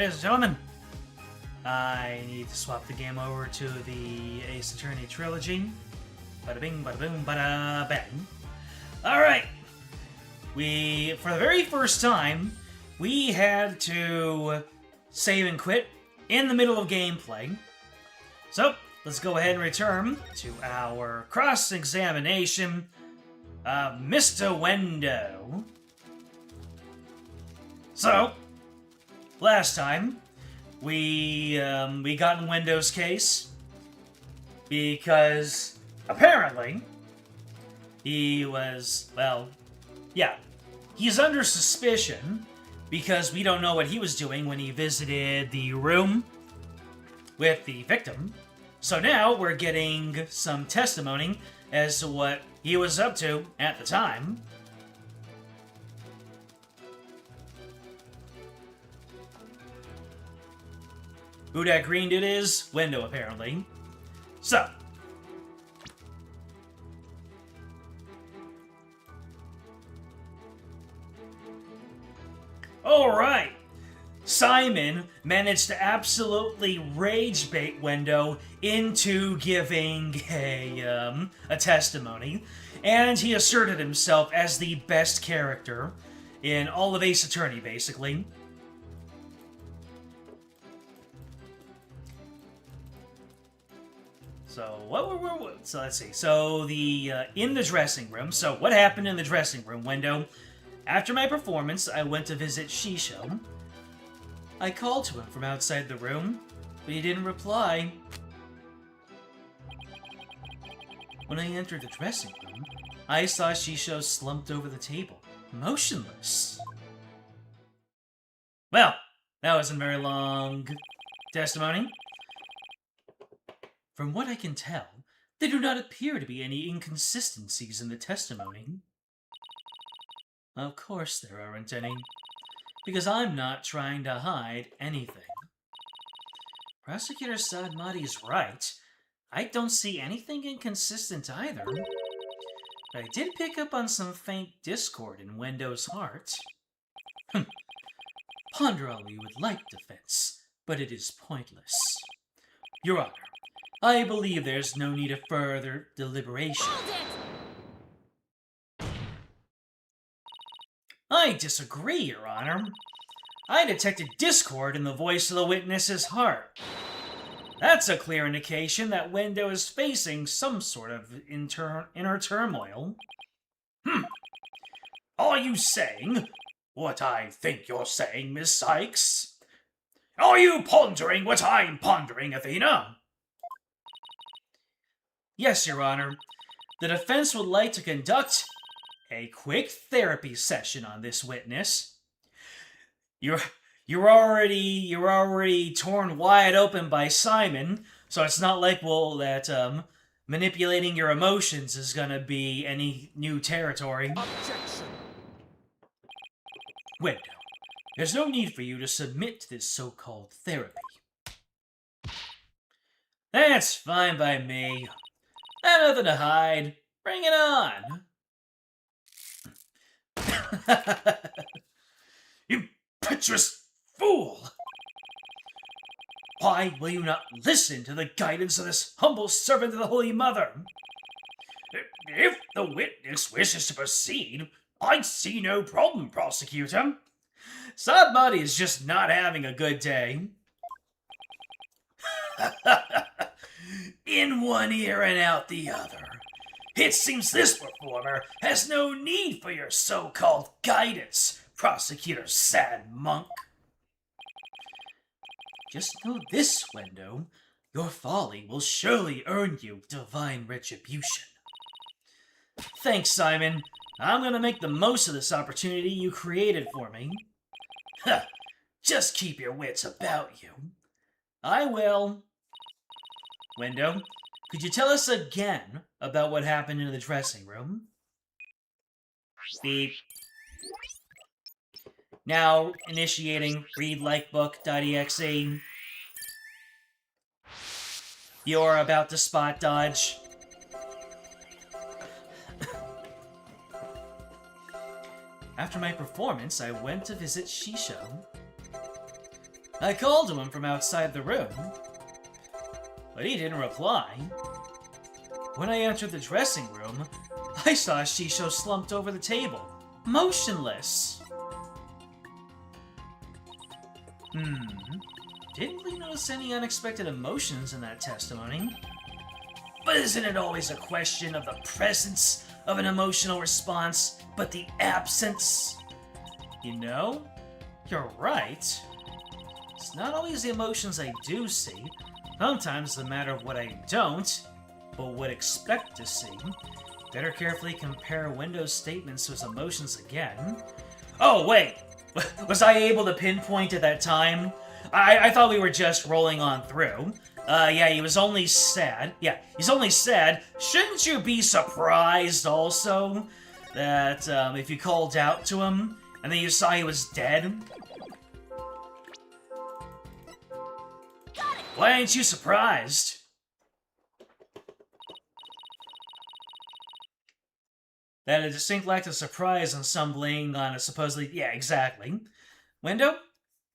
ladies and gentlemen, I need to swap the game over to the Ace Attorney trilogy. Bada bing, bada boom, bada bang. Alright. For the very first time, we had to save and quit in the middle of gameplay. So, let's go ahead and return to our cross-examination of Mr. Wendo. So, last time, we got in Wendo's case because apparently he was, well, yeah, he's under suspicion because we don't know what he was doing when he visited the room with the victim. So now we're getting some testimony as to what he was up to at the time. Who that green dude is? Wendo, apparently. So. Alright. Simon managed to absolutely rage bait Wendo into giving a testimony, and he asserted himself as the best character in all of Ace Attorney, basically. So, so let's see. So, in the dressing room. So, what happened in the dressing room, Wendo? After my performance, I went to visit Shisho. I called to him from outside the room, but he didn't reply. When I entered the dressing room, I saw Shisho slumped over the table, motionless. Well, that wasn't very long testimony. From what I can tell, there do not appear to be any inconsistencies in the testimony. Of course there aren't any, because I'm not trying to hide anything. Prosecutor Sadmati is right. I don't see anything inconsistent either. But I did pick up on some faint discord in Wendo's heart. Ponder all you would like, defense, but it is pointless. Your Honor, I believe there's no need of further deliberation. I disagree, Your Honor. I detected discord in the voice of the witness's heart. That's a clear indication that Wendo is facing some sort of inner turmoil. Are you saying what I think you're saying, Miss Sykes? Are you pondering what I'm pondering, Athena? Yes, Your Honor. The defense would like to conduct a quick therapy session on this witness. You're already torn wide open by Simon, so it's not like manipulating your emotions is gonna be any new territory. Objection. Wendo, there's no need for you to submit to this so-called therapy. That's fine by me. I have nothing to hide. Bring it on. You impetuous fool! Why will you not listen to the guidance of this humble servant of the Holy Mother? If the witness wishes to proceed, I see no problem, prosecutor. Sadmati is just not having a good day. In one ear and out the other. It seems this performer has no need for your so-called guidance, Prosecutor Sad Monk. Just know this, Wendo. Your folly will surely earn you divine retribution. Thanks, Simon. I'm gonna make the most of this opportunity you created for me. Just keep your wits about you. I will. Wendo, could you tell us again about what happened in the dressing room? Beep. Now initiating readlikebook.exe. You're about to spot dodge. After my performance, I went to visit Shisho. I called to him from outside the room, but he didn't reply. When I entered the dressing room, I saw Shisho slumped over the table, motionless. Didn't we notice any unexpected emotions in that testimony? But isn't it always a question of the presence of an emotional response, but the absence? You know, you're right. It's not always the emotions I do see. Sometimes it's a matter of what I don't, but would expect to see. Better carefully compare Window's statements to his emotions again. Oh, wait! Was I able to pinpoint at that time? I thought we were just rolling on through. Yeah, he was only sad. Yeah, he's only sad. Shouldn't you be surprised also that if you called out to him and then you saw he was dead? Why ain't you surprised? That a distinct lack of surprise and stumbling on a supposedly... Yeah, exactly. Window,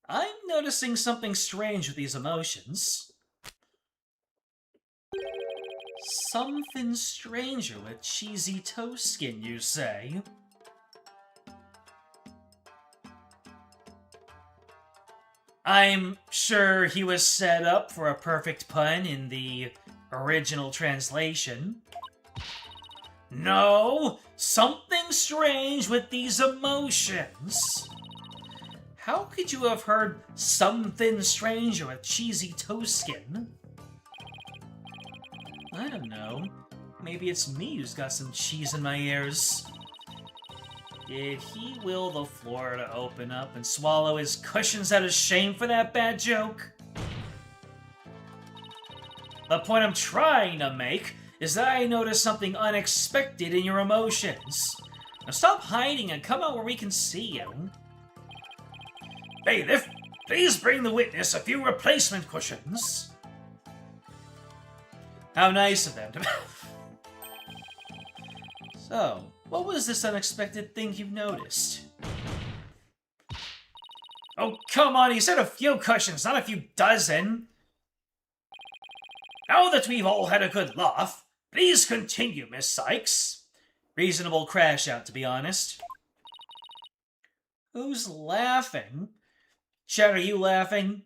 I'm noticing something strange with these emotions. Something stranger with cheesy toe skin, you say? I'm sure he was set up for a perfect pun in the original translation. No, something strange with these emotions. How could you have heard something strange with cheesy toe skin? I don't know. Maybe it's me who's got some cheese in my ears. Did he will the floor to open up and swallow his cushions out of shame for that bad joke? The point I'm trying to make is that I noticed something unexpected in your emotions. Now stop hiding and come out where we can see you. Bailiff, please bring the witness a few replacement cushions. How nice of them. So, what was this unexpected thing you've noticed? Oh, come on, he said a few cushions, not a few dozen. Now that we've all had a good laugh, please continue, Miss Sykes. Reasonable crash out, to be honest. Who's laughing? Chet, are you laughing?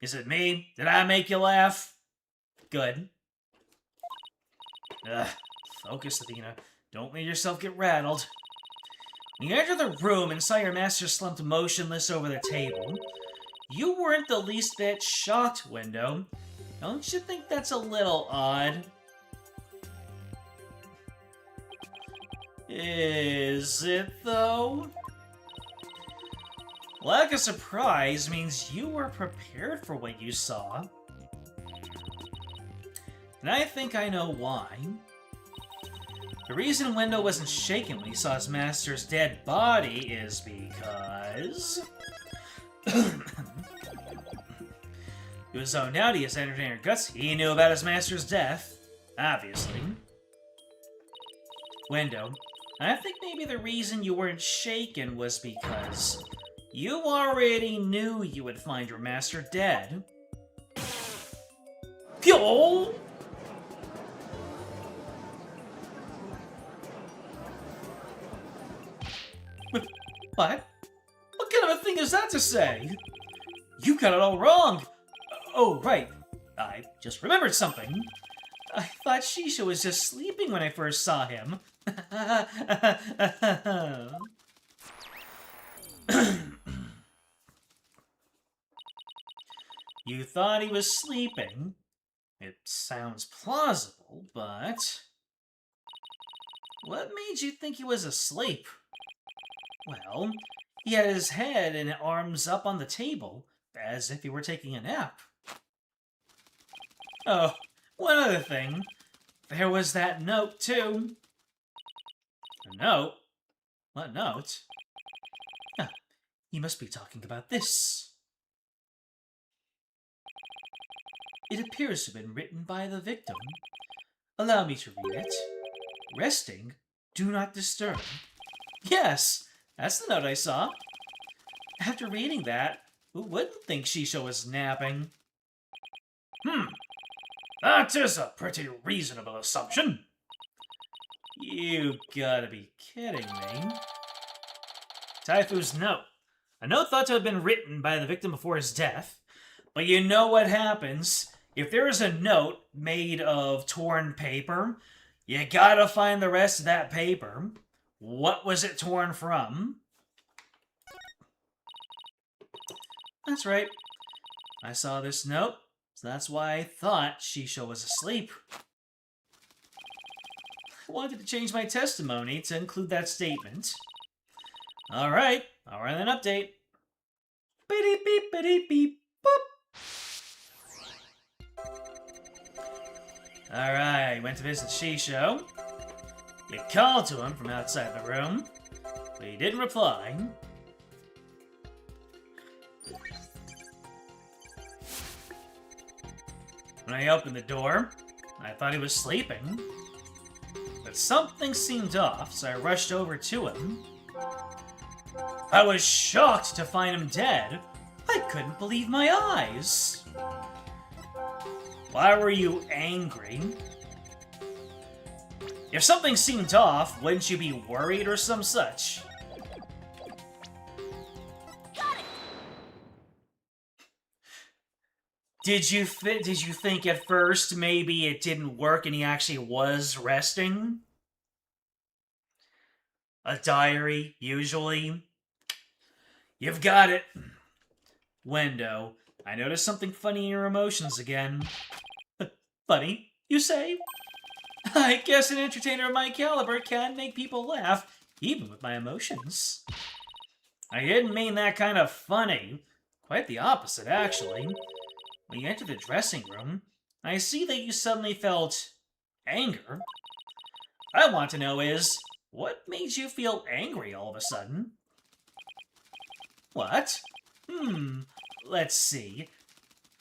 Is it me? Did I make you laugh? Good. Focus, Athena. Don't let yourself get rattled. When you entered the room and saw your master slumped motionless over the table, you weren't the least bit shocked, Window. Don't you think that's a little odd? Is it, though? Lack of surprise means you were prepared for what you saw. And I think I know why. The reason Window wasn't shaken when he saw his master's dead body is because... He was zoned out, he has entertainer guts, he knew about his master's death. Obviously. Window, I think maybe the reason you weren't shaken was because you already knew you would find your master dead. Pyo! What? What kind of a thing is that to say? You got it all wrong. Oh, right. I just remembered something. I thought Shisha was just sleeping when I first saw him. You thought he was sleeping? It sounds plausible, but... What made you think he was asleep? Well, he had his head and arms up on the table, as if he were taking a nap. Oh, one other thing. There was that note, too. A note? What note? Ah, he must be talking about this. It appears to have been written by the victim. Allow me to read it. Resting, do not disturb. Yes, that's the note I saw. After reading that, who wouldn't think Shisho was napping? That is a pretty reasonable assumption. You gotta be kidding me. Taifu's note. A note thought to have been written by the victim before his death. But you know what happens. If there is a note made of torn paper, you gotta find the rest of that paper. What was it torn from? That's right. I saw this note, so that's why I thought Shisho was asleep. I wanted to change my testimony to include that statement. Alright, I'll run an update. Beep beep beep beep boop. Alright, went to visit Shisho. You called to him from outside the room, but he didn't reply. When I opened the door, I thought he was sleeping. But something seemed off, so I rushed over to him. I was shocked to find him dead. I couldn't believe my eyes. Why were you angry? If something seemed off, wouldn't you be worried or some such? Got it. Did you think at first maybe it didn't work and he actually was resting? A diary, usually. You've got it. Wendo, I noticed something funny in your emotions again. Funny, you say? I guess an entertainer of my caliber can make people laugh, even with my emotions. I didn't mean that kind of funny. Quite the opposite, actually. When you entered the dressing room, I see that you suddenly felt anger. I want to know is, what made you feel angry all of a sudden? What? Let's see.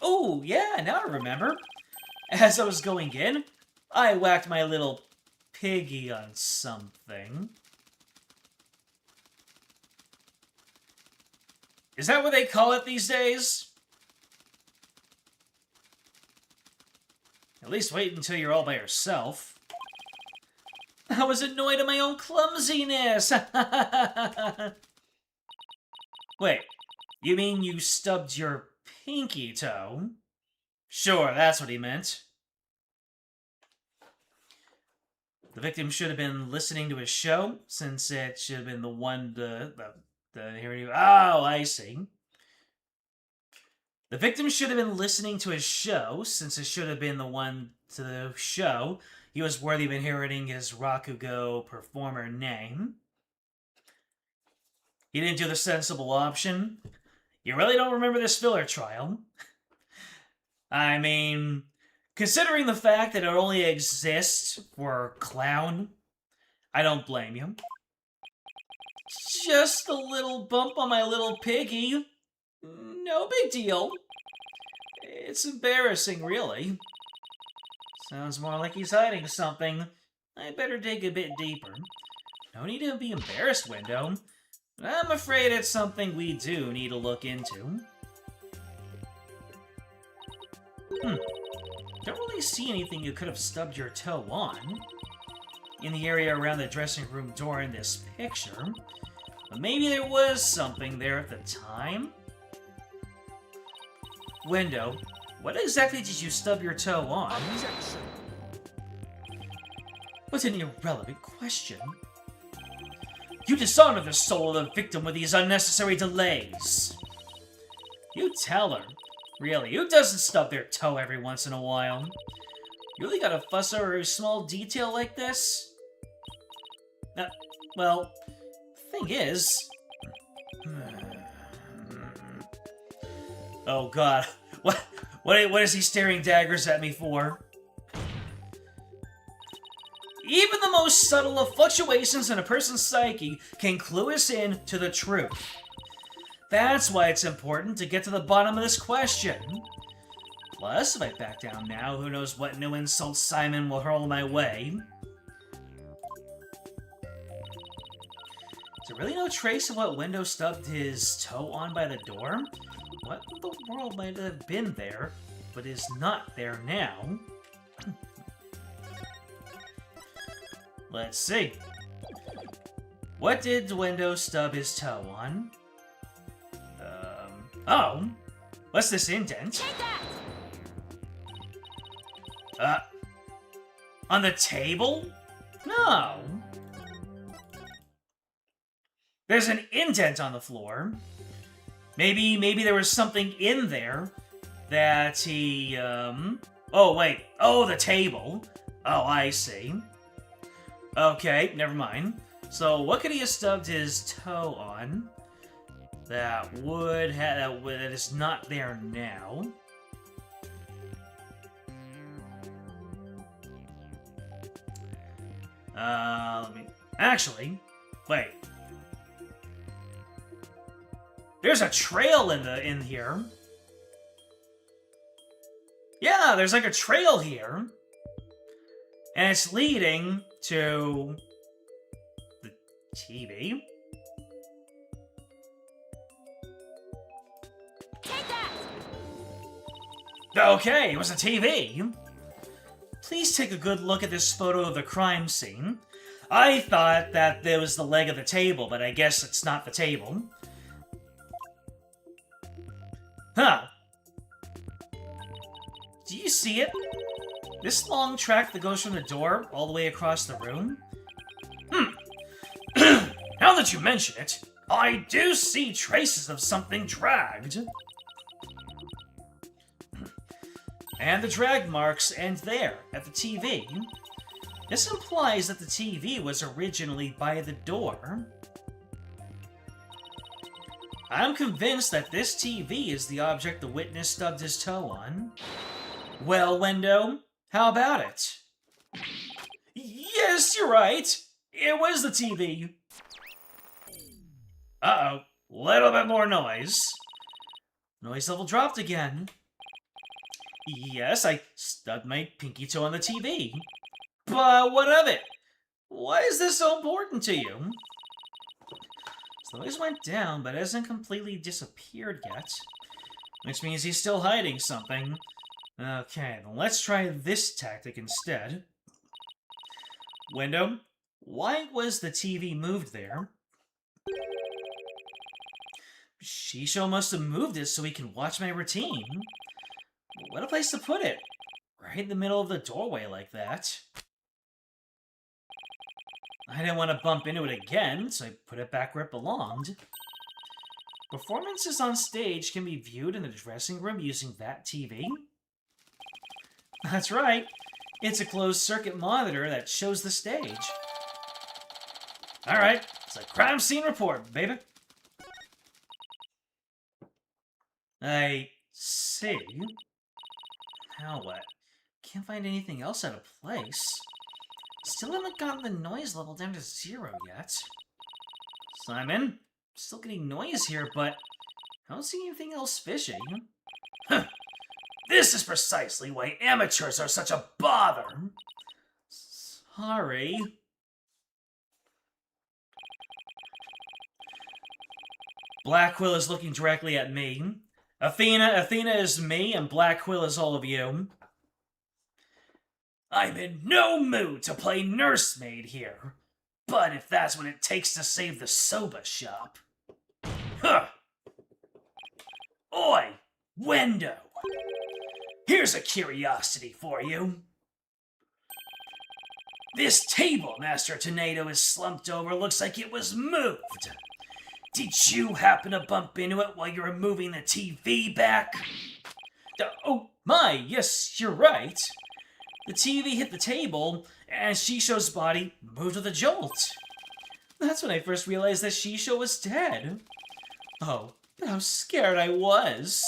Oh, yeah, now I remember. As I was going in, I whacked my little piggy on something. Is that what they call it these days? At least wait until you're all by yourself. I was annoyed at my own clumsiness! Wait, you mean you stubbed your pinky toe? Sure, that's what he meant. The victim should have been listening to his show, since it should have been the one to... Oh, I see. The victim should have been listening to his show, since it should have been the one to the show. He was worthy of inheriting his Rakugo performer name. He didn't do the sensible option. You really don't remember this filler trial? I mean, considering the fact that it only exists for Clown, I don't blame you. Just a little bump on my little piggy. No big deal. It's embarrassing, really. Sounds more like he's hiding something. I better dig a bit deeper. No need to be embarrassed, Wendo. I'm afraid it's something we do need to look into. Don't really see anything you could have stubbed your toe on. In the area around the dressing room door in this picture. But maybe there was something there at the time? Wendo, what exactly did you stub your toe on? Objection. What an irrelevant question. You dishonor the soul of the victim with these unnecessary delays. You tell her. Really, who doesn't stub their toe every once in a while? You really gotta fuss over a small detail like this? Well, the thing is... Oh god, what is he staring daggers at me for? Even the most subtle of fluctuations in a person's psyche can clue us in to the truth. That's why it's important to get to the bottom of this question. Plus, if I back down now, who knows what new insult Simon will hurl my way. there really no trace of what Window stubbed his toe on by the door? What in the world might have been there, but is not there now? Let's see. What did Window stub his toe on? Oh! What's this indent? On the table? No. There's an indent on the floor. Maybe there was something in there that he, Oh, wait. Oh, the table. Oh, I see. Okay, never mind. So, what could he have stubbed his toe on that that is not there now? Actually, wait. There's a trail in here. Yeah, there's like a trail here. And it's leading to the TV. Take that! Okay, it was a TV. Please take a good look at this photo of the crime scene. I thought that there was the leg of the table, but I guess it's not the table. Huh. Do you see it? This long track that goes from the door all the way across the room? Now that you mention it, I do see traces of something dragged. And the drag marks end there, at the TV. This implies that the TV was originally by the door. I'm convinced that this TV is the object the witness stubbed his toe on. Well, Window, how about it? Yes, you're right. It was the TV. Uh-oh. Little bit more noise. Noise level dropped again. Yes, I stubbed my pinky toe on the TV. But what of it? Why is this so important to you? So the noise went down, but hasn't completely disappeared yet. Which means he's still hiding something. Okay, then let's try this tactic instead. Window, why was the TV moved there? Shisho must have moved it so he can watch my routine. What a place to put it. Right in the middle of the doorway like that. I didn't want to bump into it again, so I put it back where it belonged. Performances on stage can be viewed in the dressing room using that TV. That's right. It's a closed-circuit monitor that shows the stage. Alright, it's a crime scene report, baby. I see. Now what? Can't find anything else out of place. Still haven't gotten the noise level down to 0 yet. Simon, still getting noise here, but I don't see anything else fishy. Huh. This is precisely why amateurs are such a bother. Sorry. Black Quill is looking directly at me. Athena is me, and Black Quill is all of you. I'm in no mood to play nursemaid here, but if that's what it takes to save the soba shop. Huh! Oi, Window! Here's a curiosity for you. This table Master Tornado is slumped over looks like it was moved. Did you happen to bump into it while you were moving the TV back? Oh my, yes, you're right. The TV hit the table, and Shisho's body moved with a jolt. That's when I first realized that Shisho was dead. Oh, but how scared I was.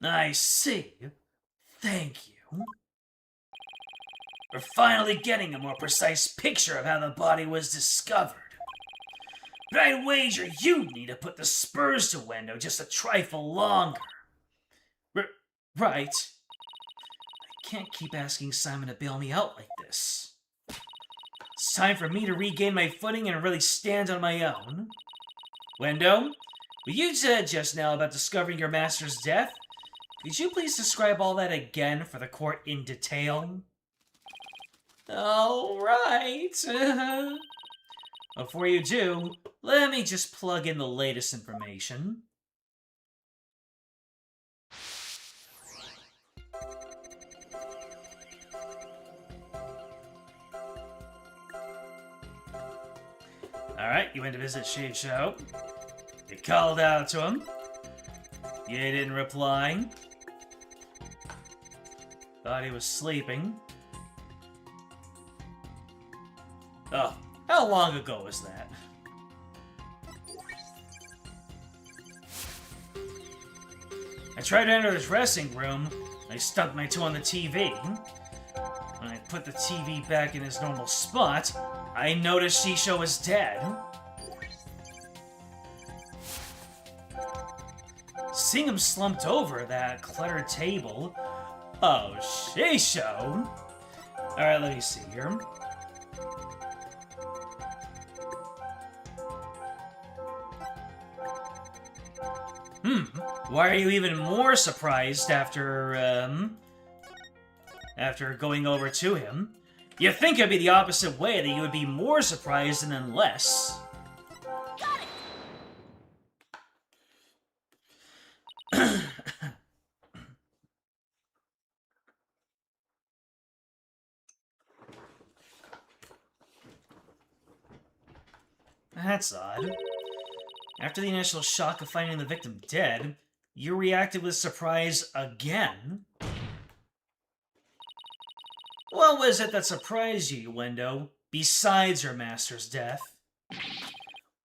I see. Thank you. We're finally getting a more precise picture of how the body was discovered. But I'd wager you need to put the spurs to Window just a trifle longer. Right. I can't keep asking Simon to bail me out like this. It's time for me to regain my footing and really stand on my own. Wendo, what you said just now about discovering your master's death, could you please describe all that again for the court in detail? All right. Before you do, let me just plug in the latest information. Alright, you went to visit Shisho. You called out to him. You didn't reply. Thought he was sleeping. Oh, how long ago was that? I tried to enter the dressing room. I stubbed my toe on the TV. When I put the TV back in its normal spot, I noticed Shisho was dead. Seeing him slumped over that cluttered table. Oh, Shisho! Alright, let me see here. Why are you even more surprised after going over to him? You'd think it'd be the opposite way, that you would be more surprised and then less. Got it! That's odd. After the initial shock of finding the victim dead, you reacted with surprise again? What was it that surprised you, Wendo, besides your master's death?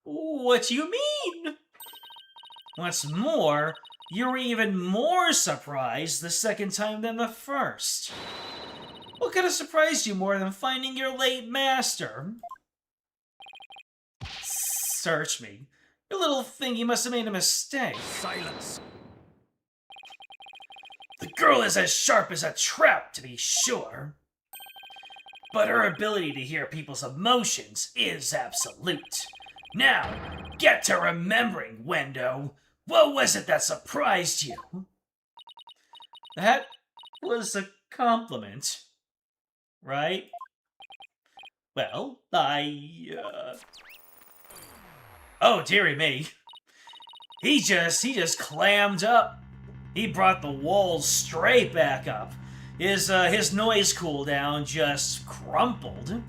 What do you mean? What's more, you were even more surprised the second time than the first. What could have surprised you more than finding your late master? Search me. You little thing, you must have made a mistake. Silence. The girl is as sharp as a trap, to be sure. But her ability to hear people's emotions is absolute. Now, get to remembering, Wendo. What was it that surprised you? That was a compliment, right? Well, Oh, dearie me. He just clammed up. He brought the walls straight back up. His noise cooldown just crumpled.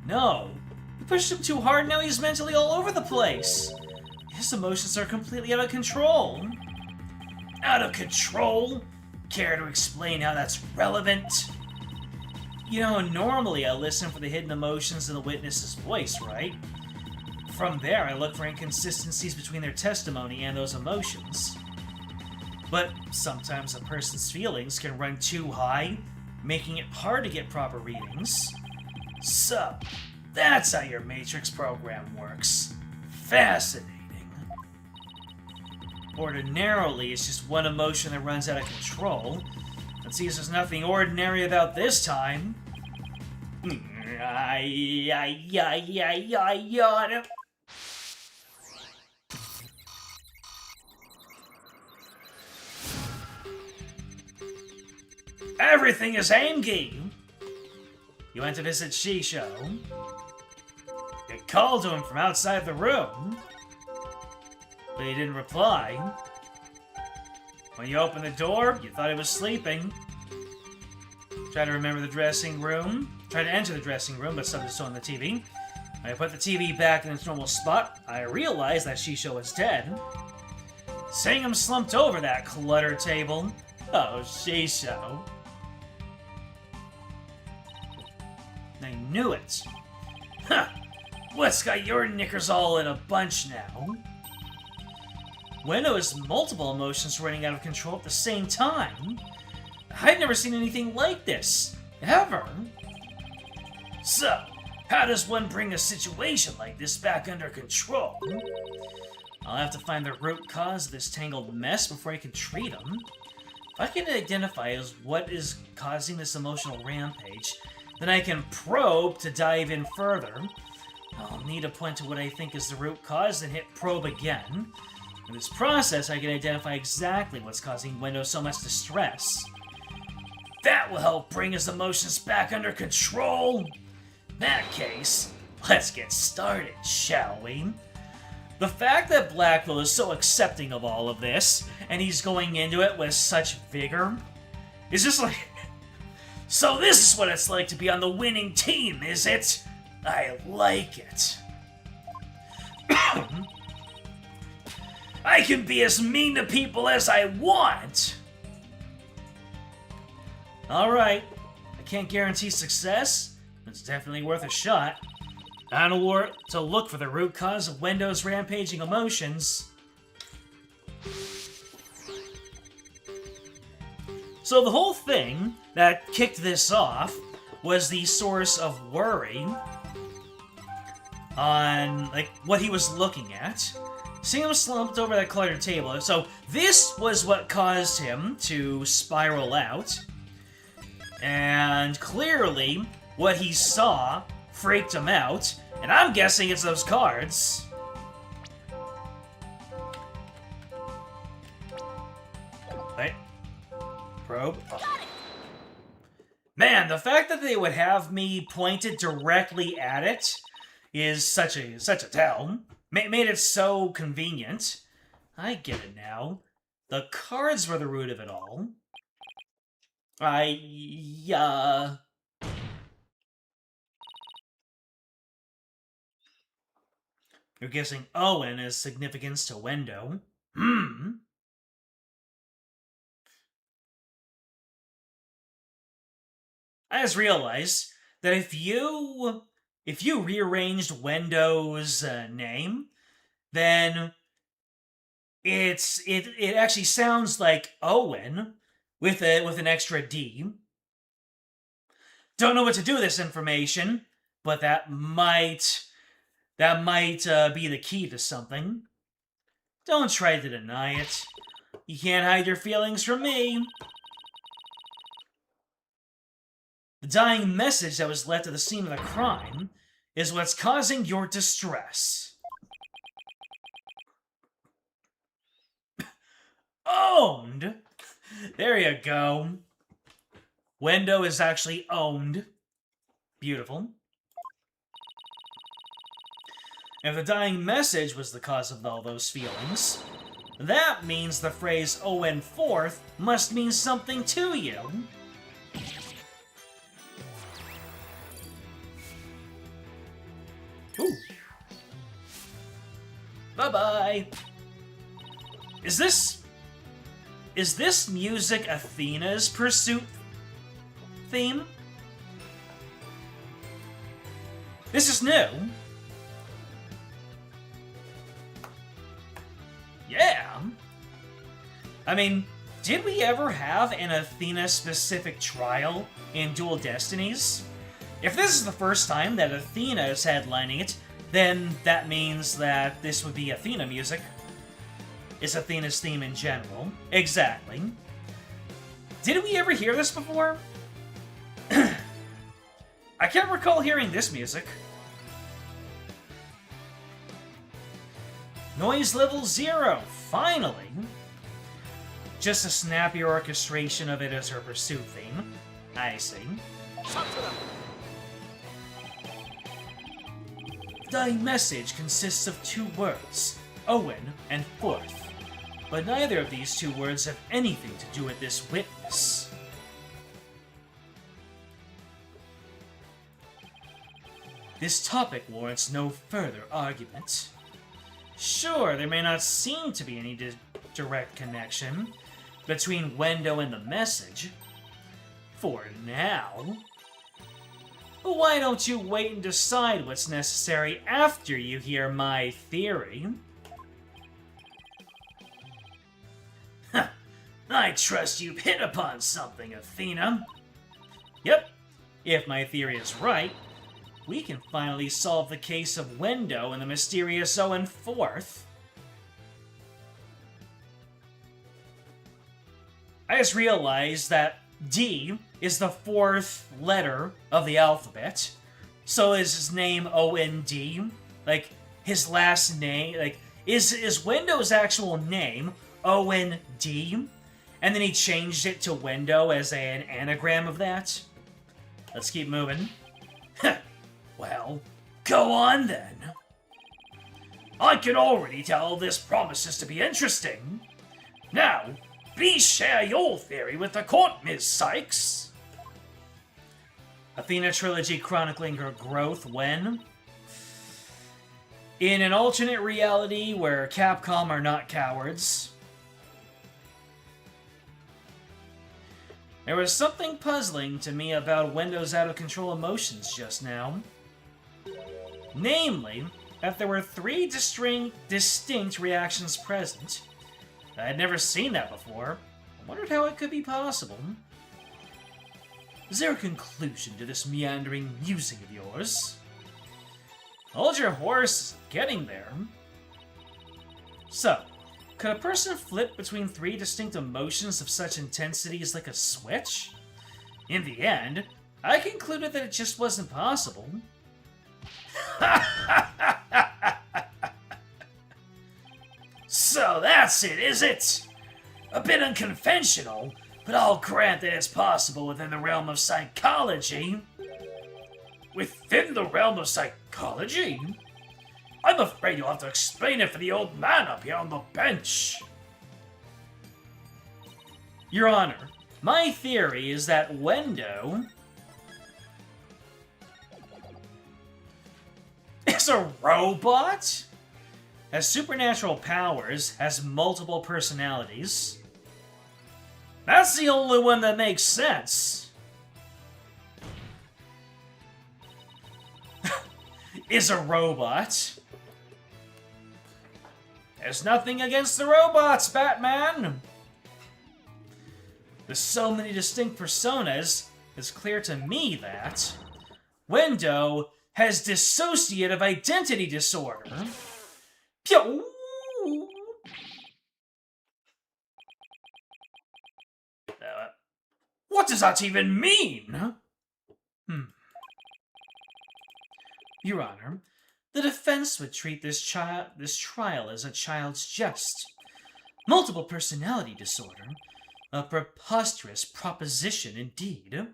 No. You pushed him too hard, now he's mentally all over the place. His emotions are completely out of control. Out of control? Care to explain how that's relevant? You know, normally I listen for the hidden emotions in the witness's voice, right? From there, I look for inconsistencies between their testimony and those emotions. But sometimes a person's feelings can run too high, making it hard to get proper readings. So, that's how your Matrix program works. Fascinating. Ordinarily, it's just one emotion that runs out of control. Let's see if there's nothing ordinary about this time. Everything is Aimgi! You went to visit Shisho. You called to him from outside the room, but he didn't reply. When you opened the door, you thought he was sleeping. Tried to remember the dressing room. Tried to enter the dressing room, but stubbed his toe on the TV. When I put the TV back in its normal spot, I realized that Shisho was dead. Seeing him slumped over that cluttered table. Oh, Shisho. I knew it. Huh. What's got your knickers all in a bunch now? Wendo has multiple emotions running out of control at the same time. I've never seen anything like this, ever. So, how does one bring a situation like this back under control? I'll have to find the root cause of this tangled mess before I can treat him. If I can identify as what is causing this emotional rampage, then I can probe to dive in further. I'll need to point to what I think is the root cause and hit probe again. In this process, I can identify exactly what's causing Wendo so much distress. That will help bring his emotions back under control. In that case, let's get started, shall we? The fact that Blackwell is so accepting of all of this, and he's going into it with such vigor, is just like... So this is what it's like to be on the winning team, is it? I like it. I can be as mean to people as I want! Alright, I can't guarantee success, but it's definitely worth a shot. Onward to look for the root cause of Wendo's rampaging emotions. So the whole thing that kicked this off was the source of worry on, like, what he was looking at. Seeing him slumped over that cluttered table. So this was what caused him to spiral out. And clearly, what he saw freaked him out. And I'm guessing it's those cards. Right? Probe. Oh. Man, the fact that they would have me pointed directly at it is such a tell. Made it so convenient. I get it now. The cards were the root of it all. You're guessing Owen is significance to Wendo. I just realized that if you rearranged Wendo's name, then it actually sounds like Owen with an extra D. Don't know what to do with this information, but that might be the key to something. Don't try to deny it. You can't hide your feelings from me. The dying message that was left at the scene of the crime is what's causing your distress. Owned? There you go. Wendo is actually owned. Beautiful. If the dying message was the cause of all those feelings, that means the phrase Owen Forth must mean something to you. Ooh. Bye-bye. Is this music Athena's pursuit theme? This is new. Yeah. I mean, did we ever have an Athena-specific trial in Dual Destinies? If this is the first time that Athena is headlining it, then that means that this would be Athena music. It's Athena's theme in general. Exactly. Did we ever hear this before? I can't recall hearing this music. Noise level 0, finally! Just a snappy orchestration of it as her pursuit theme. I see. The message consists of 2 words, Owen and Forth, but neither of these 2 words have anything to do with this witness. This topic warrants no further argument. Sure, there may not seem to be any direct connection between Wendo and the message, for now. But why don't you wait and decide what's necessary after you hear my theory? I trust you've hit upon something, Athena. Yep, if my theory is right, we can finally solve the case of Wendo and the mysterious Owen Forth. I just realized that D is the 4th letter of the alphabet. So is his name O-N-D? Like, his last name, like, is Wendo's actual name O-N-D? And then he changed it to Wendo as an anagram of that? Let's keep moving. Well, go on then. I can already tell this promises to be interesting. Now, please share your theory with the court, Ms. Sykes. Athena trilogy chronicling her growth when? In an alternate reality where Capcom are not cowards. There was something puzzling to me about Wendo's out-of-control emotions just now. Namely, that there were 3 distinct reactions present. I had never seen that before. I wondered how it could be possible. Is there a conclusion to this meandering musing of yours? Hold your horse, getting there. So, could a person flip between 3 distinct emotions of such intensity as like a switch? In the end, I concluded that it just wasn't possible. So that's it, is it? A bit unconventional, but I'll grant that it's possible within the realm of psychology. Within the realm of psychology? I'm afraid you'll have to explain it for the old man up here on the bench. Your Honor, my theory is that Wendo is a robot? Has supernatural powers, has multiple personalities. That's the only one that makes sense. Is a robot. There's nothing against the robots, Batman! With so many distinct personas, it's clear to me that Wendo has dissociative identity disorder. Pew! What does that even mean? Your Honor, the defense would treat this trial as a child's jest. Multiple personality disorder. A preposterous proposition indeed.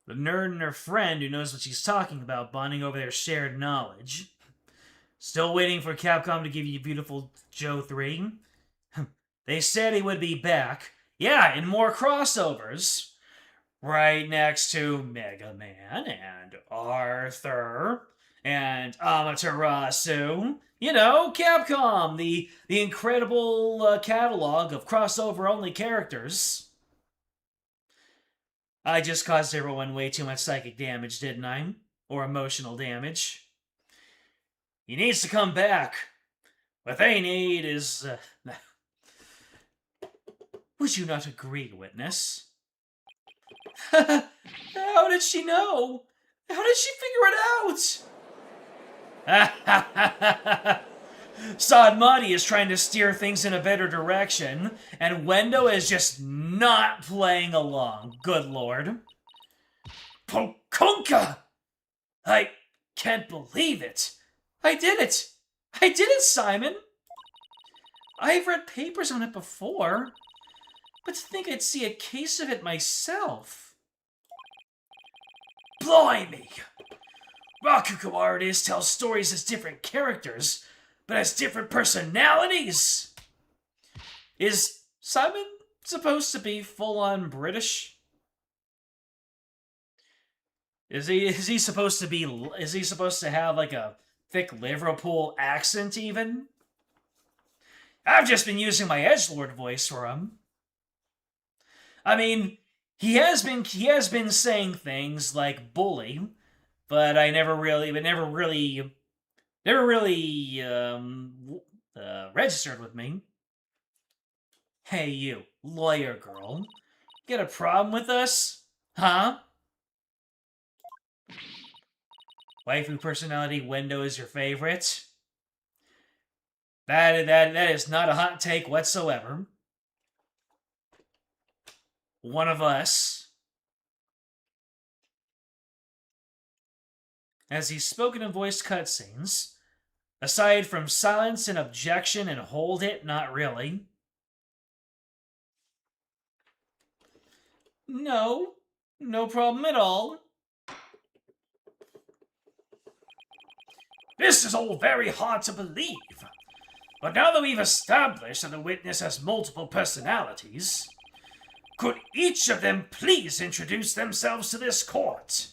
The nerd and her friend who knows what she's talking about bonding over their shared knowledge. Still waiting for Capcom to give you Beautiful Joe 3? They said he would be back. Yeah, in more crossovers. Right next to Mega Man and Arthur and Amaterasu. You know, Capcom, the incredible catalog of crossover-only characters. I just caused everyone way too much psychic damage, didn't I? Or emotional damage. He needs to come back. What they need is... Would you not agree, witness? How did she know? How did she figure it out? Sadmati is trying to steer things in a better direction, and Wendo is just not playing along. Good lord. Pokunka! I can't believe it. I did it. I did it, Simon. I've read papers on it before, but to think I'd see a case of it myself. Blimey! Rakugo artists tell stories as different characters, but as different personalities! Is Simon supposed to be full-on British? Is he supposed to have like a thick Liverpool accent even? I've just been using my edgelord voice for him. I mean, he has been saying things like bully, but never really registered with me. Hey you, lawyer girl. Got a problem with us? Huh? Waifu personality Window is your favorite? That is not a hot take whatsoever. One of us. As he's spoken in voiced cutscenes, aside from silence and objection and hold it, not really. No, no problem at all. This is all very hard to believe. But now that we've established that the witness has multiple personalities, could each of them please introduce themselves to this court?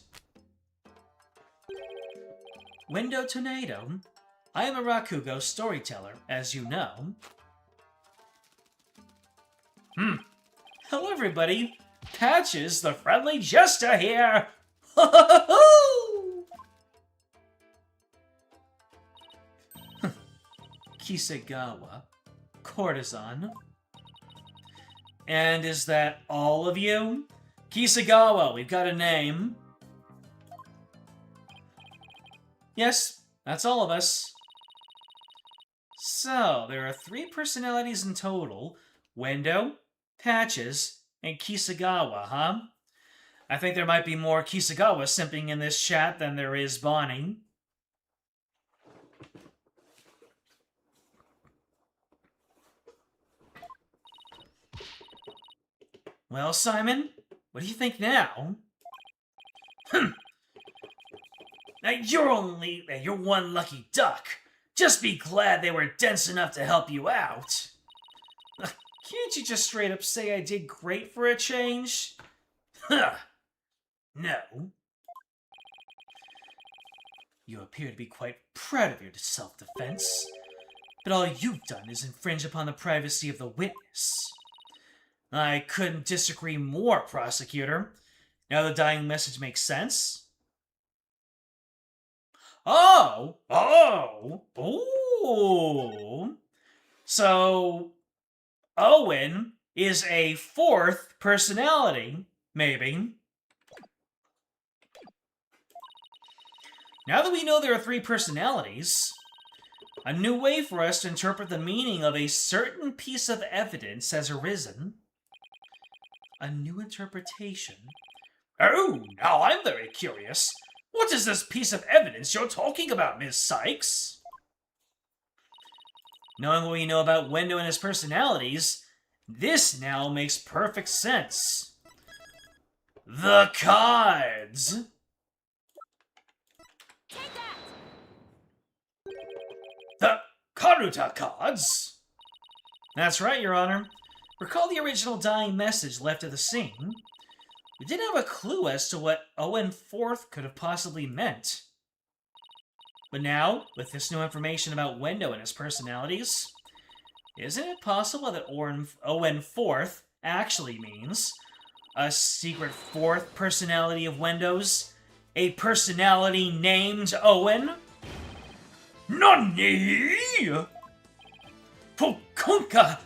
Window Tornado. I am a Rakugo storyteller, as you know. Hello everybody. Patches, the friendly jester here. Kisegawa, courtesan. And is that all of you? Kisegawa, we've got a name. Yes, that's all of us. So, there are 3 personalities in total. Window, Patches, and Kisegawa, huh? I think there might be more Kisegawa simping in this chat than there is Bonnie. Well, Simon, what do you think now? Now, you're one lucky duck. Just be glad they were dense enough to help you out. Can't you just straight up say I did great for a change? Huh. No. You appear to be quite proud of your self-defense, but all you've done is infringe upon the privacy of the witness. I couldn't disagree more, prosecutor. Now the dying message makes sense? Oh! So, Owen is a 4th personality, maybe. Now that we know there are 3 personalities, a new way for us to interpret the meaning of a certain piece of evidence has arisen. A new interpretation. Oh, now I'm very curious. What is this piece of evidence you're talking about, Miss Sykes? Knowing what we know about Window and his personalities, this now makes perfect sense. The cards! The Karuta cards? That's right, Your Honor. Recall the original dying message left at the scene. We didn't have a clue as to what Owen 4th could have possibly meant. But now, with this new information about Window and his personalities, isn't it possible that Owen 4th actually means a secret 4th personality of Window's? A personality named Owen? NANI?! Pokunka!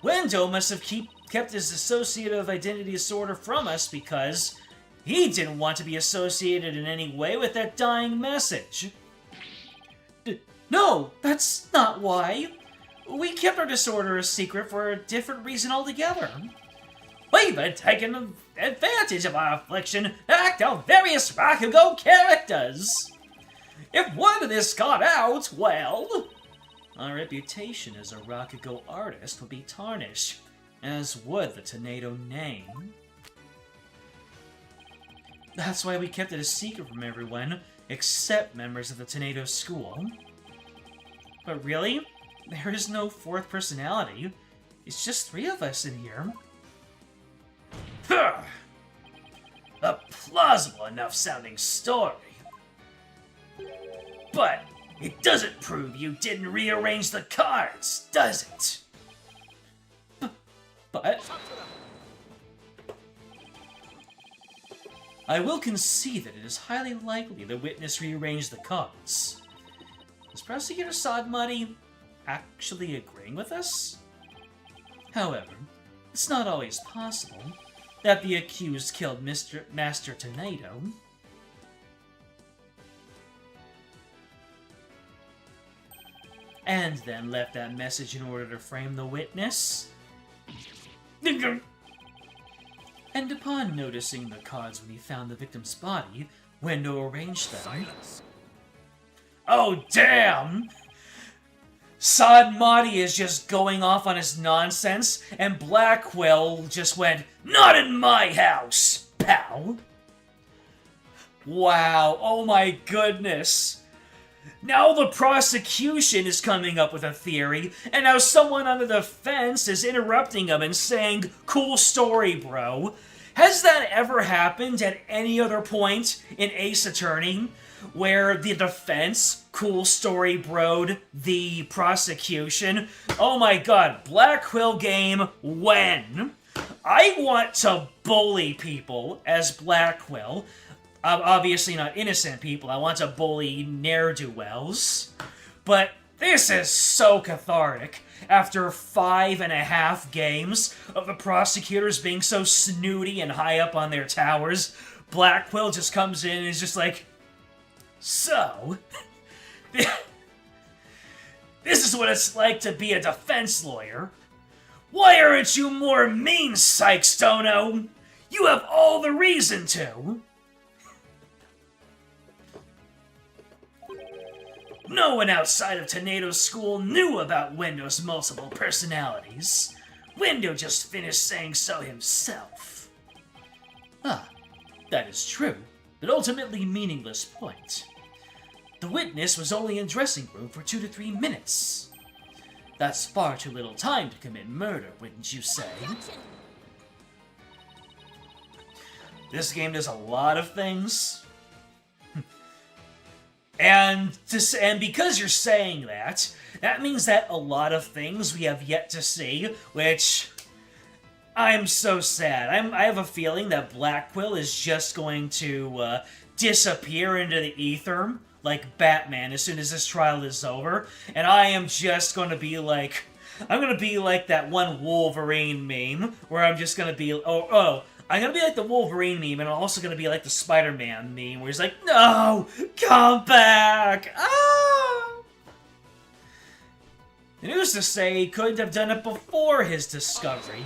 Window must have kept his dissociative identity disorder from us because he didn't want to be associated in any way with that dying message. No, that's not why. We kept our disorder a secret for a different reason altogether. We've been taking advantage of our affliction to act out various Rakugo characters. If one of this got out, well, our reputation as a Rakugo artist would be tarnished, as would the Tornado name. That's why we kept it a secret from everyone, except members of the Tornado school. But really, there is no 4th personality. It's just 3 of us in here. A plausible enough sounding story. But it doesn't prove you didn't rearrange the cards, does it? But I will concede that it is highly likely the witness rearranged the cards. Is Prosecutor Sodmuddy actually agreeing with us? However, it's not always possible. that the accused killed Master Tornado, and then left that message in order to frame the witness. And upon noticing the cards when he found the victim's body, Wendo arranged them. Silence. Oh, damn! Sod Mahdi is just going off on his nonsense, and Blackwell just went, "Not in my house, pal!" Wow, oh my goodness. Now the prosecution is coming up with a theory, and now someone on the defense is interrupting him and saying, "Cool story, bro." Has that ever happened at any other point in Ace Attorney, where the defense cool story bro'd the prosecution? Oh my god, Blackwell game when? I want to bully people as Blackwell. Obviously not innocent people, I want to bully ne'er-do-wells. But this is so cathartic. After 5.5 games of the prosecutors being so snooty and high up on their towers, Blackwell just comes in and is just like, "So, this is what it's like to be a defense lawyer. Why aren't you more mean, Sykes-Dono? You have all the reason to." No one outside of Tornado's school knew about Wendo's multiple personalities. Wendo just finished saying so himself. Ah, that is true, but ultimately meaningless point. The witness was only in dressing room for 2 to 3 minutes. That's far too little time to commit murder, wouldn't you say? This game does a lot of things. And because you're saying that, that means that a lot of things we have yet to see, which I'm so sad. I have a feeling that Blackwell is just going to disappear into the ether like Batman as soon as this trial is over, and I am just going to be like, I'm going to be like that one Wolverine meme where I'm just going to be, I'm going to be like the Wolverine meme, and I'm also going to be like the Spider-Man meme, where he's like, "No! Come back! Ah!" And who's to say he couldn't have done it before his discovery?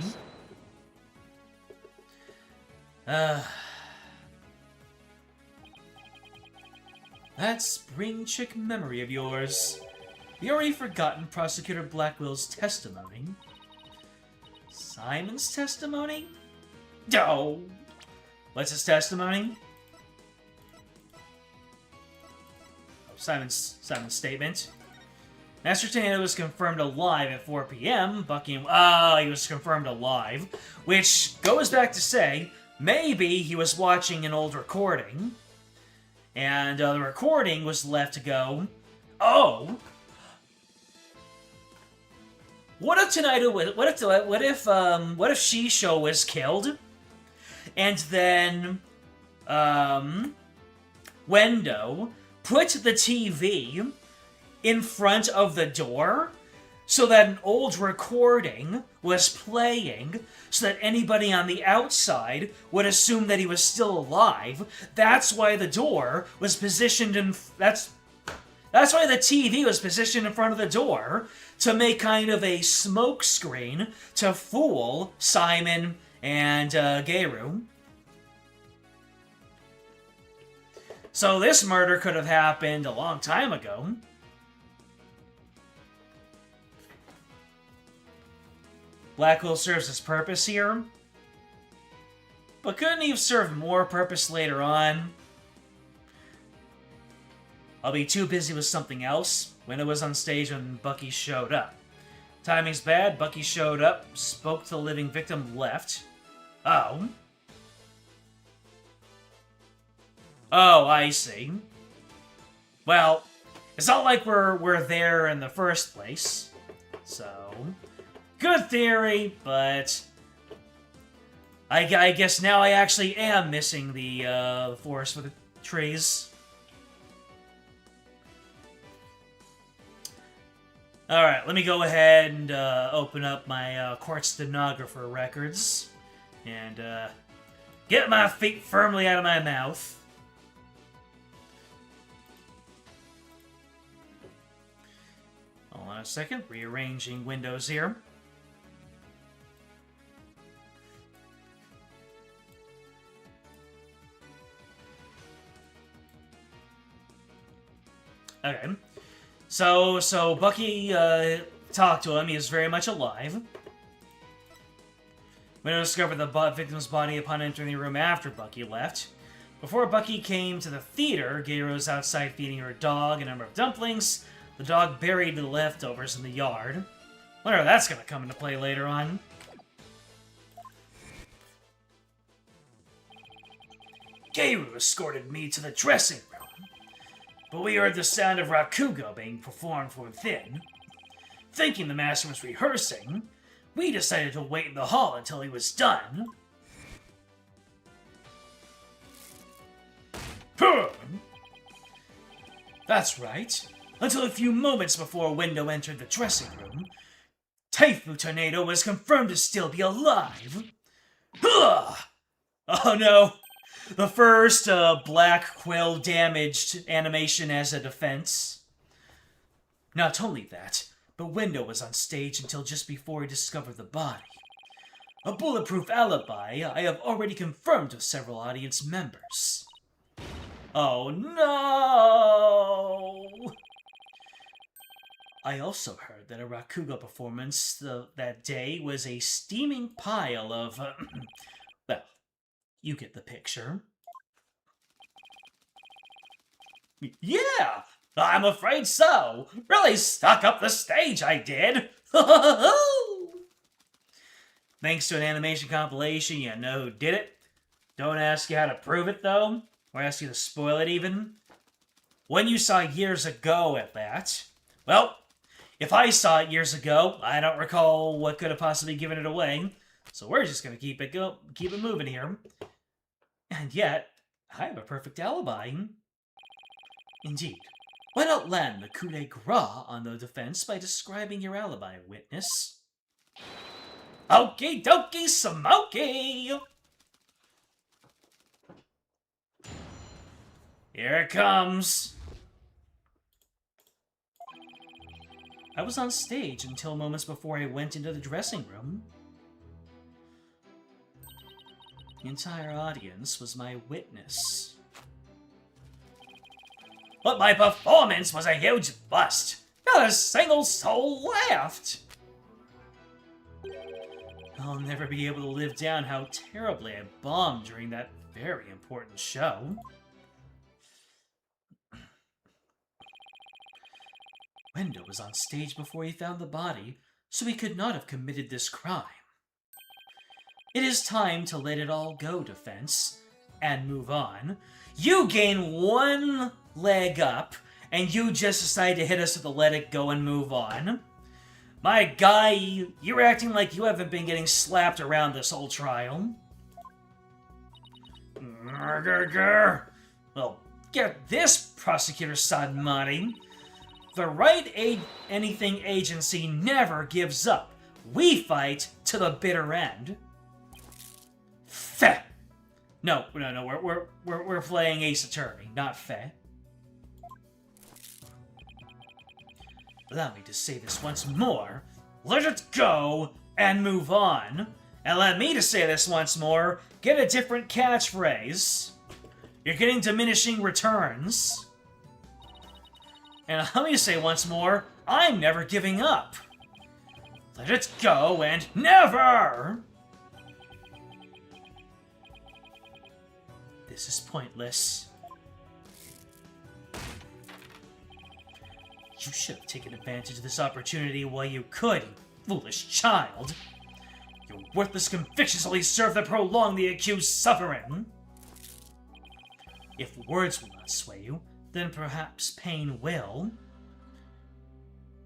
That spring chick memory of yours. You already forgotten Prosecutor Blackwell's testimony? Simon's testimony? No. What's his testimony? Simon's statement. Master Tornado was confirmed alive at 4 p.m. Bucky, he was confirmed alive, which goes back to say, maybe he was watching an old recording, and the recording was left to go, oh, what if Tornado was, what if Shisho was killed? And then, Wendo put the TV in front of the door so that an old recording was playing so that anybody on the outside would assume that he was still alive. That's why the door was positioned in... That's why the TV was positioned in front of the door, to make kind of a smoke screen to fool Simon and Geiru. So this murder could have happened a long time ago. Blackwell serves his purpose here. But couldn't he have served more purpose later on? I'll be too busy with something else. Wendo was on stage when Bucky showed up. Timing's bad. Bucky showed up, spoke to the living victim, left. Oh. Oh, I see. Well, it's not like we're there in the first place. So, good theory, but I guess now I actually am missing the forest with the trees. Alright, let me go ahead and open up my court stenographer records and Get my feet firmly out of my mouth. Hold on a second. Rearranging windows here. Okay. So Bucky talked to him. He is very much alive. Window discovered the victim's body upon entering the room after Bucky left. Before Bucky came to the theater, Gator was outside feeding her dog a number of dumplings. The dog buried the leftovers in the yard. Wonder how that's going to come into play later on. Gator escorted me to the dressing room, but we heard the sound of Rakugo being performed from within. Thinking the master was rehearsing, we decided to wait in the hall until he was done. That's right. Until a few moments before Window entered the dressing room, Taifu Tornado was confirmed to still be alive. Oh no! The first Black Quill damaged animation as a defense. Not only that, but Window was on stage until just before he discovered the body. A bulletproof alibi I have already confirmed with several audience members. Oh no! I also heard that a Rakugo performance that day was a steaming pile of, well, you get the picture. Yeah! I'm afraid so. Really stuck up the stage, I did. Thanks to an animation compilation, you know who did it. Don't ask you how to prove it, though, or ask you to spoil it, even. When you saw years ago at that, well, if I saw it years ago, I don't recall what could have possibly given it away, so we're just gonna keep it moving here. And yet, I have a perfect alibi. Indeed. Why not land the coup de grace on the defense by describing your alibi, witness? Okie dokie smoky! Here it comes! I was on stage until moments before I went into the dressing room. The entire audience was my witness. But my performance was a huge bust. Not a single soul laughed. I'll never be able to live down how terribly I bombed during that very important show. Window was on stage before he found the body, so he could not have committed this crime. It is time to let it all go, defense, and move on. You gain one leg up, and you just decide to hit us with the let it go and move on. My guy, you're acting like you haven't been getting slapped around this whole trial. Well, get this, Prosecutor Sadmari. The Wright Anything Agency never gives up. We fight to the bitter end. Feh. No, we're playing Ace Attorney, not Feh. Allow me to say this once more. Let it go and move on. And let me to say this once more. Get a different catchphrase. You're getting diminishing returns. And let me say once more, I'm never giving up. Let it go and never! This is pointless. You should have taken advantage of this opportunity while you could, you foolish child. Your worthless convictions only serve to prolong the accused's suffering. If words will not sway you, then perhaps pain will.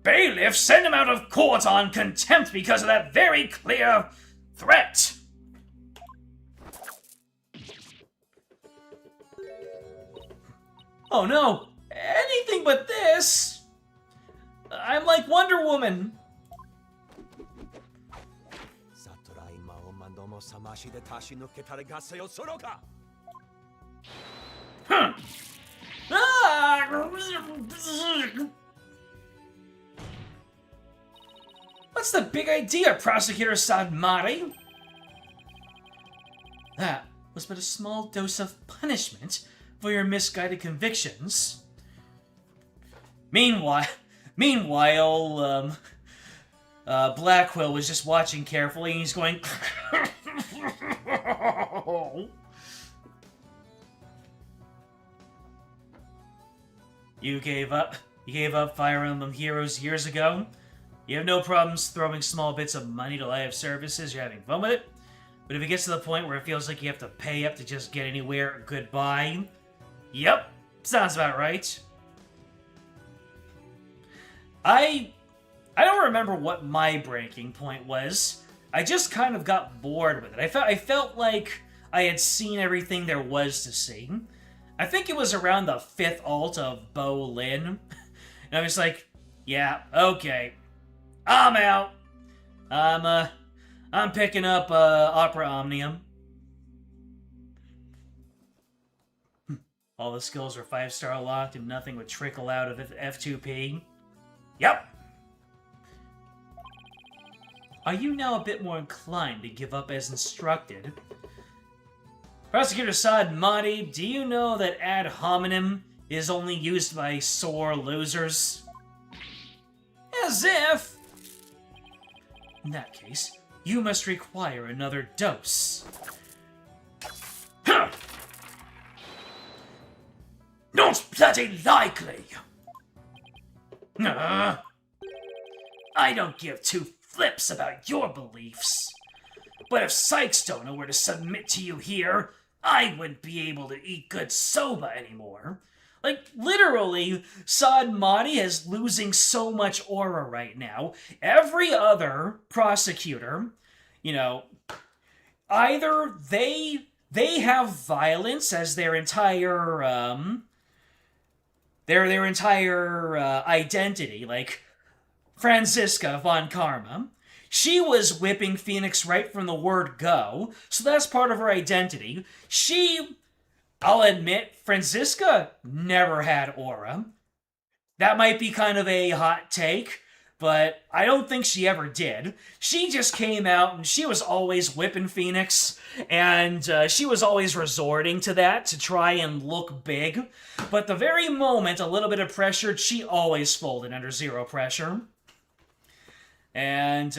Bailiff, send him out of court on contempt because of that very clear threat! Oh no! Anything but this! I'm like Wonder Woman! Huh. What's the big idea, Prosecutor Sadmari? That was but a small dose of punishment for your misguided convictions. Meanwhile, Blackwell was just watching carefully, and he's going... You gave up Fire Emblem Heroes years ago. You have no problems throwing small bits of money to live services. You're having fun with it. But if it gets to the point where it feels like you have to pay up to just get anywhere, goodbye. Yep, sounds about right. I don't remember what my breaking point was. I just kind of got bored with it. I felt like I had seen everything there was to see. I think it was around the 5th alt of Bo Lin. And I was like, yeah, okay. I'm out. I'm picking up Opera Omnium. All the skills were 5-star locked and nothing would trickle out of F2P. Yep. Are you now a bit more inclined to give up as instructed? Prosecutor Sadmari, do you know that ad hominem is only used by sore losers? As if! In that case, you must require another dose. Huh. Not bloody likely! I don't give two flips about your beliefs. But if Sykestona were to submit to you here, I wouldn't be able to eat good soba anymore. Like, literally, Sadmati is losing so much aura right now. Every other prosecutor, you know, either they have violence as their entire, their entire identity, like Franziska von Karma. She was whipping Phoenix right from the word go, so that's part of her identity. I'll admit, Franziska never had aura. That might be kind of a hot take, but I don't think she ever did. She just came out and she was always whipping Phoenix, and she was always resorting to that to try and look big. But the very moment a little bit of pressure, she always folded under zero pressure. And,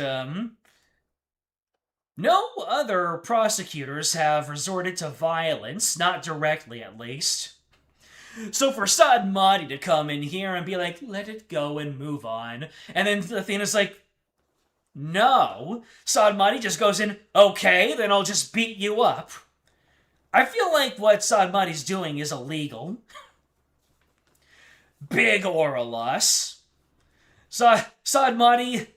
no other prosecutors have resorted to violence, not directly at least. So for Sadmati to come in here and be like, let it go and move on, and then Athena's like, no, Sadmati just goes in, okay, then I'll just beat you up. I feel like what Sadmati's doing is illegal. Big aura loss. Sadmati...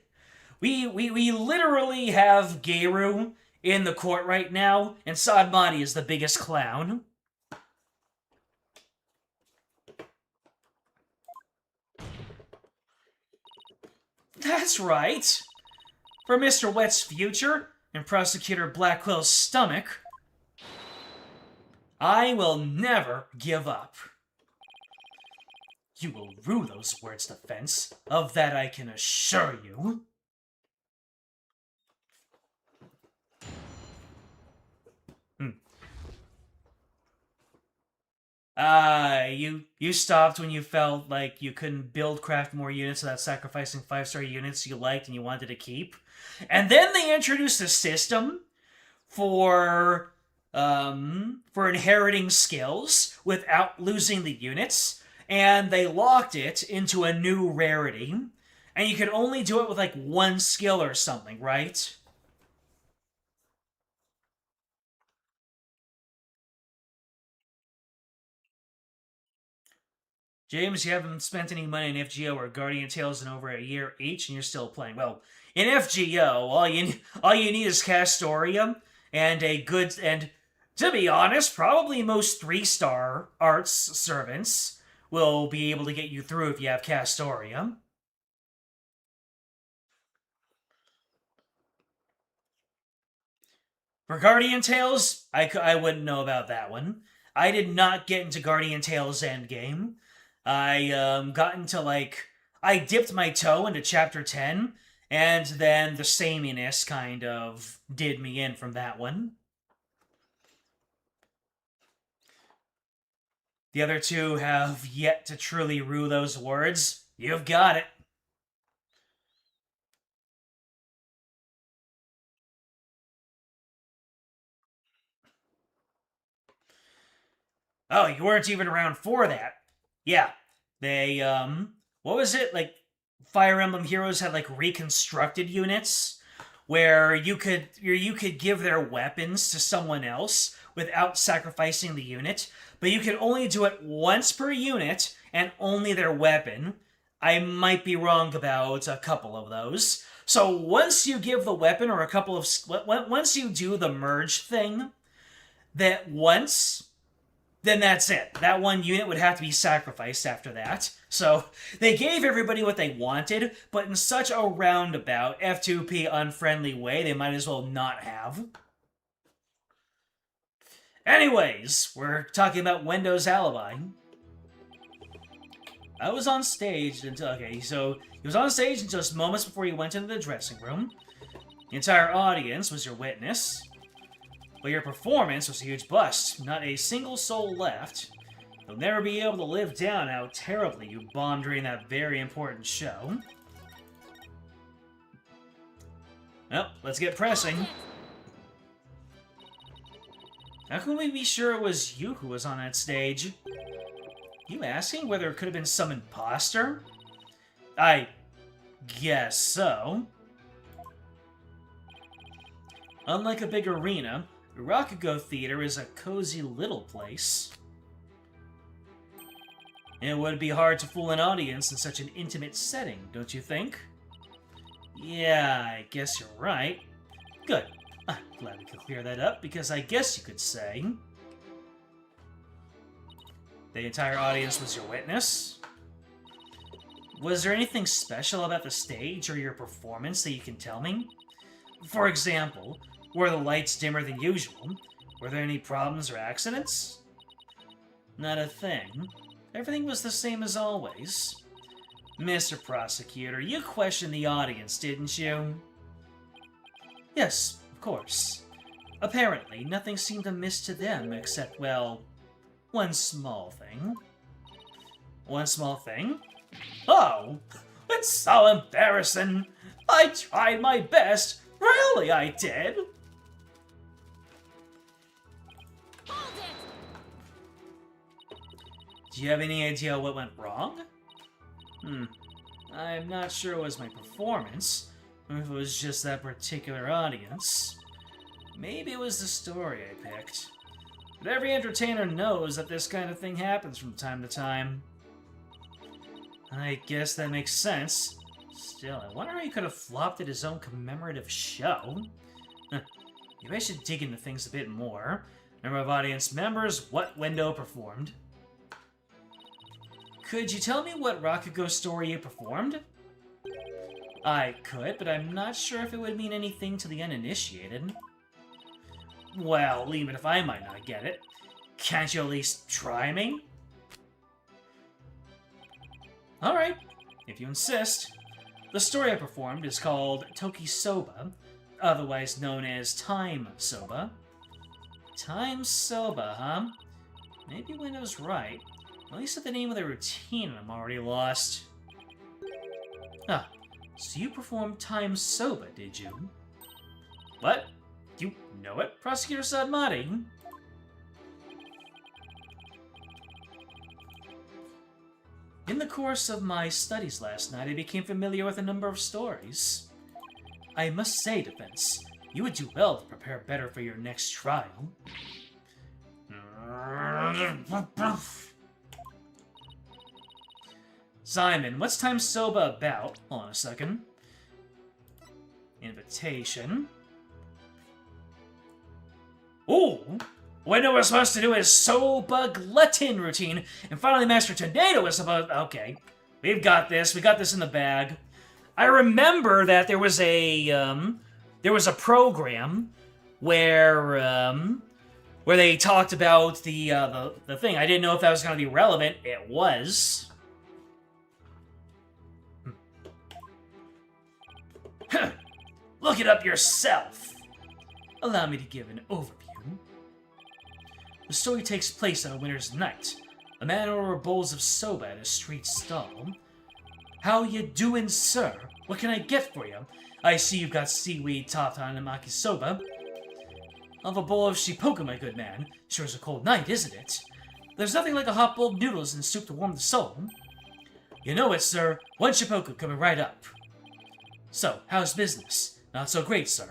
We literally have Geiru in the court right now, and Sadmati is the biggest clown. That's right. For Mr. Wet's future and Prosecutor Blackwell's stomach, I will never give up. You will rue those words, defense. Of that I can assure you. You stopped when you felt like you couldn't craft more units without sacrificing 5-star units you liked and you wanted to keep. And then they introduced a system for inheriting skills without losing the units, and they locked it into a new rarity. And you could only do it with like one skill or something, right? James, you haven't spent any money in FGO or Guardian Tales in over a year each, and you're still playing. Well, in FGO, all you need is Castoria and a good, and to be honest, probably most 3-star arts servants will be able to get you through if you have Castoria. For Guardian Tales, I wouldn't know about that one. I did not get into Guardian Tales Endgame. I got into I dipped my toe into chapter 10, and then the sameness kind of did me in from that one. The other two have yet to truly rue those words. You've got it. Oh, you weren't even around for that. Yeah. They, what was it? Fire Emblem Heroes had, reconstructed units where you could give their weapons to someone else without sacrificing the unit, but you could only do it once per unit and only their weapon. I might be wrong about a couple of those. So once you give the weapon or a couple of once you do the merge thing, that once then that's it. That one unit would have to be sacrificed after that. So they gave everybody what they wanted, but in such a roundabout, F2P unfriendly way, they might as well not have. Anyways, we're talking about Wendo's alibi. I was on stage until... Okay, so he was on stage until just moments before he went into the dressing room. The entire audience was your witness. But your performance was a huge bust. Not a single soul left. You'll never be able to live down how terribly you bombed during that very important show. Well, let's get pressing. How can we be sure it was you who was on that stage? You asking whether it could have been some imposter? I guess so. Unlike a big arena, the Rakugo Theater is a cozy little place. It would be hard to fool an audience in such an intimate setting, don't you think? Yeah, I guess you're right. Good. I'm glad we could clear that up, because I guess you could say the entire audience was your witness. Was there anything special about the stage or your performance that you can tell me? For example, were the lights dimmer than usual? Were there any problems or accidents? Not a thing. Everything was the same as always. Mr. Prosecutor, you questioned the audience, didn't you? Yes, of course. Apparently, nothing seemed amiss to them except, well, one small thing. One small thing? Oh, it's so embarrassing. I tried my best. Really, I did. Do you have any idea what went wrong? I'm not sure it was my performance, or if it was just that particular audience. Maybe it was the story I picked. But every entertainer knows that this kind of thing happens from time to time. I guess that makes sense. Still, I wonder how he could have flopped at his own commemorative show. Maybe I should dig into things a bit more. Number of audience members, what window performed. Could you tell me what Rakugo story you performed? I could, but I'm not sure if it would mean anything to the uninitiated. Well, even if I might not get it, can't you at least try me? Alright, if you insist. The story I performed is called Toki Soba, otherwise known as Time Soba. Time Soba, huh? Maybe Window's right. At least at the name of the routine, I'm already lost. Ah, so you performed Time Soba, did you? What? You know it, Prosecutor Sadmati? In the course of my studies last night, I became familiar with a number of stories. I must say, Defense, you would do well to prepare better for your next trial. Simon, what's Time Soba about? Hold on a second. Invitation. Ooh! What we're supposed to do is Soba Glutton routine, and finally Master Tornado is supposed... Okay, we've got this. We got this in the bag. I remember that there was a program where they talked about the thing. I didn't know if that was going to be relevant. It was. Look it up yourself. Allow me to give an overview. The story takes place on a winter's night. A man orders bowls of soba at a street stall. How you doing, sir? What can I get for you? I see you've got seaweed topped on amaki soba. I'll have a bowl of shipoku, my good man. Sure is a cold night, isn't it? There's nothing like a hot bowl of noodles and soup to warm the soul. You know it, sir. One shipoku coming right up. So, how's business? Not so great, sir.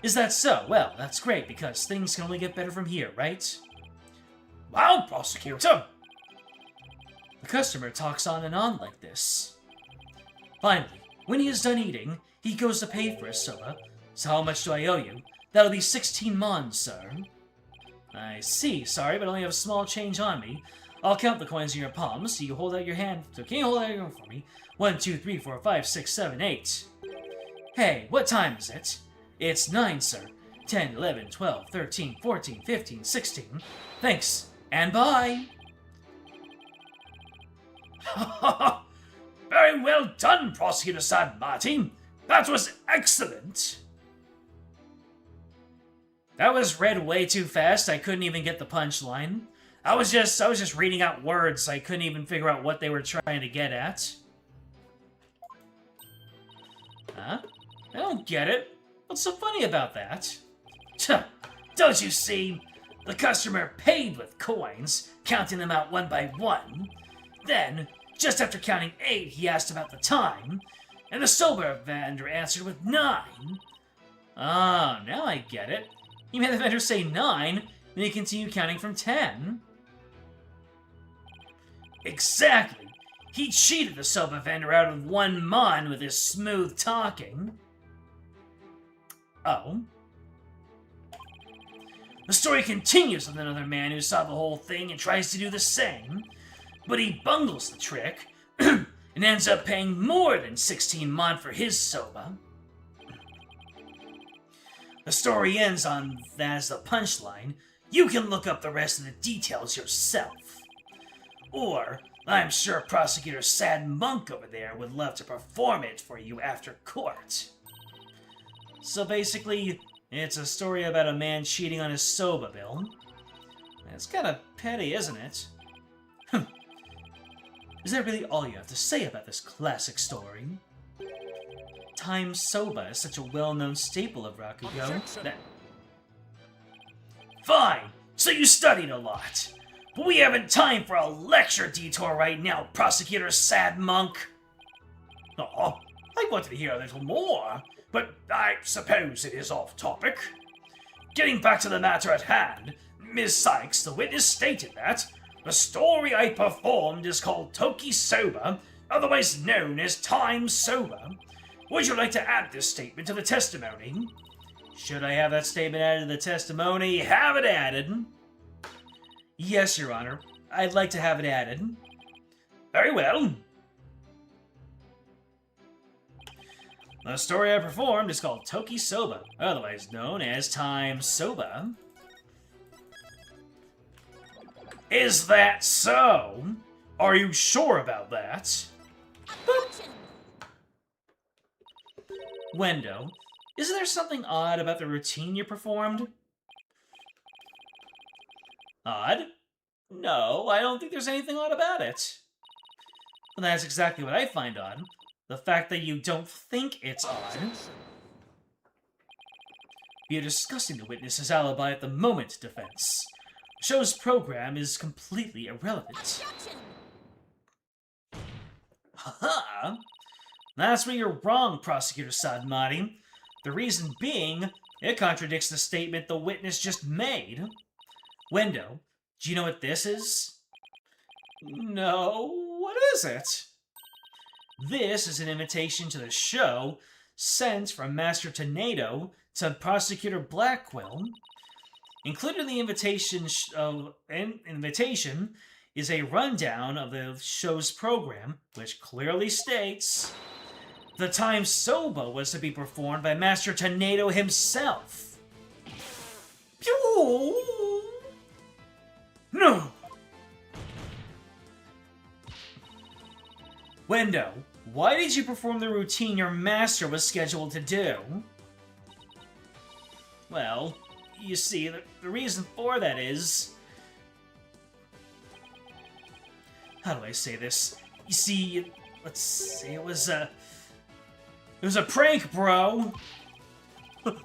Is that so? Well, that's great, because things can only get better from here, right? Wow, prosecutor! The customer talks on and on like this. Finally, when he is done eating, he goes to pay for his soba. So how much do I owe you? That'll be 16 mon, sir. I see. Sorry, but I only have small change on me. I'll count the coins in your palm, so you hold out your hand. So can you hold out your hand for me? 1, 2, 3, 4, 5, 6, 7, 8. Hey, what time is it? It's 9, sir. 10, 11, 12, 13, 14, 15, 16. Thanks, and bye. Very well done, Prosecutor San Martin. That was excellent. That was read way too fast. I couldn't even get the punchline. I was just reading out words. I couldn't even figure out what they were trying to get at. Huh? I don't get it. What's so funny about that? Don't you see? The customer paid with coins, counting them out one by one. Then, just after counting 8, he asked about the time, and the sober vendor answered with 9. Ah, now I get it. He made the vendor say 9, then he continued counting from 10. Exactly. He cheated the soba vendor out of 1 mon with his smooth talking. Oh. The story continues with another man who saw the whole thing and tries to do the same, but he bungles the trick and ends up paying more than 16 mon for his soba. The story ends on that as the punchline. You can look up the rest of the details yourself. Or, I'm sure Prosecutor Sad Monk over there would love to perform it for you after court. So basically, it's a story about a man cheating on his soba bill. It's kind of petty, isn't it? Is that really all you have to say about this classic story? Time soba is such a well-known staple of Rakugo that... Fine! So you studied a lot! But we haven't time for a lecture detour right now, Prosecutor Sad Monk! Oh, I wanted to hear a little more, but I suppose it is off topic. Getting back to the matter at hand, Ms. Sykes, the witness, stated that the story I performed is called Toki Soba, otherwise known as Time Soba. Would you like to add this statement to the testimony? Should I have that statement added to the testimony? Have it added. Yes, Your Honor. I'd like to have it added. Very well. The story I performed is called Toki Soba, otherwise known as Time Soba. Is that so? Are you sure about that? Wendo, isn't there something odd about the routine you performed? Odd? No, I don't think there's anything odd about it. Well, that's exactly what I find odd. The fact that you don't think it's odd. We are discussing the witness's alibi at the moment, defense. The show's program is completely irrelevant. Haha! That's where you're wrong, Prosecutor Sadmati. The reason being, it contradicts the statement the witness just made. Wendo, do you know what this is? No, what is it? This is an invitation to the show sent from Master Tornado to Prosecutor Blackquill. Included in the invitation is a rundown of the show's program, which clearly states the Time Soba was to be performed by Master Tornado himself. No! Window, why did you perform the routine your master was scheduled to do? Well, you see, the reason for that is... How do I say this? You see, let's see, it was a prank, bro!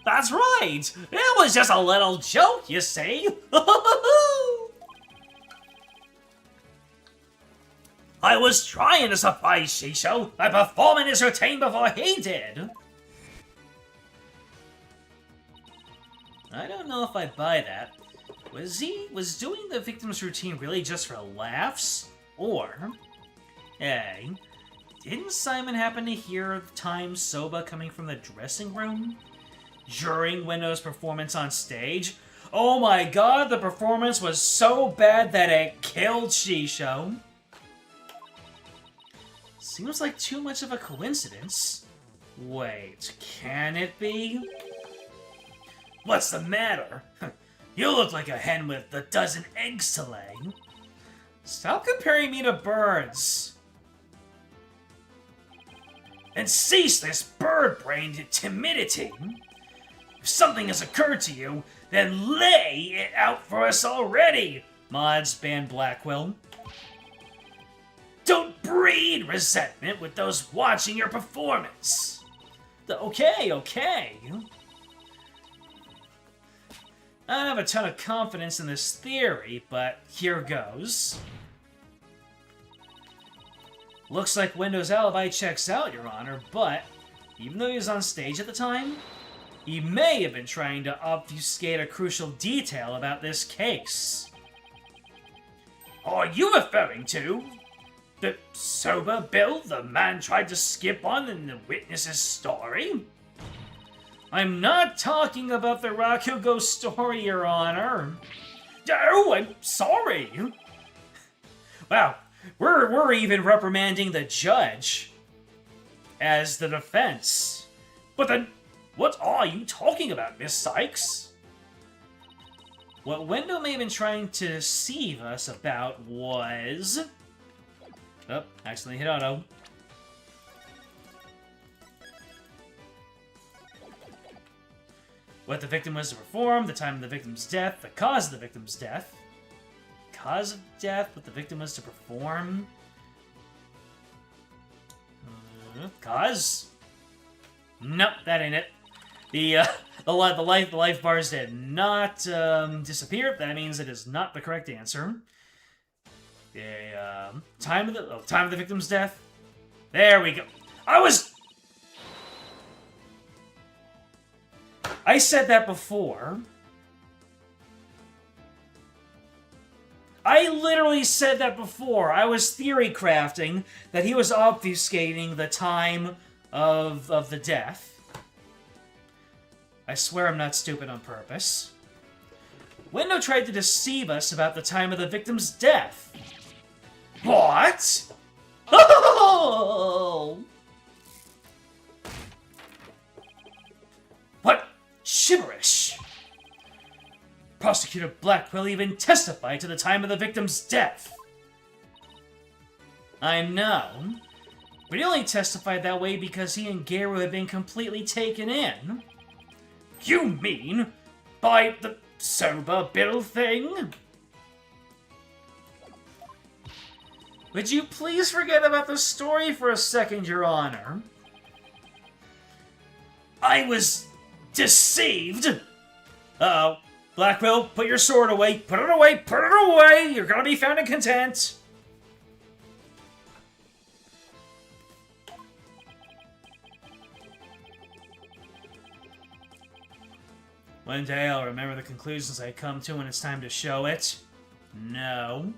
That's right! It was just a little joke, you see? I was trying to surprise Shisho by performing his routine before he did. I don't know if I buy that. Was doing the victim's routine really just for laughs? Or, hey, didn't Simon happen to hear the time Soba coming from the dressing room? During Window's performance on stage? Oh my god, the performance was so bad that it killed Shisho. Seems like too much of a coincidence. Wait, can it be? What's the matter? You look like a hen with a dozen eggs to lay. Stop comparing me to birds. And cease this bird-brained timidity. If something has occurred to you, then lay it out for us already, Mods Band Blackwell. Don't breed resentment with those watching your performance. Okay. I don't have a ton of confidence in this theory, but here goes. Looks like Window's alibi checks out, Your Honor, but even though he was on stage at the time, he may have been trying to obfuscate a crucial detail about this case. Are you referring to the sober bill the man tried to skip on in the witness's story? I'm not talking about the Rakugo story, Your Honor. Oh, I'm sorry. Wow, we're even reprimanding the judge as the defense. But then, what are you talking about, Miss Sykes? What Window may have been trying to deceive us about was... Oh, accidentally hit auto. What the victim was to perform, the time of the victim's death, the cause of the victim's death. Cause of death, what the victim was to perform. Cause? Nope, that ain't it. The life bars did not disappear. That means it is not the correct answer. The time of the victim's death. There we go. I said that before. I literally said that before. I was theory crafting that he was obfuscating the time of the death. I swear I'm not stupid on purpose. Window tried to deceive us about the time of the victim's death. What? Oh! What gibberish! Prosecutor Blackwell even testified to the time of the victim's death. I know, but he only testified that way because he and Garu had been completely taken in. You mean by the sober bill thing? Would you please forget about the story for a second, Your Honor? I was deceived. Uh-oh. Blackwell, put your sword away. Put it away. Put it away. You're gonna be found in contempt. One day I'll remember the conclusions I come to when it's time to show it. No.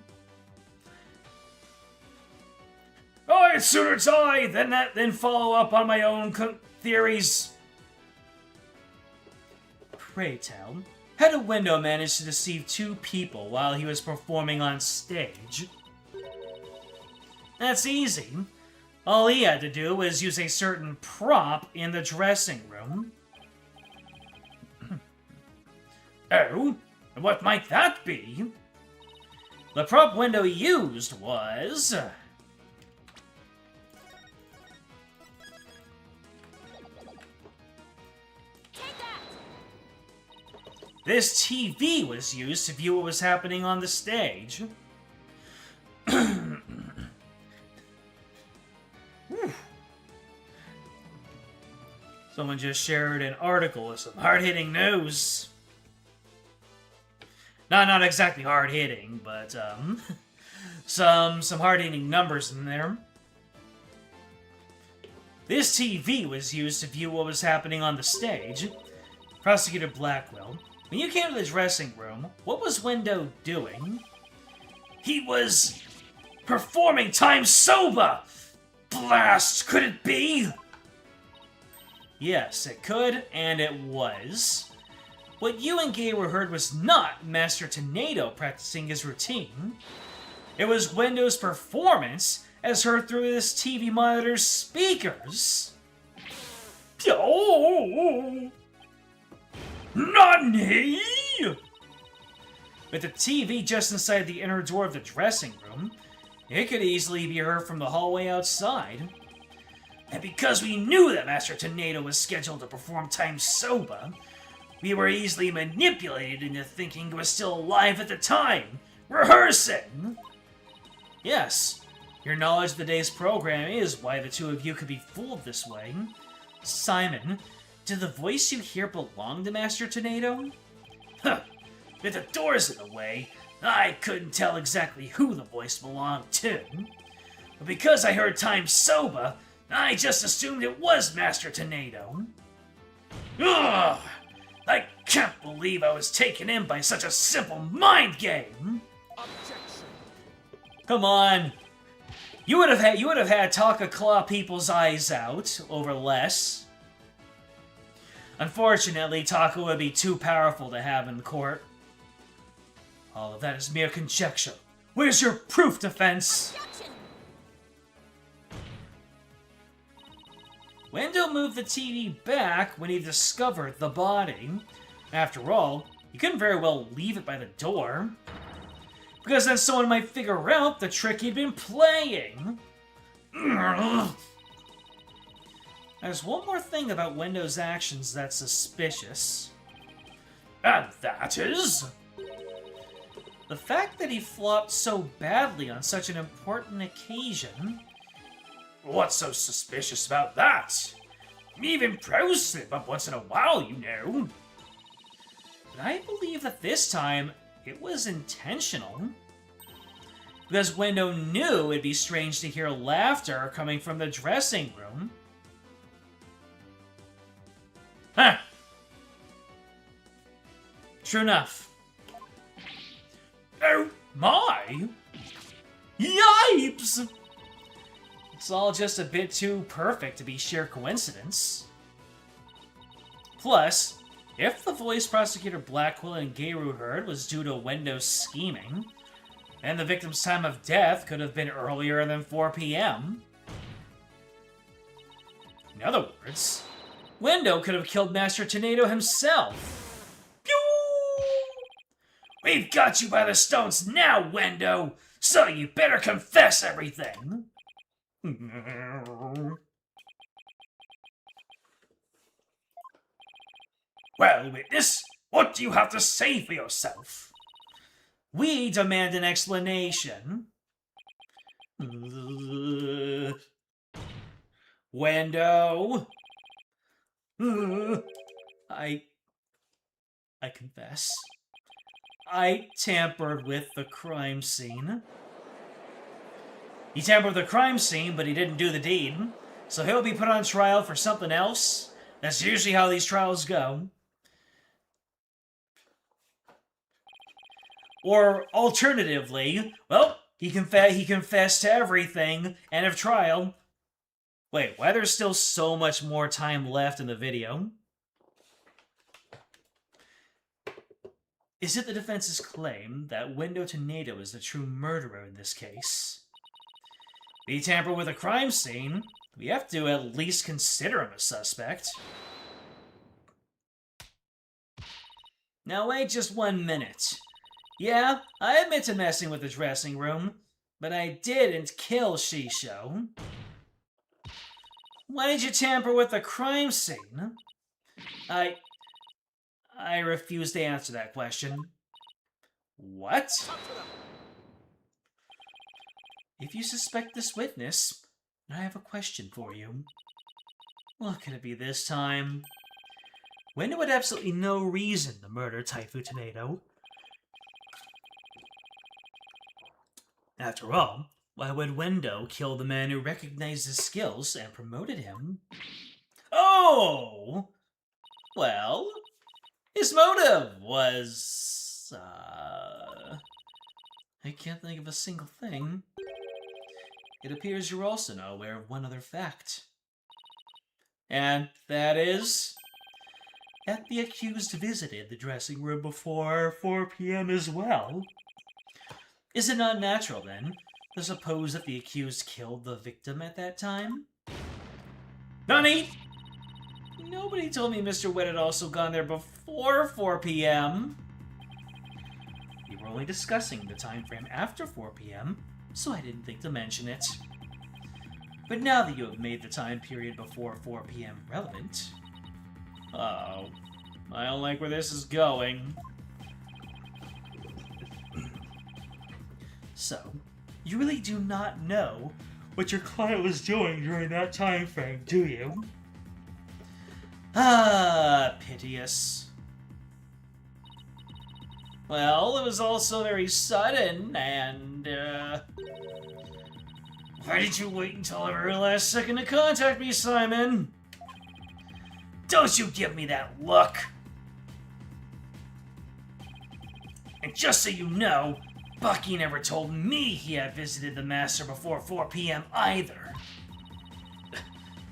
Oh, I'd sooner die than follow up on my own theories. Pray tell, how did Window manage to deceive two people while he was performing on stage? That's easy. All he had to do was use a certain prop in the dressing room. Oh? And what might that be? The prop window used was... This TV was used to view what was happening on the stage. Someone just shared an article with some hard-hitting news. Not exactly hard-hitting, but some hard-hitting numbers in there. This TV was used to view what was happening on the stage. Prosecutor Blackwell, when you came to the dressing room, what was Window doing? He was performing time sober! Blast, could it be? Yes, it could, and it was. What you and Gabriel heard was not Master Tornado practicing his routine. It was Window's performance as heard through this TV monitor's speakers. Oh! Nani? With the TV just inside the inner door of the dressing room, it could easily be heard from the hallway outside. And because we knew that Master Tornado was scheduled to perform time sober, we were easily manipulated into thinking he was still alive at the time, rehearsing. Yes, your knowledge of the day's program is why the two of you could be fooled this way. Simon, did the voice you hear belong to Master Tornado? Huh, with the doors in the way, I couldn't tell exactly who the voice belonged to. But because I heard time sober, I just assumed it was Master Tornado. Ugh! I can't believe I was taken in by such a simple mind game! Objection. Come on! You would have had Taka claw people's eyes out over less. Unfortunately, Taka would be too powerful to have in court. All of that is mere conjecture. Where's your proof, defense? Objection. Window moved the TV back when he discovered the body. After all, he couldn't very well leave it by the door, because then someone might figure out the trick he'd been playing. There's one more thing about Window's actions that's suspicious. And that is... the fact that he flopped so badly on such an important occasion. What's so suspicious about that? Even pros slip up once in a while, you know. But I believe that this time, it was intentional. Because Window knew it'd be strange to hear laughter coming from the dressing room. Huh. True enough. Oh my! Yipes! It's all just a bit too perfect to be sheer coincidence. Plus, if the voice Prosecutor Blackwell and Geiru heard was due to Window's scheming, then the victim's time of death could have been earlier than 4 p.m. In other words, Window could have killed Master Tornado himself. Pew! We've got you by the stones now, Window, so you better confess everything. Well, witness, what do you have to say for yourself? We demand an explanation. Window. I confess. I tampered with the crime scene. He tampered with the crime scene, but he didn't do the deed. So he'll be put on trial for something else. That's usually how these trials go. Or alternatively, well, he confessed to everything, end of trial. Wait, why there's still so much more time left in the video? Is it the defense's claim that Window Tornado is the true murderer in this case? He tampered with a crime scene. We have to at least consider him a suspect. Now wait just 1 minute. Yeah, I admit to messing with the dressing room, but I didn't kill Shisho. Why did you tamper with the crime scene? I refuse to answer that question. What? If you suspect this witness, I have a question for you. What could it be this time? Wendo had absolutely no reason to murder Taifu Tornado. After all, why would Wendo kill the man who recognized his skills and promoted him? Oh! Well, his motive was... I can't think of a single thing. It appears you're also not aware of one other fact. And that is... that the accused visited the dressing room before 4 p.m. as well. Is it not natural, then, to suppose that the accused killed the victim at that time? Nani? Nobody told me Mr. Wright had also gone there before 4 p.m. We were only discussing the time frame after 4 p.m., so I didn't think to mention it. But now that you have made the time period before 4 p.m. relevant... Uh-oh. I don't like where this is going. So, you really do not know what your client was doing during that time frame, do you? Ah, piteous. Well, it was also very sudden, and, why did you wait until the very last second to contact me, Simon? Don't you give me that look! And just so you know, Bucky never told me he had visited the Master before 4 p.m. either.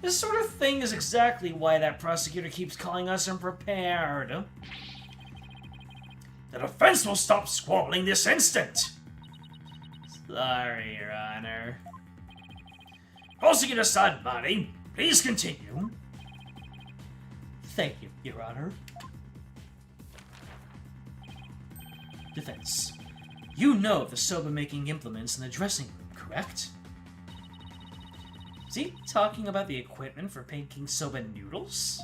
This sort of thing is exactly why that prosecutor keeps calling us unprepared. The defense will stop squabbling this instant! Sorry, Your Honor. Prosecutor Sanmari, please continue. Thank you, Your Honor. Defense. You know of the soba-making implements in the dressing room, correct? Is he talking about the equipment for making soba noodles?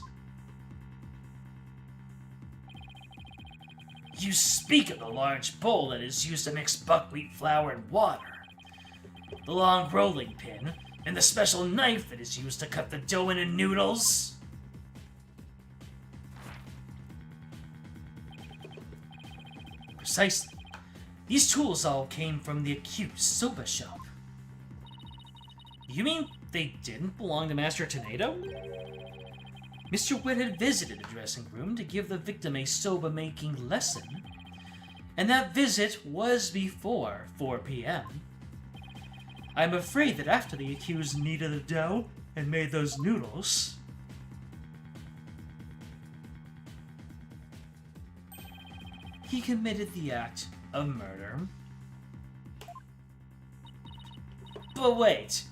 You speak of the large bowl that is used to mix buckwheat flour and water, the long rolling pin, and the special knife that is used to cut the dough into noodles. Precisely. These tools all came from the accused soba shop. You mean they didn't belong to Master Tornado? Mr. Wright had visited the dressing room to give the victim a soba-making lesson, and that visit was before 4 p.m. I'm afraid that after the accused kneaded the dough and made those noodles, he committed the act of murder. But wait,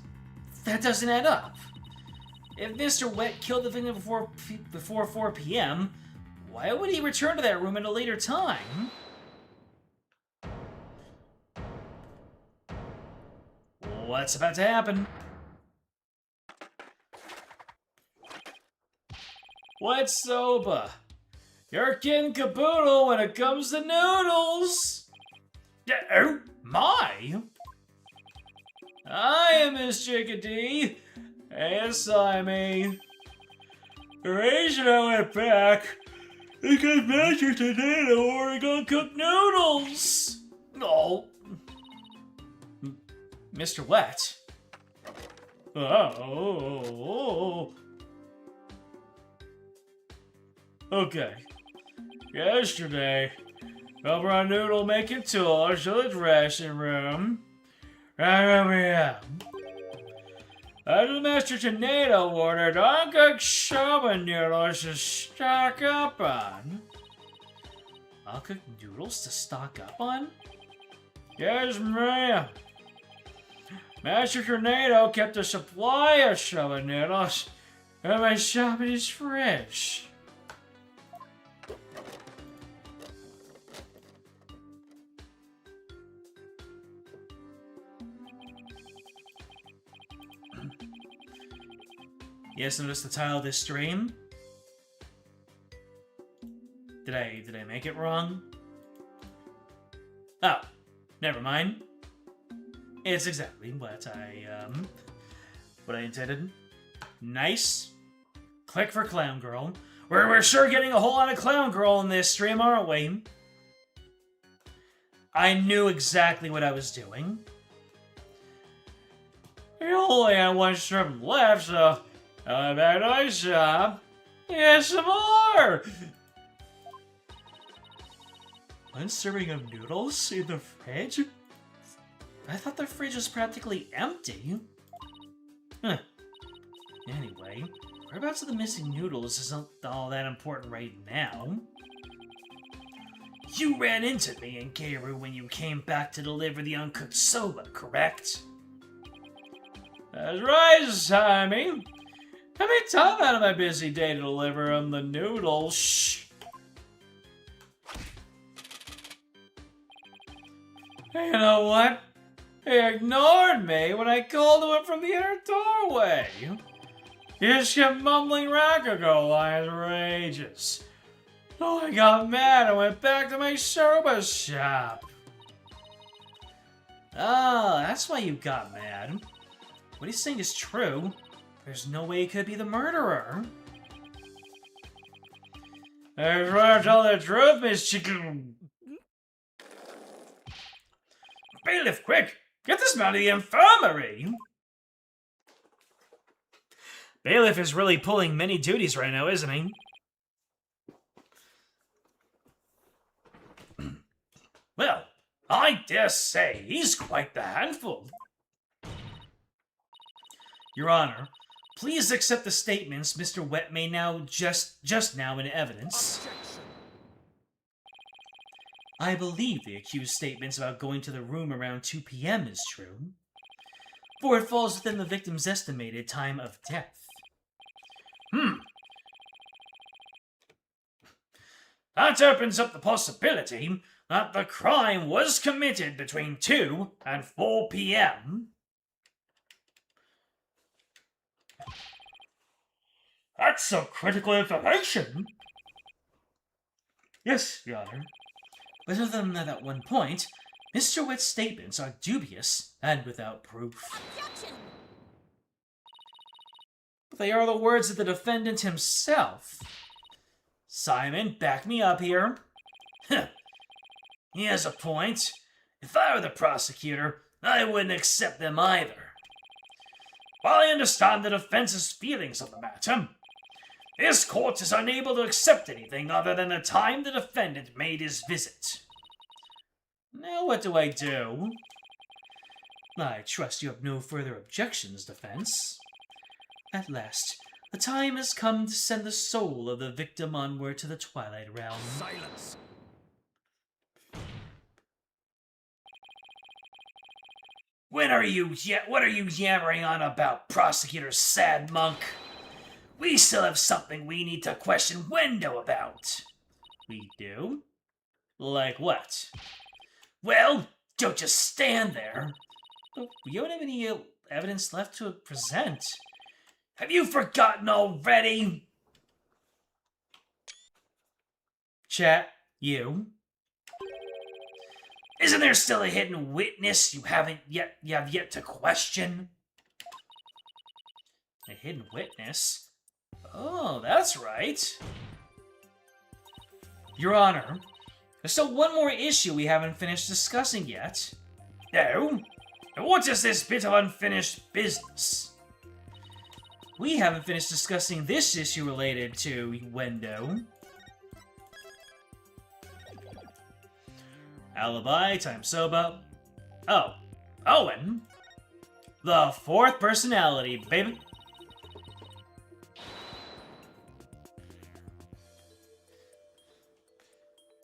that doesn't add up. If Mr. Wright killed the victim before 4 p.m., why would he return to that room at a later time? What's about to happen? What's soba? You're kin caboodle when it comes to noodles! Oh, my! I am Miss Chickadee. Yes, I mean. The reason I went back because Master Tornado were gonna cook noodles! Oh. Mr. Wet? Oh. Okay. Yesterday, I brought noodle making tools to the dressing room. Right over here. As the Master Tornado ordered uncooked soba noodles to stock up on. Uncooked noodles to stock up on? Yes, ma'am. Master Tornado kept a supply of soba noodles in my shop in his fridge. You guys notice the title of this stream? Did I make it wrong? Oh, never mind. It's exactly what I intended. Nice. Click for Clown Girl. We're sure getting a whole lot of Clown Girl in this stream, aren't we? I knew exactly what I was doing. You only had one strip left, so I went back to my shop. Here's some more! One serving of noodles in the fridge? I thought the fridge was practically empty. Huh. Anyway, whereabouts of the missing noodles isn't all that important right now. You ran into me in Keiru when you came back to deliver the uncooked soba, correct? That's right, Simon. How many time out of my busy day to deliver him the noodles? Shh. You know what? He ignored me when I called to him from the inner doorway. He just kept mumbling Rakugo lines for ages. So I got mad and went back to my soba shop. Oh, that's why you got mad. What he's saying is true. There's no way he could be the murderer. I just want to tell the truth, Miss Chicken. Bailiff, quick! Get this man to the infirmary! Bailiff is really pulling many duties right now, isn't he? Well, I dare say he's quite the handful. Your Honor, please accept the statements Mr. Wet made now just now in evidence. Objection. I believe the accused's statements about going to the room around 2 p.m. is true, for it falls within the victim's estimated time of death. That opens up the possibility that the crime was committed between 2 and 4 p.m. That's some critical information! Yes, Your Honor. But other than that, at one point, Mr. Wet's statements are dubious and without proof. Objection! But they are the words of the defendant himself. Simon, back me up here. He has a point. If I were the prosecutor, I wouldn't accept them either. While I understand the defense's feelings on the matter, this court is unable to accept anything other than the time the defendant made his visit. Now what do I do? I trust you have no further objections, defense. At last, the time has come to send the soul of the victim onward to the Twilight Realm. Silence! What are you yammering on about, Prosecutor Sad Monk? We still have something we need to question Wendo about. We do? Like what? Well, don't just stand there. You don't have any evidence left to present. Have you forgotten already? Chat, you. Isn't there still a hidden witness you have yet to question? A hidden witness? Oh, that's right. Your Honor, there's still one more issue we haven't finished discussing yet. No? What is this bit of unfinished business? We haven't finished discussing this issue related to Wendo. Alibi times soba. Oh, Owen. The fourth personality, baby.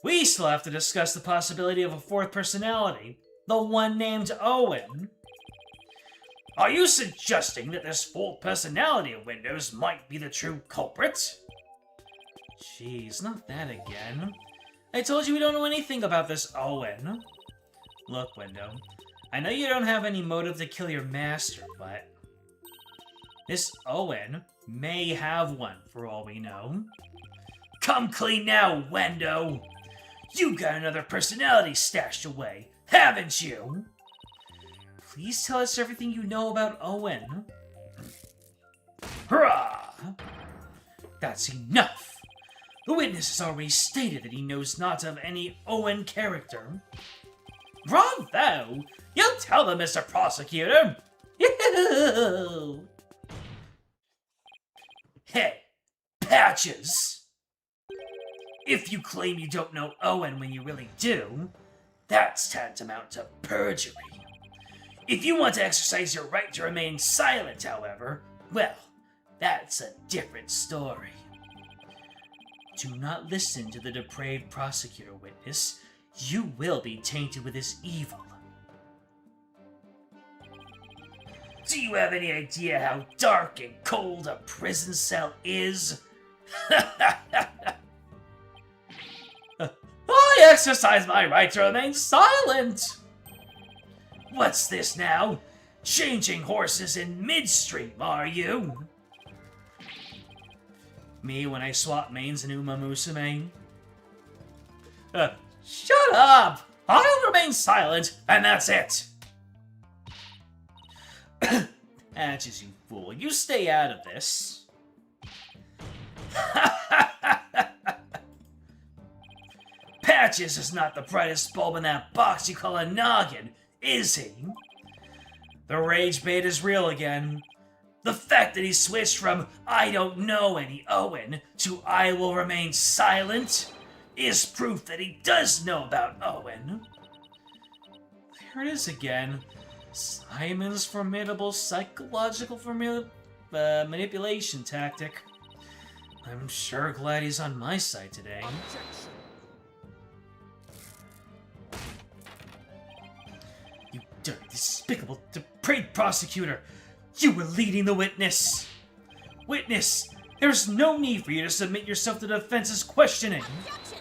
We still have to discuss the possibility of a fourth personality, the one named Owen. Are you suggesting that this fourth personality of Wendo's might be the true culprit? Jeez, not that again. I told you we don't know anything about this Owen. Look, Wendo, I know you don't have any motive to kill your master, but This Owen may have one, for all we know. Come clean now, Wendo! You got another personality stashed away, haven't you? Please tell us everything you know about Owen. Hurrah! That's enough! The witness has already stated that he knows not of any Owen character. Bravo! You tell them, Mr. Prosecutor! Yoo-hoo! Hey, Patches! If you claim you don't know Owen when you really do, that's tantamount to perjury. If you want to exercise your right to remain silent, however, well, that's a different story. Do not listen to the depraved prosecutor, witness. You will be tainted with his evil. Do you have any idea how dark and cold a prison cell is? I exercise my right to remain silent! What's this now? Changing horses in midstream, are you? Me when I swap mains in Uma Musume? Shut up! I'll remain silent, and that's it! Patches, you fool. You stay out of this. Patches is not the brightest bulb in that box you call a noggin, is he? The rage bait is real again. The fact that he switched from I don't know any Owen to I will remain silent is proof that he does know about Owen. There it is again. Simon's formidable psychological manipulation tactic. I'm sure glad he's on my side today. Objection. You dirty, despicable, depraved prosecutor! You were leading the witness! Witness, there's no need for you to submit yourself to the defense's questioning! Objection.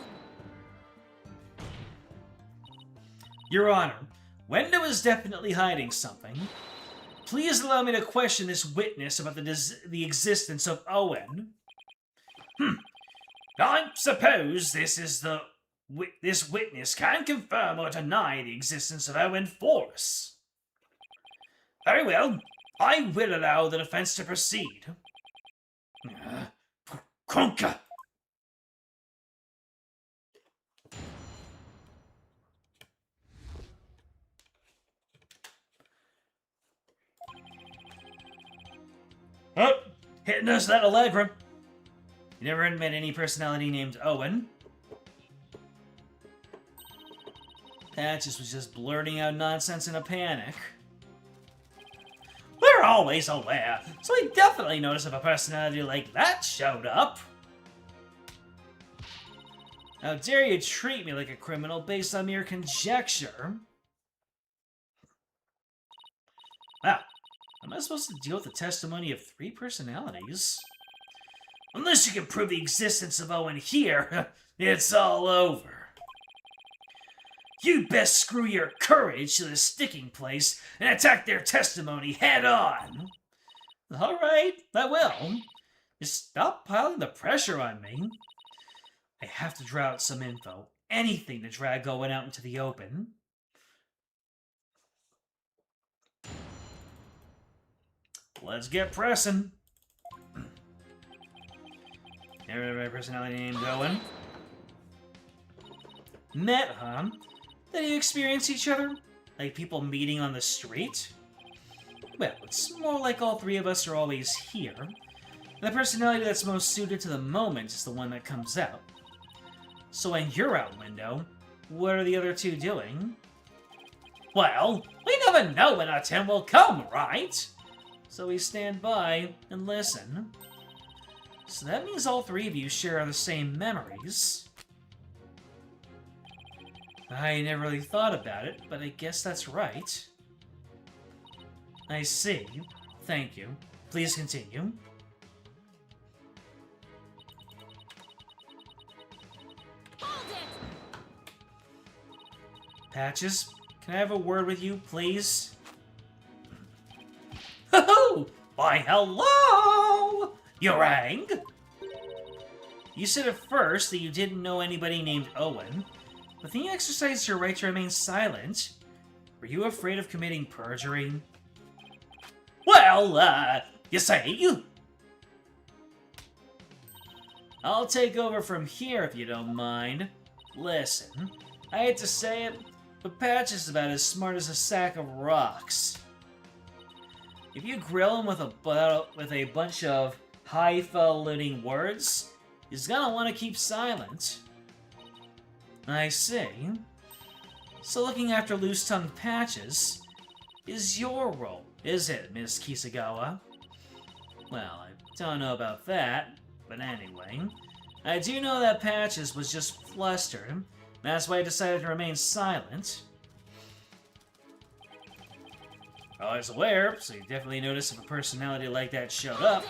Your Honor, Wendo is definitely hiding something. Please allow me to question this witness about the existence of Owen. I suppose this witness can confirm or deny the existence of Owen Force. Very well. I will allow the defense to proceed. Conker! Oh, hitting us that Allegra. You never met any personality named Owen. Patches was just blurting out nonsense in a panic. We're always aware, so we definitely notice if a personality like that showed up. How dare you treat me like a criminal based on mere conjecture? Wow, am I supposed to deal with the testimony of 3 personalities? Unless you can prove the existence of Owen here, it's all over. You'd best screw your courage to the sticking place and attack their testimony head on. Alright, I will. Just stop piling the pressure on me. I have to draw out some info. Anything to drag Owen out into the open. Let's get pressing. Never had a personality named Owen. Met, huh? Did you experience each other? Like people meeting on the street? Well, it's more like all 3 of us are always here. The personality that's most suited to the moment is the one that comes out. So when you're out, Window, what are the other 2 doing? Well, we never know when our turn will come, right? So we stand by and listen. So that means all 3 of you share the same memories. I never really thought about it, but I guess that's right. I see. Thank you. Please continue. Hold it. Patches, can I have a word with you, please? Ho-ho! Why, hello! Ur'haid! You said at first that you didn't know anybody named Owen, but then you exercised your right to remain silent. Were you afraid of committing perjury? Well, you say? I'll take over from here if you don't mind. Listen, I hate to say it, but Patch is about as smart as a sack of rocks. If you grill him with a bunch of highfalutin words, he's gonna want to keep silent. I see. So looking after loose-tongued Patches is your role, is it, Miss Kisagawa? Well, I don't know about that, but anyway. I do know that Patches was just flustered. That's why I decided to remain silent. I was aware, so you definitely notice if a personality like that showed up.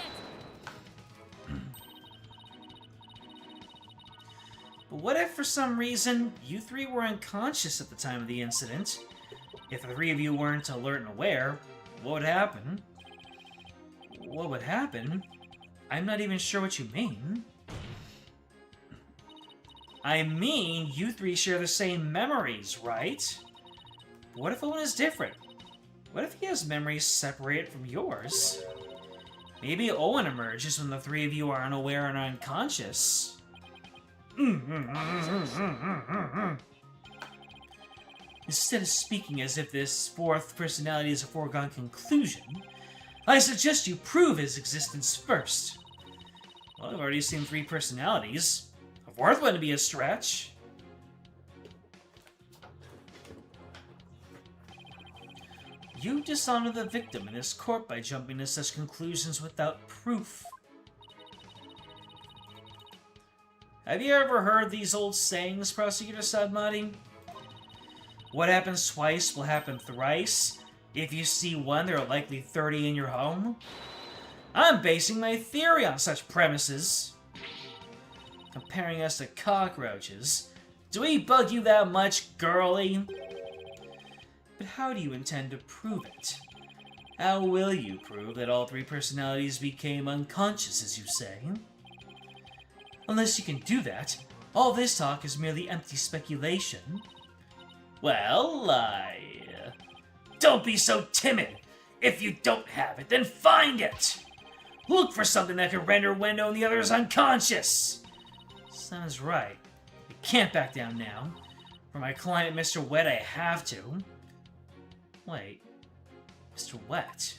But what if, for some reason, you three were unconscious at the time of the incident? If the three of you weren't alert and aware, what would happen? What would happen? I'm not even sure what you mean. I mean, you three share the same memories, right? But what if Owen is different? What if he has memories separated from yours? Maybe Owen emerges when the three of you are unaware and unconscious. Instead of speaking as if this fourth personality is a foregone conclusion, I suggest you prove his existence first. Well, I've already seen 3 personalities. A fourth wouldn't be a stretch. You dishonor the victim in this court by jumping to such conclusions without proof. Have you ever heard these old sayings, Prosecutor Sadmati? What happens twice will happen thrice. If you see one, there are likely 30 in your home. I'm basing my theory on such premises. Comparing us to cockroaches. Do we bug you that much, girlie? But how do you intend to prove it? How will you prove that all 3 personalities became unconscious, as you say? Unless you can do that, all this talk is merely empty speculation. Well, don't be so timid. If you don't have it, then find it! Look for something that can render Wendo and the others unconscious! Sounds right. I can't back down now. For my client, Mr. Wet, I have to. Wait. Mr. Wet?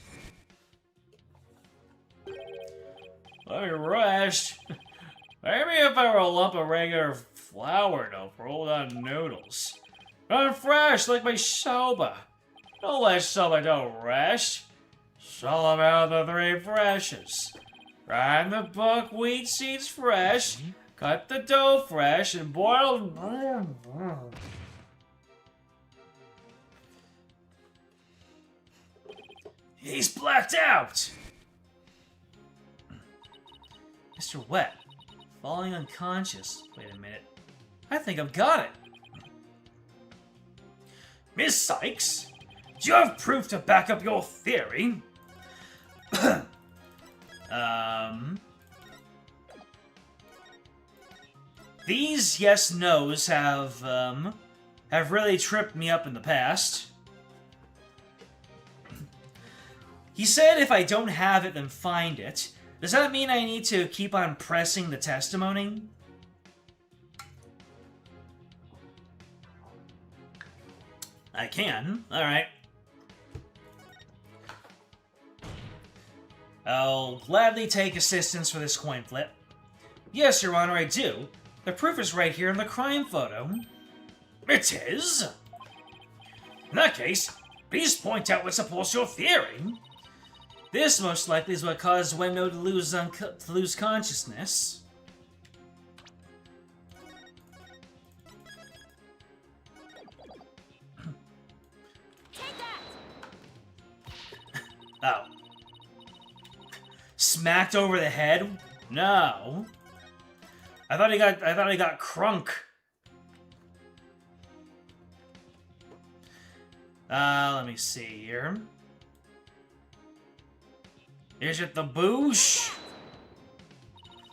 Hey, Rush. Maybe if I were a lump of regular flour dough for rolled on noodles. I'm fresh like my soba. Don't let soba dough rest. It's all about the 3 freshes. Grind the buckwheat seeds fresh, cut the dough fresh, and boil. He's blacked out! Mr. Wet, falling unconscious. Wait a minute. I think I've got it. Miss Sykes, do you have proof to back up your theory? These yes-nos have really tripped me up in the past. He said if I don't have it, then find it. Does that mean I need to keep on pressing the testimony? I can. Alright. I'll gladly take assistance for this coin flip. Yes, Your Honor, I do. The proof is right here in the crime photo. It is? In that case, please point out what supports your theory. This most likely is what caused Wendo to lose consciousness. Take that! Oh. Smacked over the head? No. I thought he got crunk. Let me see here. Is it the booze?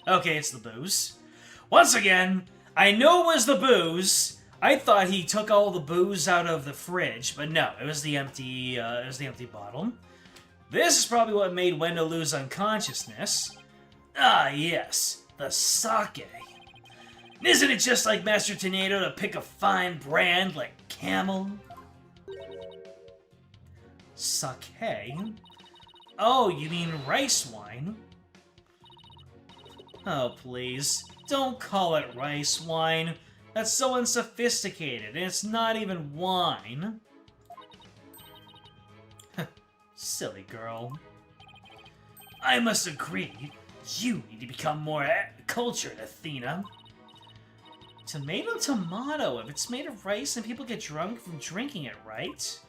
Okay, it's the booze. Once again, I know it was the booze. I thought he took all the booze out of the fridge, but no, it was the empty bottle. This is probably what made Wendo lose unconsciousness. Ah, yes, the sake. Isn't it just like Master Tornado to pick a fine brand like Camel? Sake? Oh, you mean rice wine? Oh, please. Don't call it rice wine. That's so unsophisticated, and it's not even wine. Silly girl. I must agree. You need to become more cultured, Athena. Tomato. If it's made of rice, then people get drunk from drinking it, right?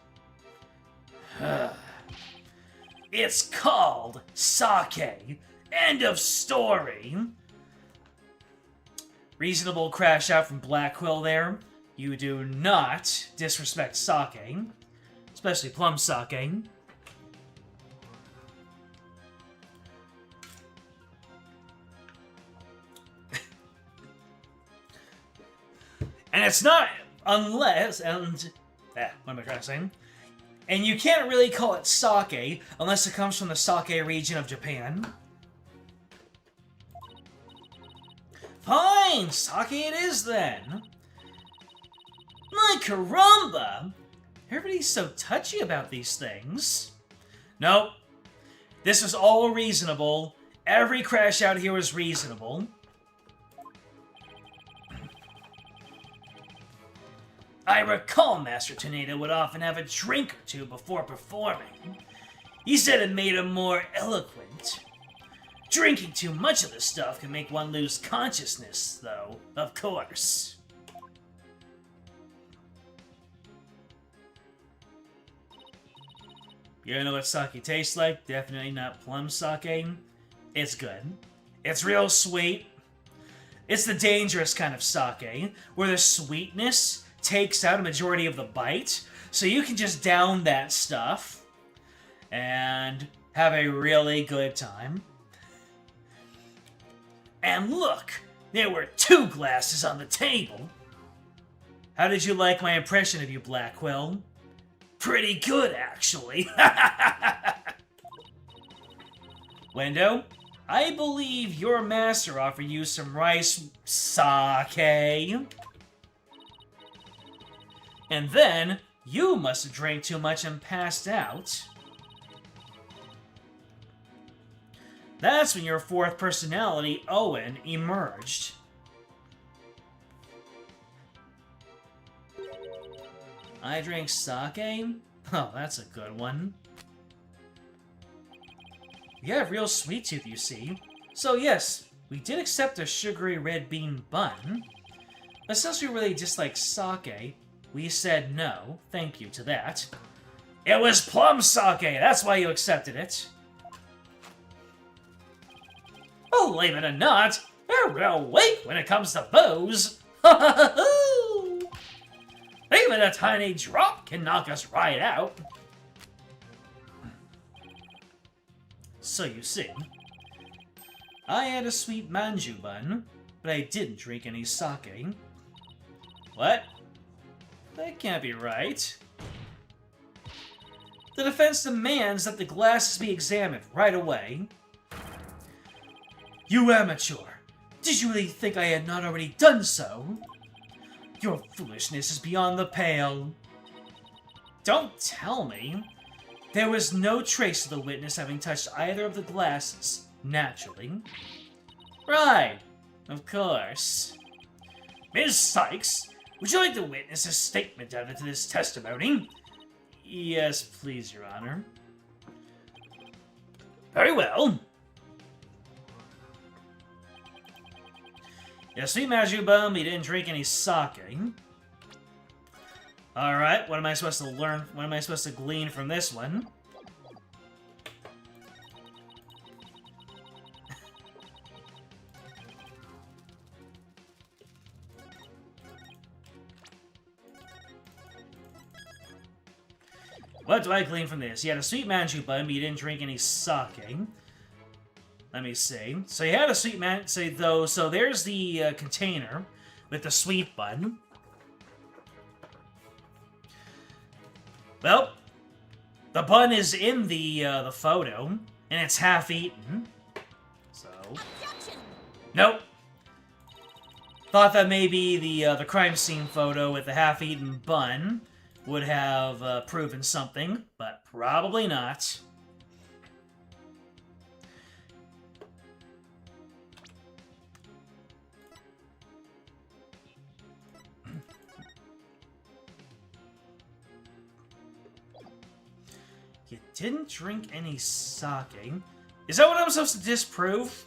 It's called sake. End of story. Reasonable crash out from Black Quill there. You do not disrespect sake. Especially plum sake. And it's not unless, what am I trying to say? And you can't really call it sake unless it comes from the sake region of Japan. Fine, sake it is then. My caramba! Everybody's so touchy about these things. Nope. This is all reasonable. Every crash out here was reasonable. I recall Master Tornado would often have a drink or two before performing. He said it made him more eloquent. Drinking too much of this stuff can make one lose consciousness, though, of course. You know what sake tastes like? Definitely not plum sake. It's good. It's real sweet. It's the dangerous kind of sake, where the sweetness takes out a majority of the bite, so you can just down that stuff and have a really good time. And look, there were 2 glasses on the table. How did you like my impression of you, Blackwell? Pretty good, actually. Wendo, I believe your master offered you some rice sake. And then, you must have drank too much and passed out. That's when your 4th personality, Owen, emerged. I drank sake? Oh, that's a good one. You have real sweet tooth, you see. So yes, we did accept a sugary red bean bun. But since we really dislike sake, we said no, thank you to that. It was plum sake, that's why you accepted it. Believe it or not, they're real weak when it comes to booze. Even a tiny drop can knock us right out. So you see, I had a sweet manju bun, but I didn't drink any sake. What? That can't be right. The defense demands that the glasses be examined right away. You amateur! Did you really think I had not already done so? Your foolishness is beyond the pale. Don't tell me. There was no trace of the witness having touched either of the glasses, naturally. Right, of course. Ms. Sykes, would you like to witness a statement added to this testimony? Yes, please, Your Honor. Very well. Yes, sweet Maju Bum, he didn't drink any sake. Alright, what am I supposed to learn? What am I supposed to glean from this one? What do I glean from this? He had a sweet manju bun, but he didn't drink any sake. Let me see. So you had a sweet man. So there's the container with the sweet bun. Well, the bun is in the photo, and it's half eaten. So nope. Thought that maybe the crime scene photo with the half-eaten bun would have proven something, but probably not. You didn't drink any sake. Is that what I'm supposed to disprove?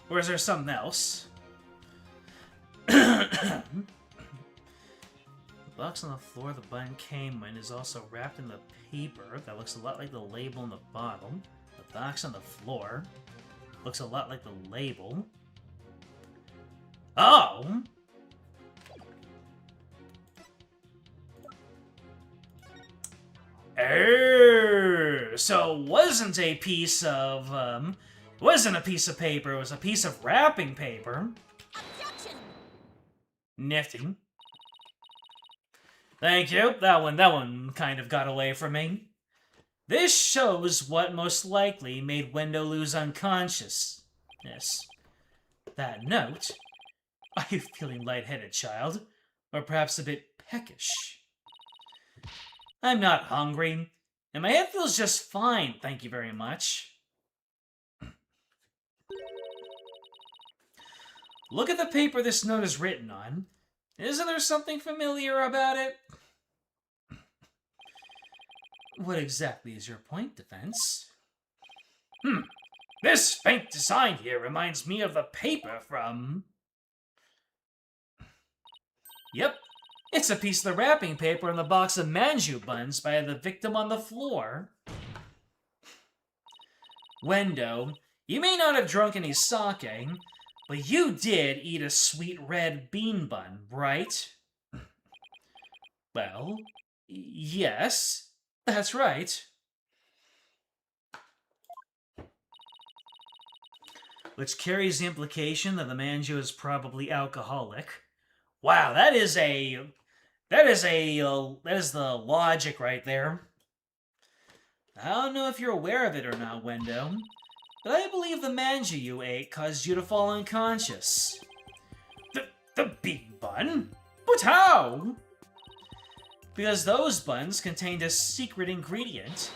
Or is there something else? The box on the floor the bun came in is also wrapped in the paper that looks a lot like the label in the bottle. The box on the floor looks a lot like the label. Oh! So it wasn't a piece of, wasn't a piece of paper, it was a piece of wrapping paper. Nifty. Thank you. That one kind of got away from me. This shows what most likely made Wendo lose unconsciousness. That note. Are you feeling lightheaded, child? Or perhaps a bit peckish? I'm not hungry, and my head feels just fine, thank you very much. Look at the paper this note is written on. Isn't there something familiar about it? What exactly is your point, Defense? This faint design here reminds me of the paper from... Yep, it's a piece of the wrapping paper in the box of manju buns by the victim on the floor. Wendo, you may not have drunk any sake, but you did eat a sweet red bean bun, right? Well, yes, that's right. Which carries the implication that the manju is probably alcoholic. Wow, that is the logic right there. I don't know if you're aware of it or not, Wendo, but I believe the manju you ate caused you to fall unconscious. The bean bun? But how? Because those buns contained a secret ingredient.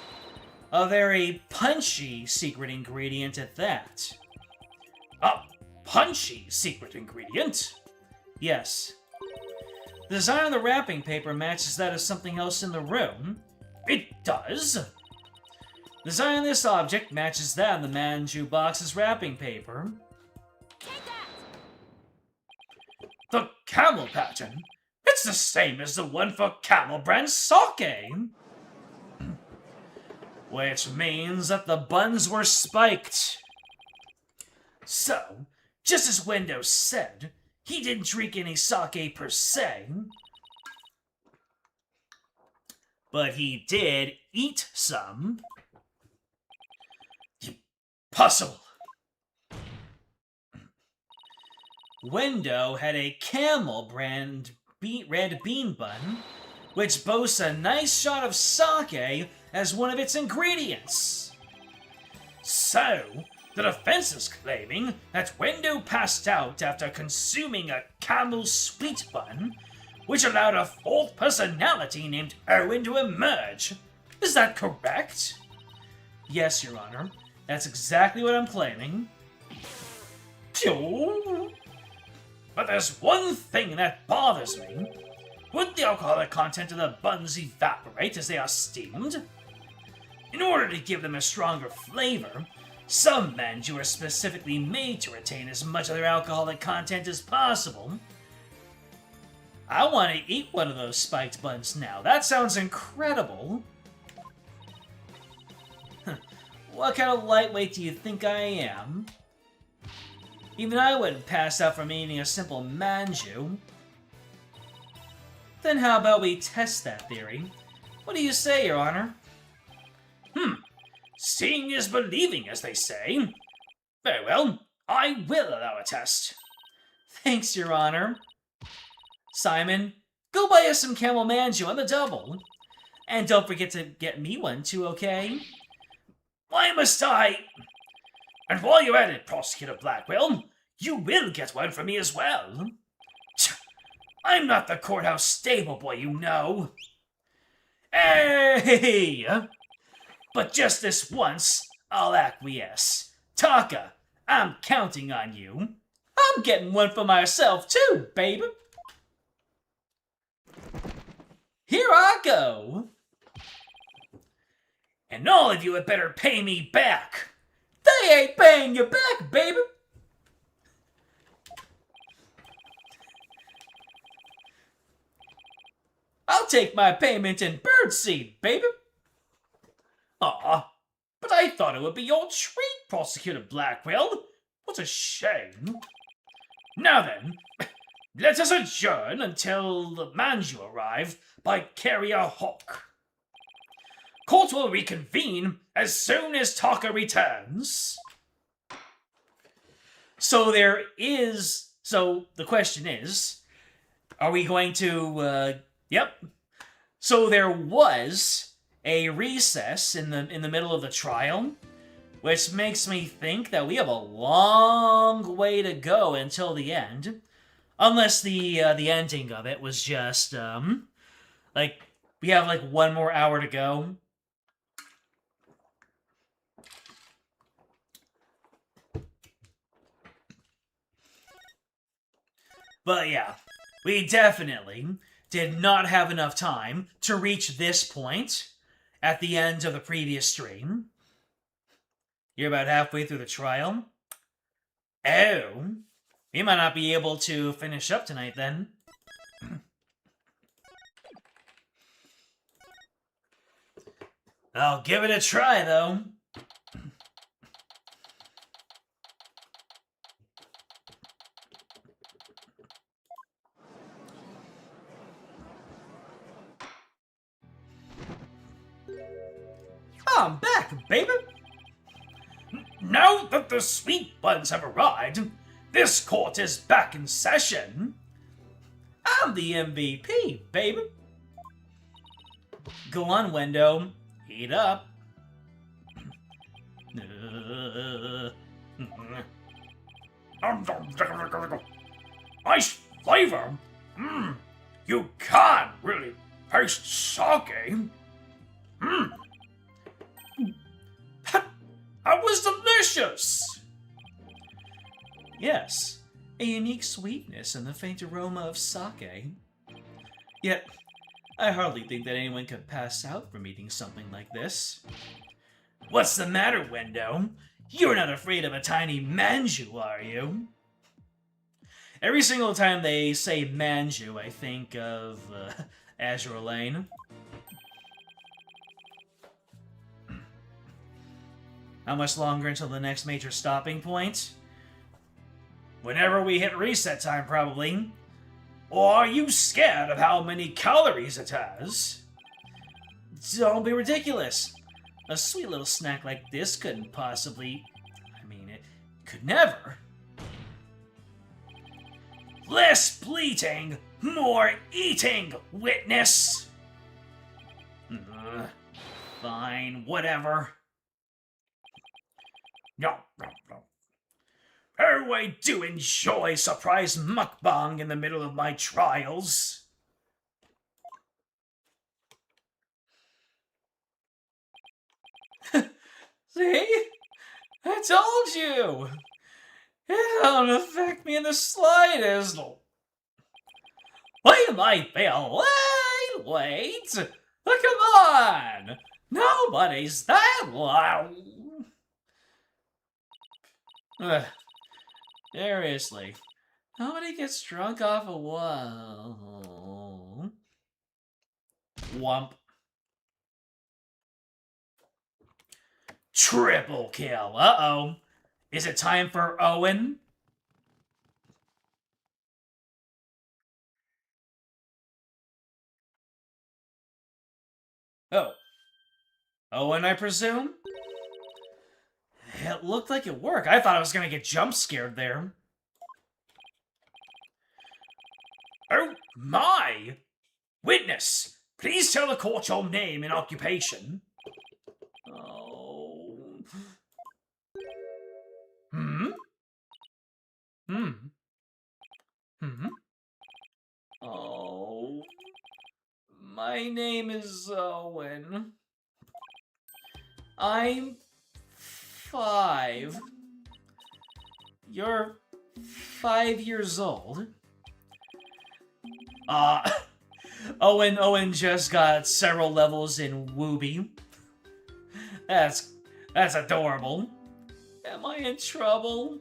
A very punchy secret ingredient at that. A punchy secret ingredient? Yes. The design on the wrapping paper matches that of something else in the room. It does? The design on this object matches that on the manju box's wrapping paper. Take that! The camel pattern? It's the same as the one for camel brand sake! Which means that the buns were spiked. So, just as Wendo said, he didn't drink any sake per se, but he did eat some. Impossible! Wendo had a camel brand red bean bun, which boasts a nice shot of sake as one of its ingredients. So, the defense is claiming that Wendo passed out after consuming a camel sweet bun, which allowed a fourth personality named Erwin to emerge. Is that correct? Yes, Your Honor. That's exactly what I'm claiming. But there's one thing that bothers me. Would the alcoholic content of the buns evaporate as they are steamed? In order to give them a stronger flavor, some manju are specifically made to retain as much of their alcoholic content as possible. I want to eat one of those spiked buns now. That sounds incredible. What kind of lightweight do you think I am? Even I wouldn't pass out from eating a simple manju. Then how about we test that theory? What do you say, Your Honor? Seeing is believing, as they say. Very well, I will allow a test. Thanks, Your Honor. Simon, go buy us some camel manju on the double. And don't forget to get me one too, okay? Why must I? And while you're at it, Prosecutor Blackwell, you will get one for me as well. I'm not the courthouse stable boy, you know. Hey! But just this once, I'll acquiesce. Taka, I'm counting on you. I'm getting one for myself too, baby. Here I go. And all of you had better pay me back. They ain't paying you back, baby. I'll take my payment in birdseed, baby. Aw, but I thought it would be your treat, Prosecutor Blackwell. What a shame. Now then, let us adjourn until the manju arrive by carrier hawk. Court will reconvene as soon as Taka returns. So the question is, are we going to, yep. So there was a recess in the middle of the trial, which makes me think that we have a long way to go until the end. Unless the ending of it was just, like, we have like 1 more hour to go. But yeah, we definitely did not have enough time to reach this point at the end of the previous stream. You're about halfway through the trial. Oh, we might not be able to finish up tonight then. I'll give it a try though. I'm back, baby! Now that the sweet buns have arrived, this court is back in session. I'm the MVP, baby. Go on, Wendo. Heat up. Nice flavor. You can't really taste sake. That was delicious! Yes, a unique sweetness and the faint aroma of sake. Yet, I hardly think that anyone could pass out from eating something like this. What's the matter, Wendo? You're not afraid of a tiny manju, are you? Every single time they say manju, I think of Azure Lane. How much longer until the next major stopping point? Whenever we hit reset time, probably. Or are you scared of how many calories it has? Don't be ridiculous. A sweet little snack like this couldn't possibly... I mean, it could never. Less bleating, more eating, witness! Fine, whatever. No. Oh, I do enjoy surprise mukbang in the middle of my trials. See? I told you! It don't affect me in the slightest. Wait, my bill. Wait! Come on! Nobody's that loud. Seriously. Nobody gets drunk off a wall. Wump. Triple kill. Uh-oh. Is it time for Owen? Oh. Owen, I presume? It looked like it worked. I thought I was gonna get jump scared there. Oh my! Witness, please tell the court your name and occupation. Oh. Hmm? Hmm. Hmm? Oh. My name is Owen. I'm 5. You're 5 years old. Owen just got several levels in Wooby. That's adorable. Am I in trouble?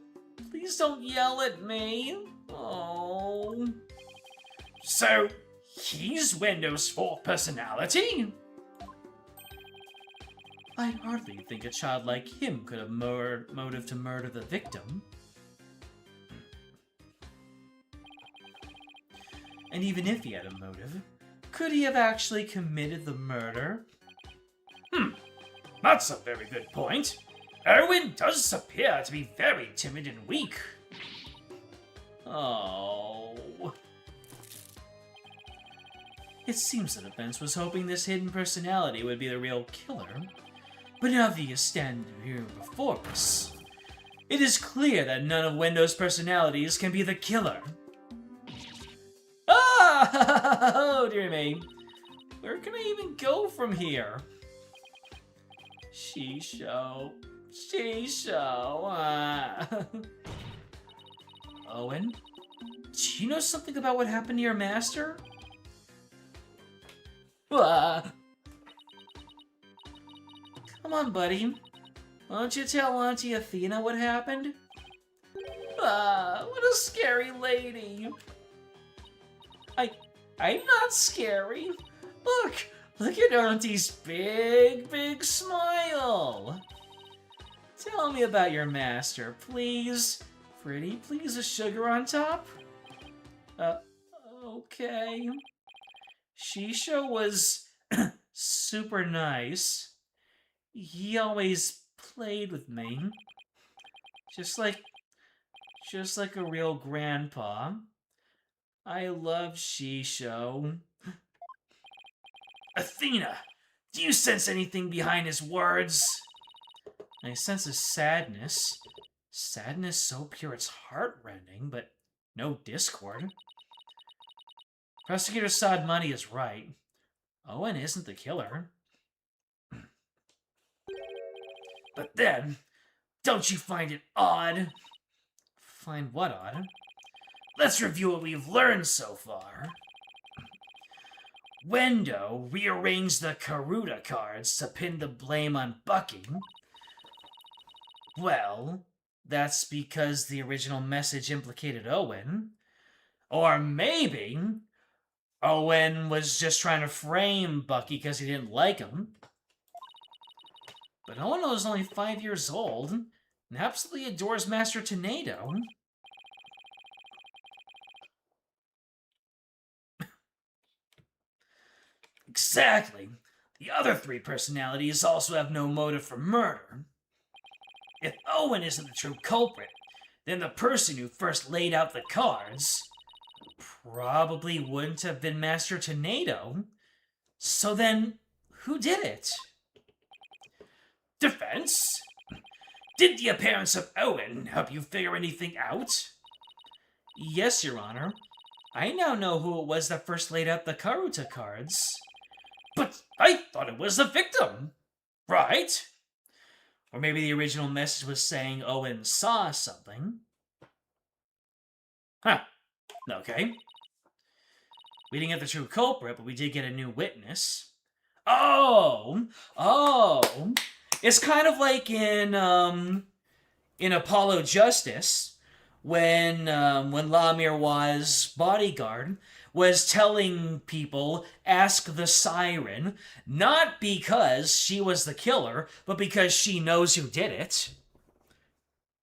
Please don't yell at me. Oh. So, he's Windows' fourth personality? I hardly think a child like him could have motive to murder the victim. And even if he had a motive, could he have actually committed the murder? That's a very good point. Owen does appear to be very timid and weak. Oh. It seems that Vince was hoping this hidden personality would be the real killer. But now that he is standing here before us, it is clear that none of Windows' personalities can be the killer. Ah! Oh, dear me. Where can I even go from here? Shisho. Owen? Do you know something about what happened to your master? Come on, buddy. Why don't you tell Auntie Athena what happened? What a scary lady. I'm not scary. Look at Auntie's big smile. Tell me about your master, please. Pretty please a sugar on top? Okay. Shisho was super nice. He always played with me. Just like a real grandpa. I love Shisho. Athena, do you sense anything behind his words? I sense a sadness. Sadness so pure it's heartrending, but no discord. Prosecutor Sadmani is right. Owen isn't the killer. But then, don't you find it odd? Find what odd? Let's review what we've learned so far. Wendo rearranged the Karuta cards to pin the blame on Bucky. Well, that's because the original message implicated Owen. Or maybe Owen was just trying to frame Bucky because he didn't like him. But Owen was only 5 years old and absolutely adores Master Tornado. Exactly. The other 3 personalities also have no motive for murder. If Owen isn't the true culprit, then the person who first laid out the cards probably wouldn't have been Master Tornado. So then, who did it? Defense? Did the appearance of Owen help you figure anything out? Yes, Your Honor. I now know who it was that first laid out the Karuta cards. But I thought it was the victim, right? Or maybe the original message was saying Owen saw something. Huh. Okay. We didn't get the true culprit, but we did get a new witness. Oh! It's kind of like in Apollo Justice, when Lamir was bodyguard, was telling people, ask the siren, not because she was the killer, but because she knows who did it.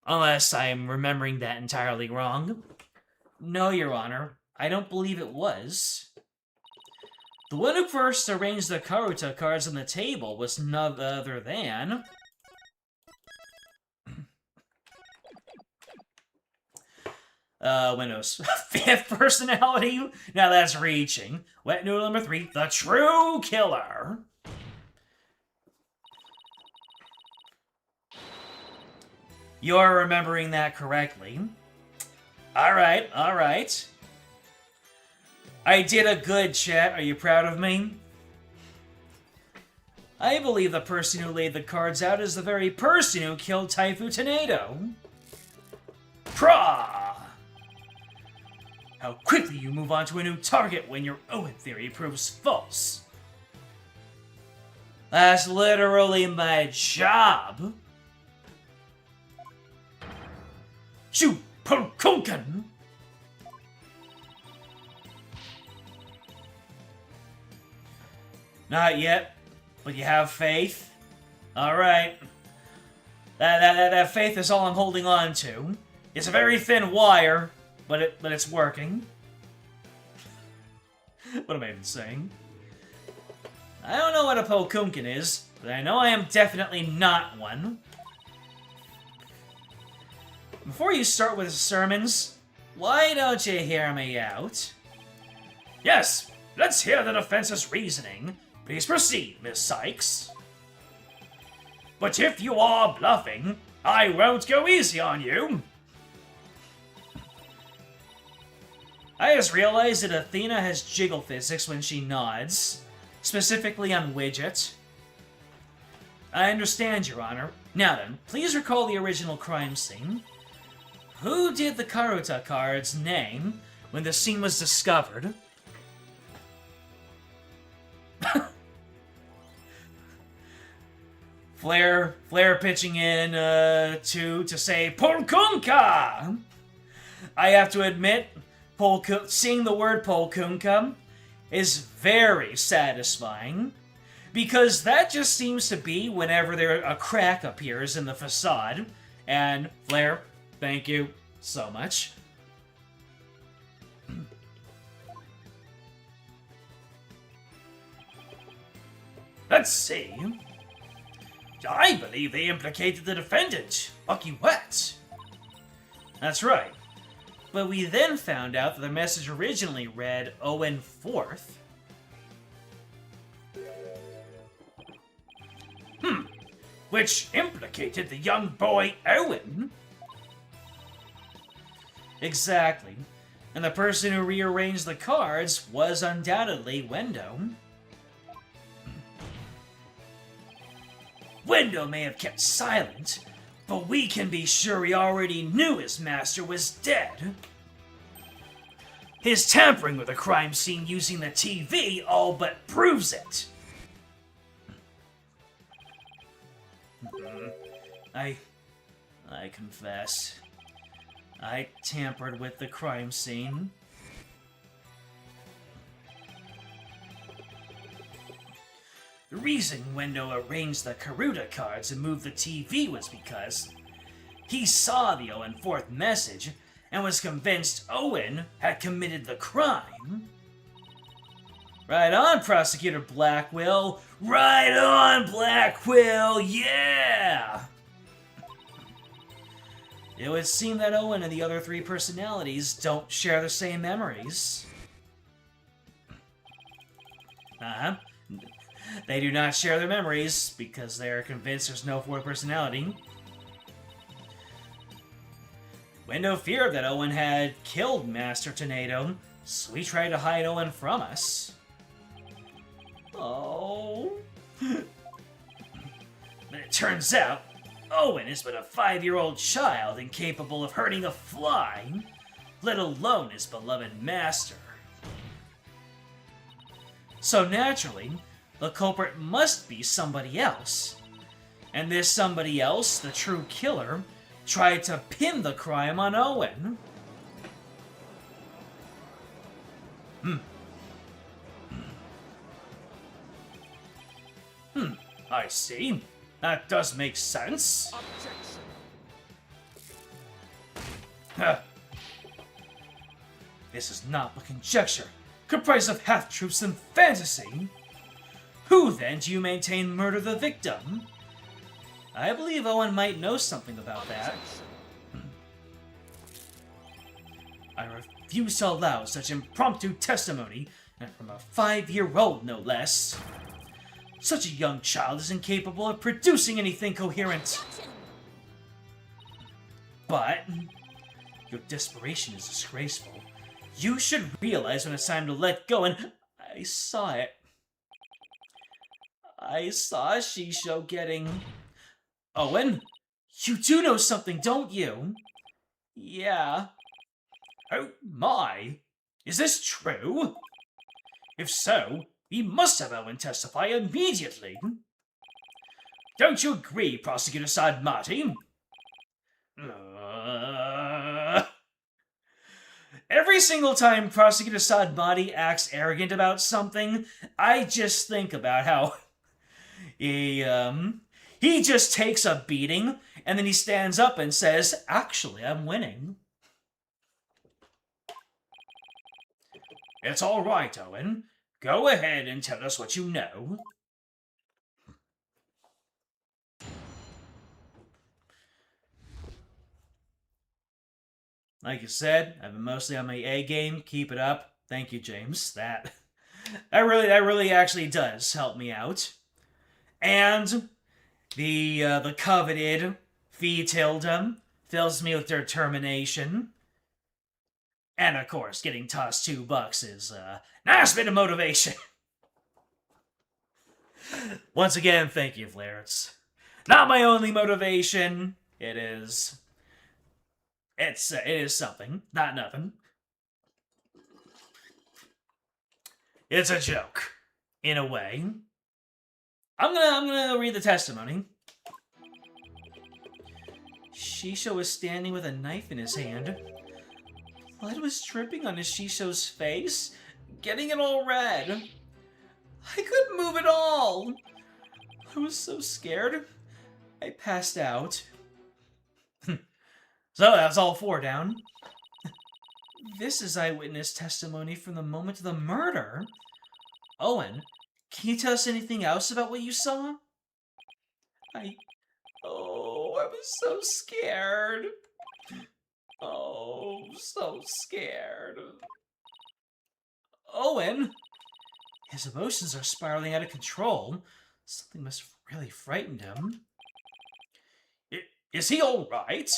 Unless I'm remembering that entirely wrong. No, Your Honor, I don't believe it was. The one who first arranged the Karuta cards on the table was none other than... Windows. Fifth personality? Now that's reaching. Wet noodle number 3, the true killer. You're remembering that correctly. Alright, alright. I did a good, chat. Are you proud of me? I believe the person who laid the cards out is the very person who killed Taifu Tornado. Pra! How quickly you move on to a new target when your Owen theory proves false. That's literally my job. Shoo! Pokunkan! Not yet, but you have faith? Alright. That faith is all I'm holding on to. It's a very thin wire, but it's working. What am I even saying? I don't know what a Pokunkan is, but I know I am definitely not one. Before you start with sermons, why don't you hear me out? Yes, let's hear the defense's reasoning. Please proceed, Miss Sykes. But if you are bluffing, I won't go easy on you. I just realized that Athena has jiggle physics when she nods, specifically on Widget. I understand, Your Honor. Now then, please recall the original crime scene. Who did the Karuta cards name when the scene was discovered? Flair pitching in to say Polkunka! I have to admit, seeing the word Polkunka is very satisfying, because that just seems to be whenever a crack appears in the facade, and Flair, thank you so much. Let's see. I believe they implicated the defendant, Bucky Wet. That's right. But we then found out that the message originally read Owen 4th. Which implicated the young boy Owen. Exactly. And the person who rearranged the cards was undoubtedly Wendo. Wendo may have kept silent, but we can be sure he already knew his master was dead. His tampering with the crime scene using the TV all but proves it. I confess. I tampered with the crime scene. The reason Wendo arranged the Karuta cards and moved the TV was because he saw the Owen 4th message and was convinced Owen had committed the crime. Right on, Prosecutor Blackwell. Right on, Blackwell, yeah! It would seem that Owen and the other 3 personalities don't share the same memories. They do not share their memories because they are convinced there's no 4th personality. Wendo feared that Owen had killed Master Tornado, so he tried to hide Owen from us. Oh. But it turns out, Owen is but a 5-year-old child incapable of hurting a fly, let alone his beloved master. So naturally, the culprit must be somebody else. And this somebody else, the true killer, tried to pin the crime on Owen. I see. That does make sense. This is not but conjecture, comprised of half-truths and fantasy. Who, then, do you maintain murdered the victim? I believe Owen might know something about that. I refuse to allow such impromptu testimony, and from a 5-year-old no less. Such a young child is incapable of producing anything coherent. Action! But your desperation is disgraceful. You should realize when it's time to let go, and I saw it. I saw Shisho getting... Owen, you do know something, don't you? Yeah. Oh my! Is this true? If so, we must have Owen testify immediately. Don't you agree, Prosecutor Sadmati? Every single time Prosecutor Sadmati acts arrogant about something, I just think about how he just takes a beating, and then he stands up and says, "Actually, I'm winning." It's all right, Owen. Go ahead and tell us what you know. Like you said, I've been mostly on my A game. Keep it up. Thank you, James. That really actually does help me out. And the coveted Phi Tilde fills me with determination. And of course, getting tossed $2 is a nice bit of motivation. Once again, thank you, Flair. It's not my only motivation. It is something, not nothing. It's a joke, in a way. I'm gonna read the testimony. Shisho was standing with a knife in his hand. Blood was dripping on Shisho's face, getting it all red. I couldn't move at all. I was so scared. I passed out. So that's all 4 down. This is eyewitness testimony from the moment of the murder. Owen, can you tell us anything else about what you saw? I was so scared. Oh, so scared. Owen! His emotions are spiraling out of control. Something must have really frightened him. Is he alright?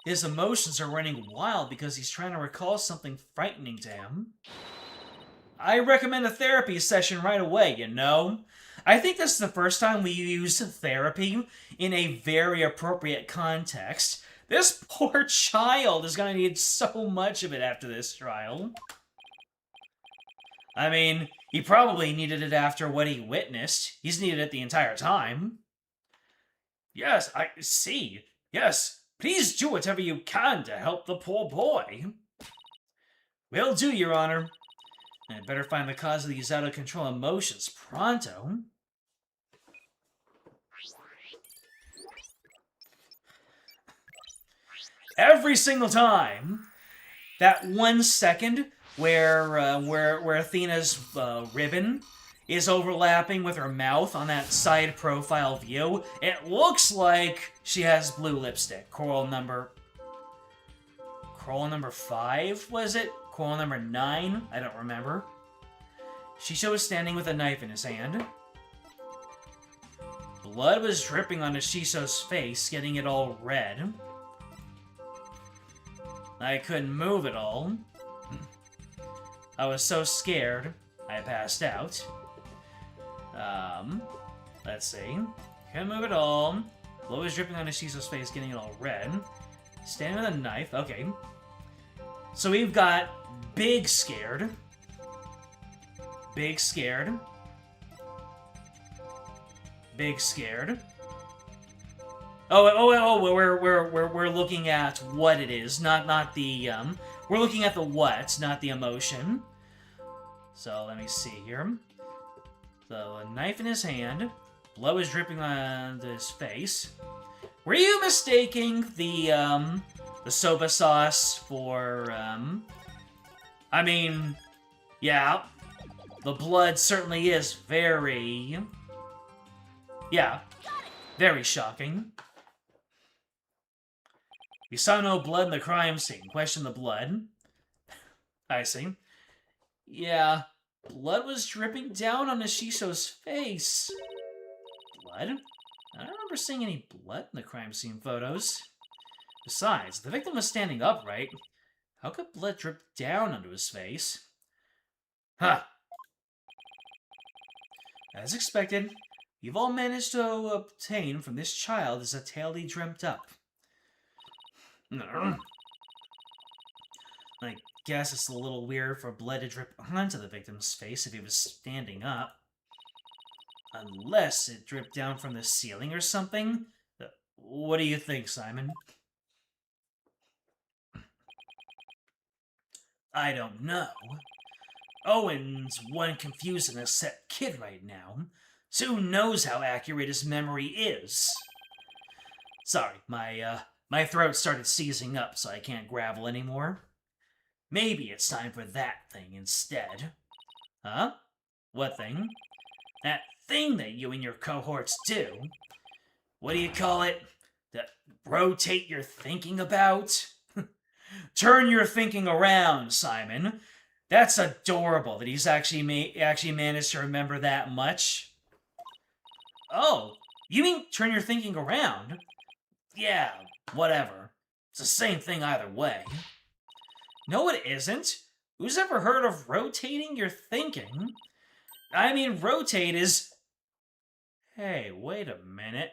His emotions are running wild because he's trying to recall something frightening to him. I recommend a therapy session right away, you know? I think this is the first time we use therapy in a very appropriate context. This poor child is going to need so much of it after this trial. I mean, he probably needed it after what he witnessed. He's needed it the entire time. Yes, I see. Yes, please do whatever you can to help the poor boy. Will do, Your Honor. I'd better find the cause of these out-of-control emotions pronto. Every single time, that 1 second where Athena's ribbon is overlapping with her mouth on that side profile view, it looks like she has blue lipstick. Coral number 5, was it? Coral number 9? I don't remember. Shisho was standing with a knife in his hand. Blood was dripping onto Shisho's face, getting it all red. I couldn't move at all. I was so scared, I passed out. Let's see. Couldn't move at all. Blood was dripping onto Shisho's face, getting it all red. Standing with a knife, okay. So we've got big scared. Big scared. Big scared. We're looking at what it is, not the we're looking at the what, not the emotion. So let me see here. So a knife in his hand, blood is dripping on his face. Were you mistaking the soba sauce for I mean, yeah, the blood certainly is very, yeah, very shocking. You saw no blood in the crime scene. Question the blood. I see. Yeah, blood was dripping down on Ashisho's face. Blood? I don't remember seeing any blood in the crime scene photos. Besides, the victim was standing upright. How could blood drip down onto his face? Huh. As expected, you've all managed to obtain from this child is a tale he dreamt up. I guess it's a little weird for blood to drip onto the victim's face if he was standing up. Unless it dripped down from the ceiling or something. What do you think, Simon? I don't know. Owen's one confused and upset kid right now, so who knows how accurate his memory is. Sorry, my throat started seizing up, so I can't gravel anymore. Maybe it's time for that thing instead. Huh? What thing? That thing that you and your cohorts do. What do you call it? Rotate your thinking about? Turn your thinking around, Simon. That's adorable that he's actually managed to remember that much. Oh, you mean turn your thinking around? Yeah, whatever. It's the same thing either way. No, it isn't. Who's ever heard of rotating your thinking? I mean, rotate is... Hey, wait a minute.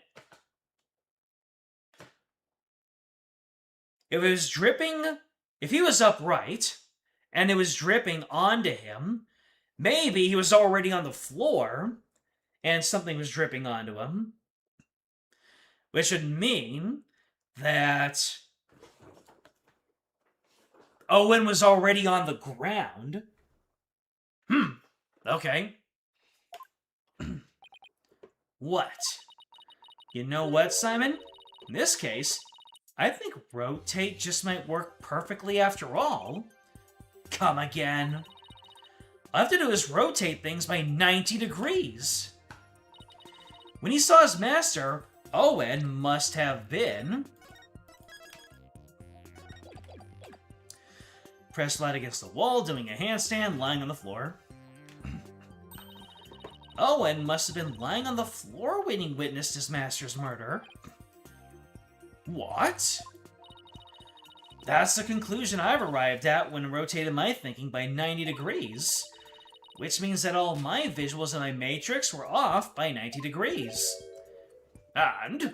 If he was upright, and it was dripping onto him, maybe he was already on the floor, and something was dripping onto him. Which would mean that Owen was already on the ground. Okay. What? You know what, Simon? In this case, I think rotate just might work perfectly after all. Come again. All I have to do is rotate things by 90 degrees. When he saw his master, Owen must have been... pressed flat against the wall, doing a handstand, lying on the floor. Owen must have been lying on the floor when he witnessed his master's murder. What? That's the conclusion I've arrived at when I rotated my thinking by 90 degrees. Which means that all my visuals in my matrix were off by 90 degrees. And...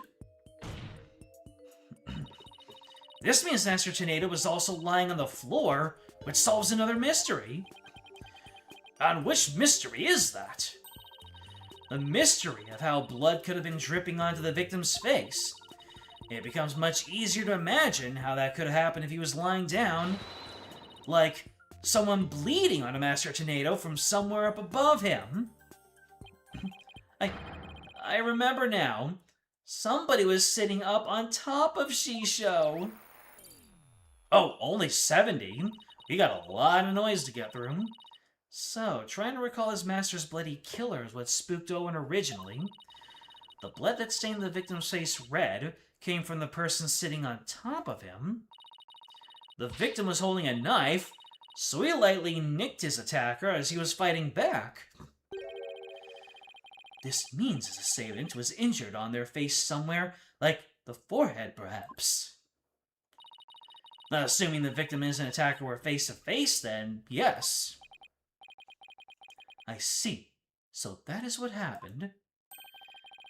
this means Master Tornado was also lying on the floor, which solves another mystery. And which mystery is that? The mystery of how blood could have been dripping onto the victim's face. It becomes much easier to imagine how that could have happened if he was lying down. Like, someone bleeding on a Master Tornado from somewhere up above him. I remember now. Somebody was sitting up on top of Shisho. Oh, only 70? We got a lot of noise to get through. So, trying to recall his master's bloody killer is what spooked Owen originally. The blood that stained the victim's face red came from the person sitting on top of him. The victim was holding a knife, so he lightly nicked his attacker as he was fighting back. This means his assailant was injured on their face somewhere, like the forehead, perhaps. Not assuming the victim and an attacker were face-to-face, then yes. I see. So that is what happened.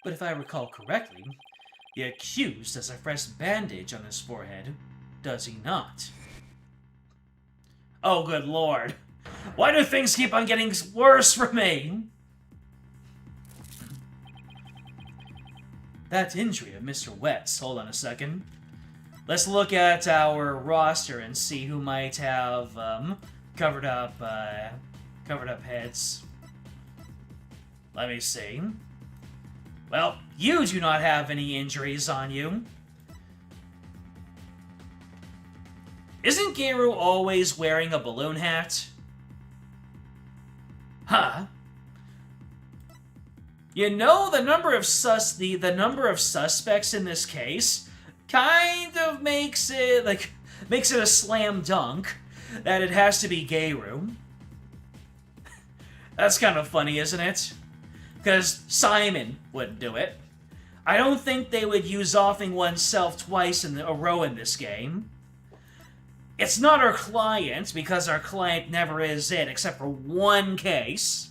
But if I recall correctly, the accused has a fresh bandage on his forehead, does he not? Oh, good lord. Why do things keep on getting worse for me? That injury of Mr. Wet's. Hold on a second. Let's look at our roster and see who might have covered up heads. Let me see. Well, you do not have any injuries on you. Isn't Geru always wearing a balloon hat? Huh? You know, the number of suspects in this case kind of makes it a slam dunk that it has to be Gayru. That's kind of funny, isn't it? Because Simon wouldn't do it. I don't think they would use offing oneself twice in a row in this game. It's not our client, because our client never is it, except for one case.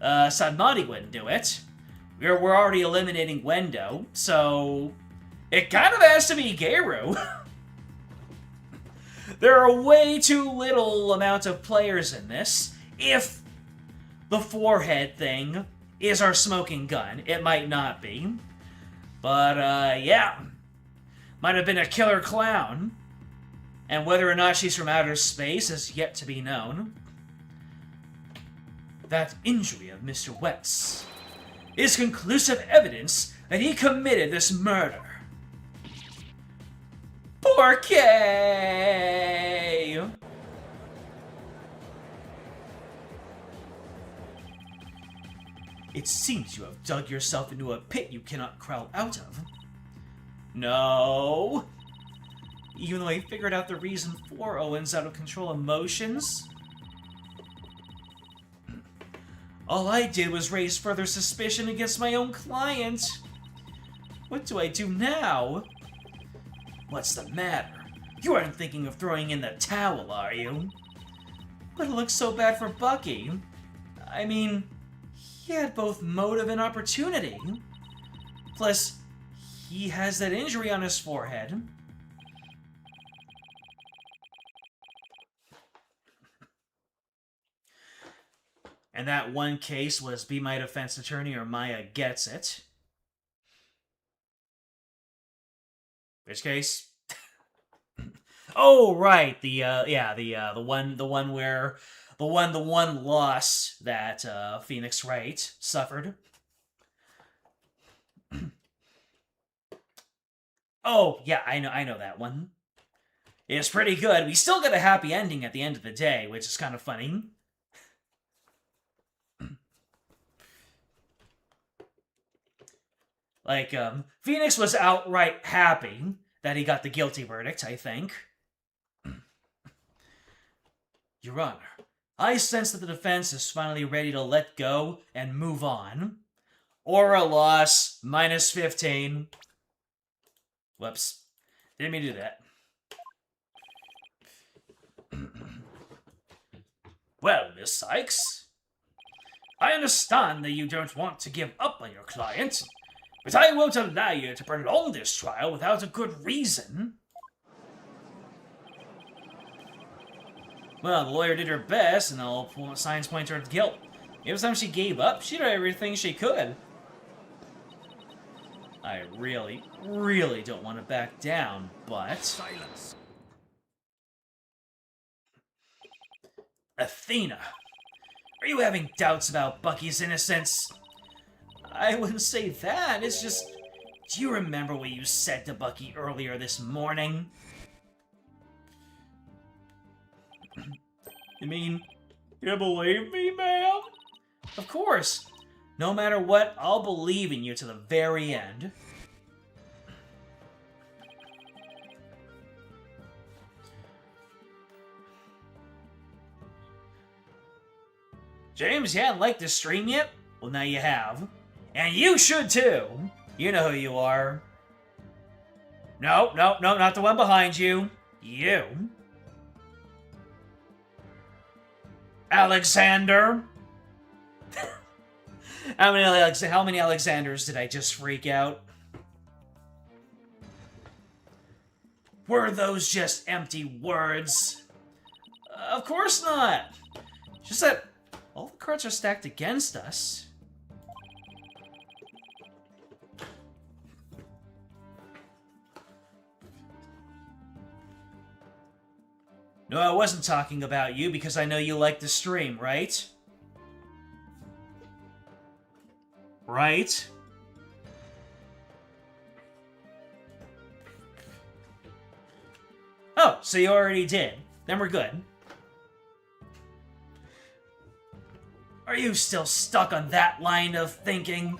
Sadmati wouldn't do it. We're already eliminating Wendo, so it kind of has to be Gayru. There are way too little amount of players in this. If the forehead thing is our smoking gun, it might not be. But, yeah. Might have been a killer clown. And whether or not she's from outer space is yet to be known. That injury of Mr. Wetz is conclusive evidence that he committed this murder. Poor Kay! It seems you have dug yourself into a pit you cannot crawl out of. No. Even though I figured out the reason for Owen's out-of-control emotions, all I did was raise further suspicion against my own client. What do I do now? What's the matter? You aren't thinking of throwing in the towel, are you? But it looks so bad for Bucky. I mean, he had both motive and opportunity. Plus, he has that injury on his forehead. And that one case was Be My Defense Attorney or Maya Gets It. Which case? Oh, right. The one loss that Phoenix Wright suffered. Oh, yeah, I know that one. It's pretty good. We still get a happy ending at the end of the day, which is kind of funny. Like, Phoenix was outright happy that he got the guilty verdict, I think. Your Honor, I sense that the defense is finally ready to let go and move on. Or a loss, minus 15. Whoops. Didn't mean to do that. Well, Miss Sykes, I understand that you don't want to give up on your client, but I won't allow you to prolong this trial without a good reason. Well, the lawyer did her best, and all signs point towards guilt. Every time she gave up, she did everything she could. I really, really don't want to back down, but... Silence. Athena, are you having doubts about Bucky's innocence? I wouldn't say that, it's just... Do you remember what you said to Bucky earlier this morning? You mean, you believe me, ma'am? Of course. No matter what, I'll believe in you to the very end. James, you hadn't liked this stream yet? Well, now you have. And you should too! You know who you are. No, not the one behind you. You. Alexander. How many Alexanders did I just freak out? Were those just empty words? Of course not. Just that all the cards are stacked against us. No, I wasn't talking about you because I know you like the stream, right? Right? Oh, so you already did. Then we're good. Are you still stuck on that line of thinking?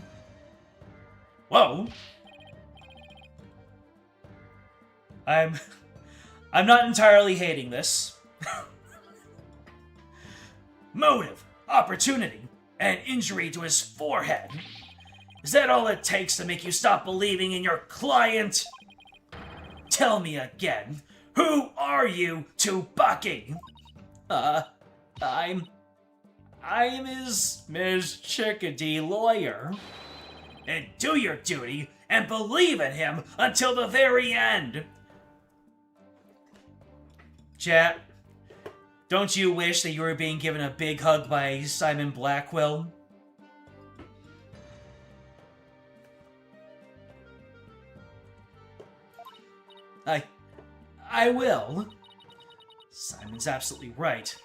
Whoa. I'm not entirely hating this. Motive, opportunity, and injury to his forehead. Is that all it takes to make you stop believing in your client? Tell me again, who are you to Bucky? I'm his Ms. Chickadee lawyer. And do your duty and believe in him until the very end. Chat, don't you wish that you were being given a big hug by Simon Blackwell? I will. Simon's absolutely right.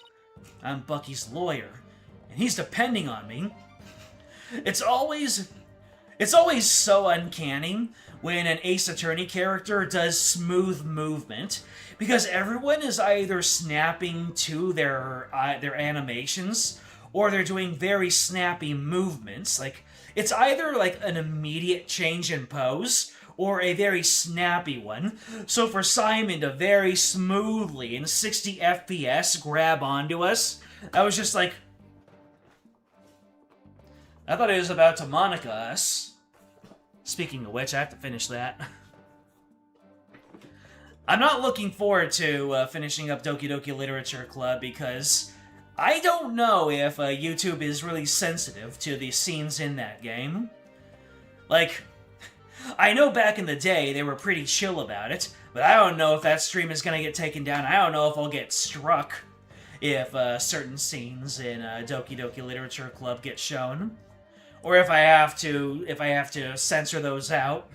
I'm Bucky's lawyer, and he's depending on me. It's always so uncanny when an Ace Attorney character does smooth movement, because everyone is either snapping to their animations, or they're doing very snappy movements. Like, it's either like an immediate change in pose, or a very snappy one. So for Simon to very smoothly, in 60 FPS, grab onto us, I was just like... I thought he was about to Monica us. Speaking of which, I have to finish that. I'm not looking forward to finishing up Doki Doki Literature Club because I don't know if YouTube is really sensitive to the scenes in that game. Like, I know back in the day they were pretty chill about it, but I don't know if that stream is gonna get taken down. I don't know if I'll get struck if certain scenes in Doki Doki Literature Club get shown. Or if I have to censor those out.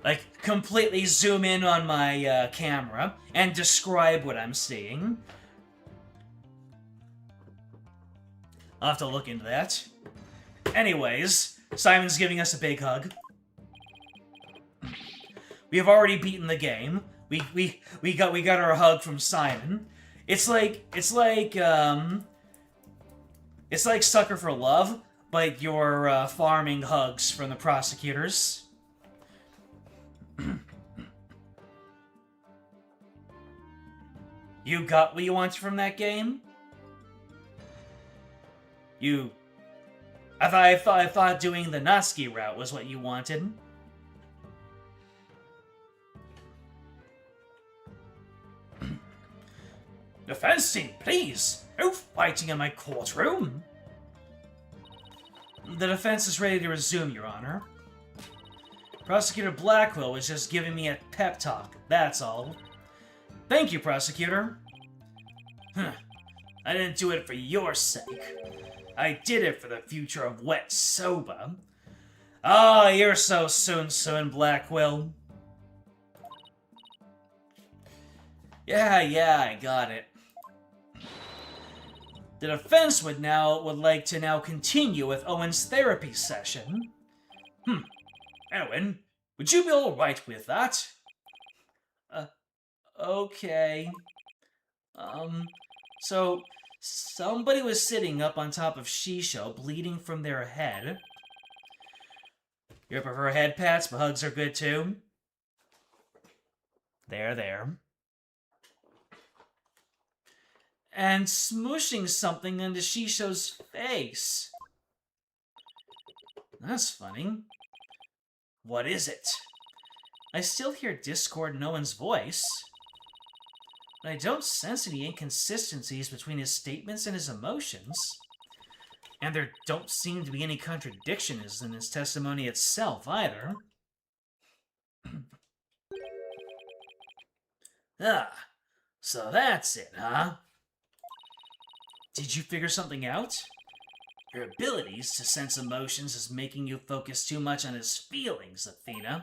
Like, completely zoom in on my camera and describe what I'm seeing. I'll have to look into that. Anyways, Simon's giving us a big hug. We have already beaten the game. We got our hug from Simon. It's like Sucker for Love, but you're farming hugs from the prosecutors. You got what you wanted from that game? I thought doing the Natsuki route was what you wanted. Defense team, please! No fighting in my courtroom! The defense is ready to resume, Your Honor. Prosecutor Blackwell was just giving me a pep talk, that's all. Thank you, Prosecutor. I didn't do it for your sake. I did it for the future of Wet Soba. Oh, you're so soon, Blackwell. Yeah, I got it. The defense would like to continue with Owen's therapy session. Owen, would you be alright with that? Okay. So, somebody was sitting up on top of Shisho, bleeding from their head. You prefer head pats, but hugs are good too? There. And smooshing something into Shisho's face. That's funny. What is it? I still hear discord in Owen's voice, but I don't sense any inconsistencies between his statements and his emotions. And there don't seem to be any contradictions in his testimony itself, either. So that's it, huh? Did you figure something out? Your abilities to sense emotions is making you focus too much on his feelings, Athena.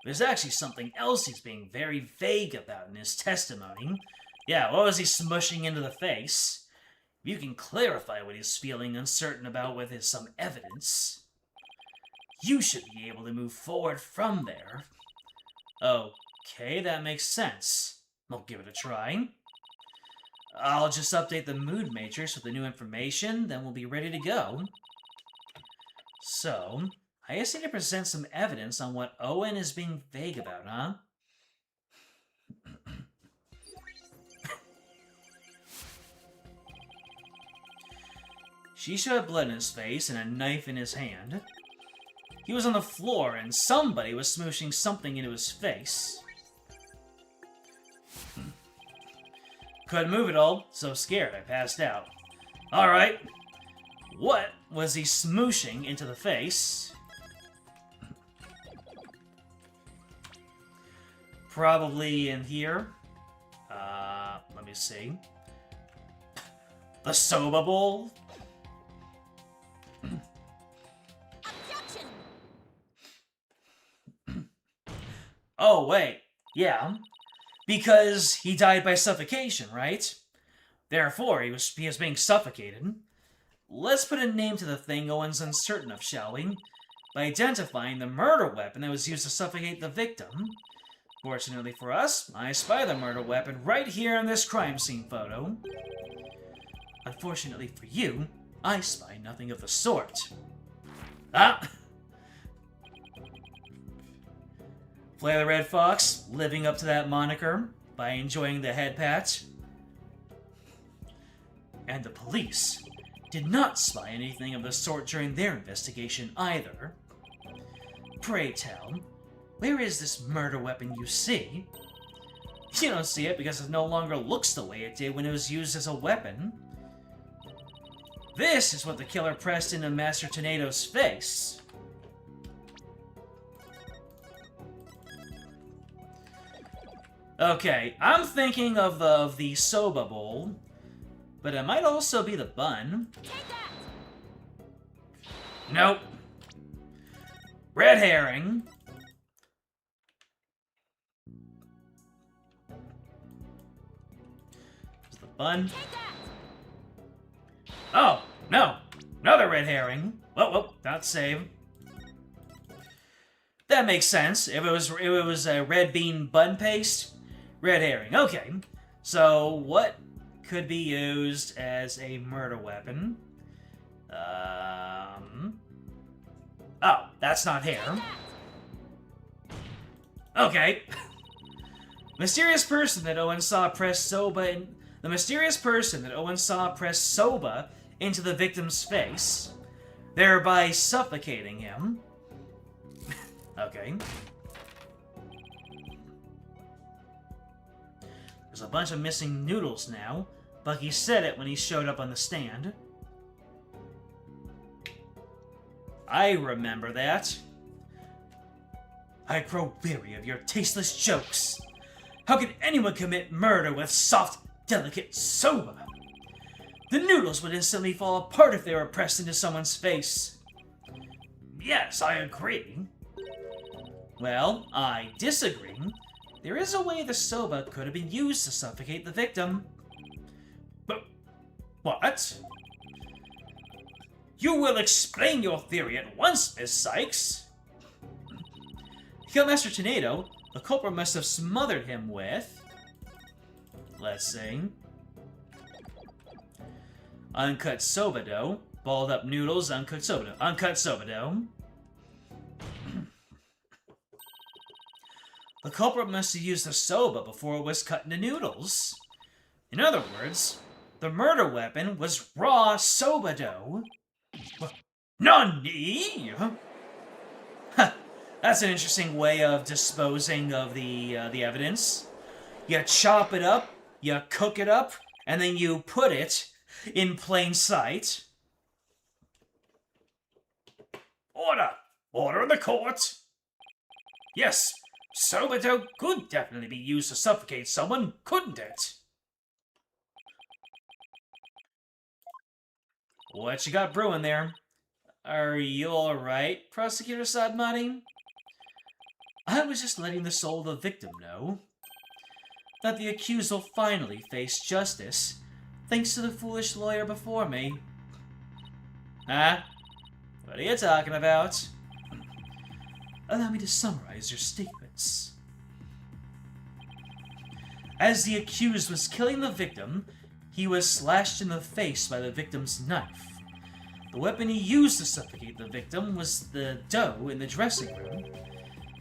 There's actually something else he's being very vague about in his testimony. Yeah, what was he smushing into the face? You can clarify what he's feeling uncertain about with some evidence. You should be able to move forward from there. Okay, that makes sense. I'll give it a try. I'll just update the mood matrix with the new information, then we'll be ready to go. So, I just need to present some evidence on what Owen is being vague about, huh? Shisha had blood in his face and a knife in his hand. He was on the floor and somebody was smooshing something into his face. Couldn't move at all, so scared I passed out. Alright. What was he smooshing into the face? Probably in here. Let me see. The soba bowl? Objection! Oh, wait. Yeah. Because he died by suffocation, right? Therefore, he was being suffocated. Let's put a name to the thing Owen's uncertain of, shall we? By identifying the murder weapon that was used to suffocate the victim. Fortunately for us, I spy the murder weapon right here in this crime scene photo. Unfortunately for you, I spy nothing of the sort. Ah! Flair the Red Fox, living up to that moniker by enjoying the head pat. And the police did not spy anything of the sort during their investigation either. Pray tell, where is this murder weapon you see? You don't see it because it no longer looks the way it did when it was used as a weapon. This is what the killer pressed into Master Tornado's face. Okay, I'm thinking of the soba bowl, but it might also be the bun. Take that! Nope. Red herring. Is the bun? Take that! Oh, no. Another red herring. Whoa, not save. That makes sense. If it was a red bean bun paste, red herring. Okay. So what could be used as a murder weapon? Oh, that's not hair. Okay. Mysterious person that Owen saw press soba the mysterious person that Owen saw press soba into the victim's face, thereby suffocating him. Okay. There's a bunch of missing noodles now. Bucky said it when he showed up on the stand. I remember that. I grow weary of your tasteless jokes. How can anyone commit murder with soft, delicate soba? The noodles would instantly fall apart if they were pressed into someone's face. Yes, I agree. Well, I disagree. There is a way the soba could have been used to suffocate the victim. But what? You will explain your theory at once, Miss Sykes. To kill Master Tornado, the culprit must have smothered him with... Let's see. Uncut soba dough. Balled up noodles, uncut soba dough. Uncut soba dough. The culprit must have used the soba before it was cut into noodles. In other words, the murder weapon was raw soba dough. Nani? Huh. That's an interesting way of disposing of the evidence. You chop it up, you cook it up, and then you put it in plain sight. Order! Order in the court! Yes, soba dough could definitely be used to suffocate someone, couldn't it? What you got brewing there? Are you alright, Prosecutor Sadmati? I was just letting the soul of the victim know that the accused will finally face justice, thanks to the foolish lawyer before me. Huh? What are you talking about? Allow me to summarize your statements. As the accused was killing the victim, he was slashed in the face by the victim's knife. The weapon he used to suffocate the victim was the dough in the dressing room.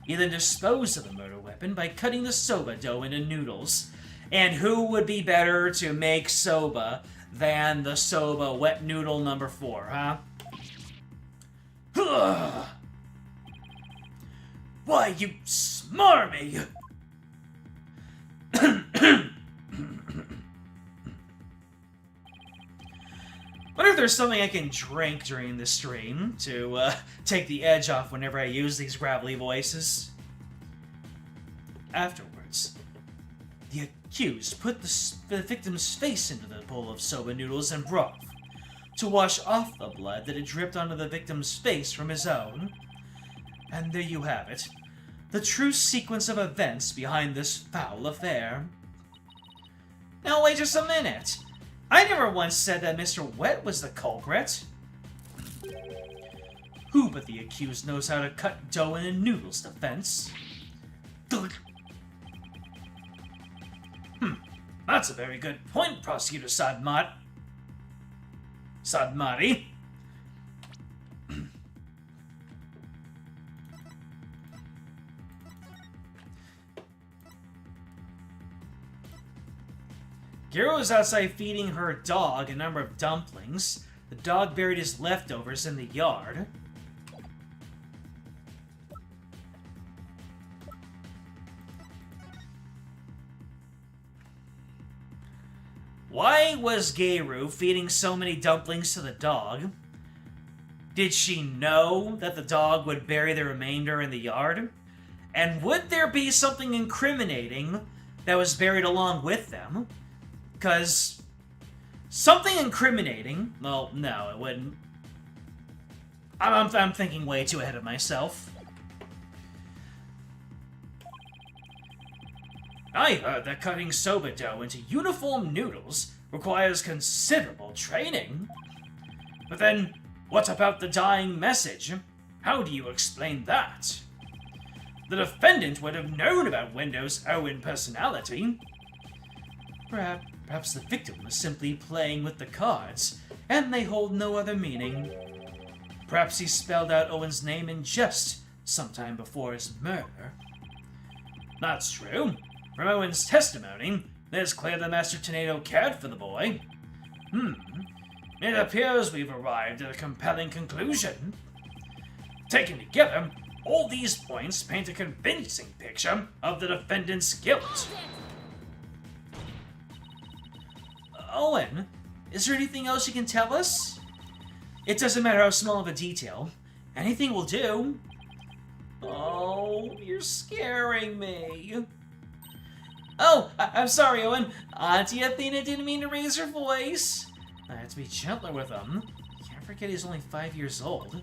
He then disposed of the murder weapon by cutting the soba dough into noodles. And who would be better to make soba than the soba wet noodle number 4, huh? Why, you smarmy! Wonder if there's something I can drink during the stream to take the edge off whenever I use these gravelly voices. Afterwards, the accused put the victim's face into the bowl of soba noodles and broth to wash off the blood that had dripped onto the victim's face from his own. And there you have it, the true sequence of events behind this foul affair. Now wait just a minute. I never once said that Mr. Wet was the culprit. Who but the accused knows how to cut dough in a noodles defense? That's a very good point, Prosecutor Sadmati. Gero was outside feeding her dog a number of dumplings. The dog buried his leftovers in the yard. Why was Gero feeding so many dumplings to the dog? Did she know that the dog would bury the remainder in the yard? And would there be something incriminating that was buried along with them? Because something incriminating... Well, no, it wouldn't. I'm thinking way too ahead of myself. I heard that cutting soba dough into uniform noodles requires considerable training. But then, what about the dying message? How do you explain that? The defendant would have known about Window's Owen personality. Perhaps the victim was simply playing with the cards, and they hold no other meaning. Perhaps he spelled out Owen's name in jest sometime before his murder. That's true. From Owen's testimony, it's clear that Master Tornado cared for the boy. It appears we've arrived at a compelling conclusion. Taken together, all these points paint a convincing picture of the defendant's guilt. Owen, is there anything else you can tell us? It doesn't matter how small of a detail. Anything will do. Oh, you're scaring me. Oh, I'm sorry, Owen. Auntie Athena didn't mean to raise her voice. I have to be gentler with him. Can't forget he's only 5 years old.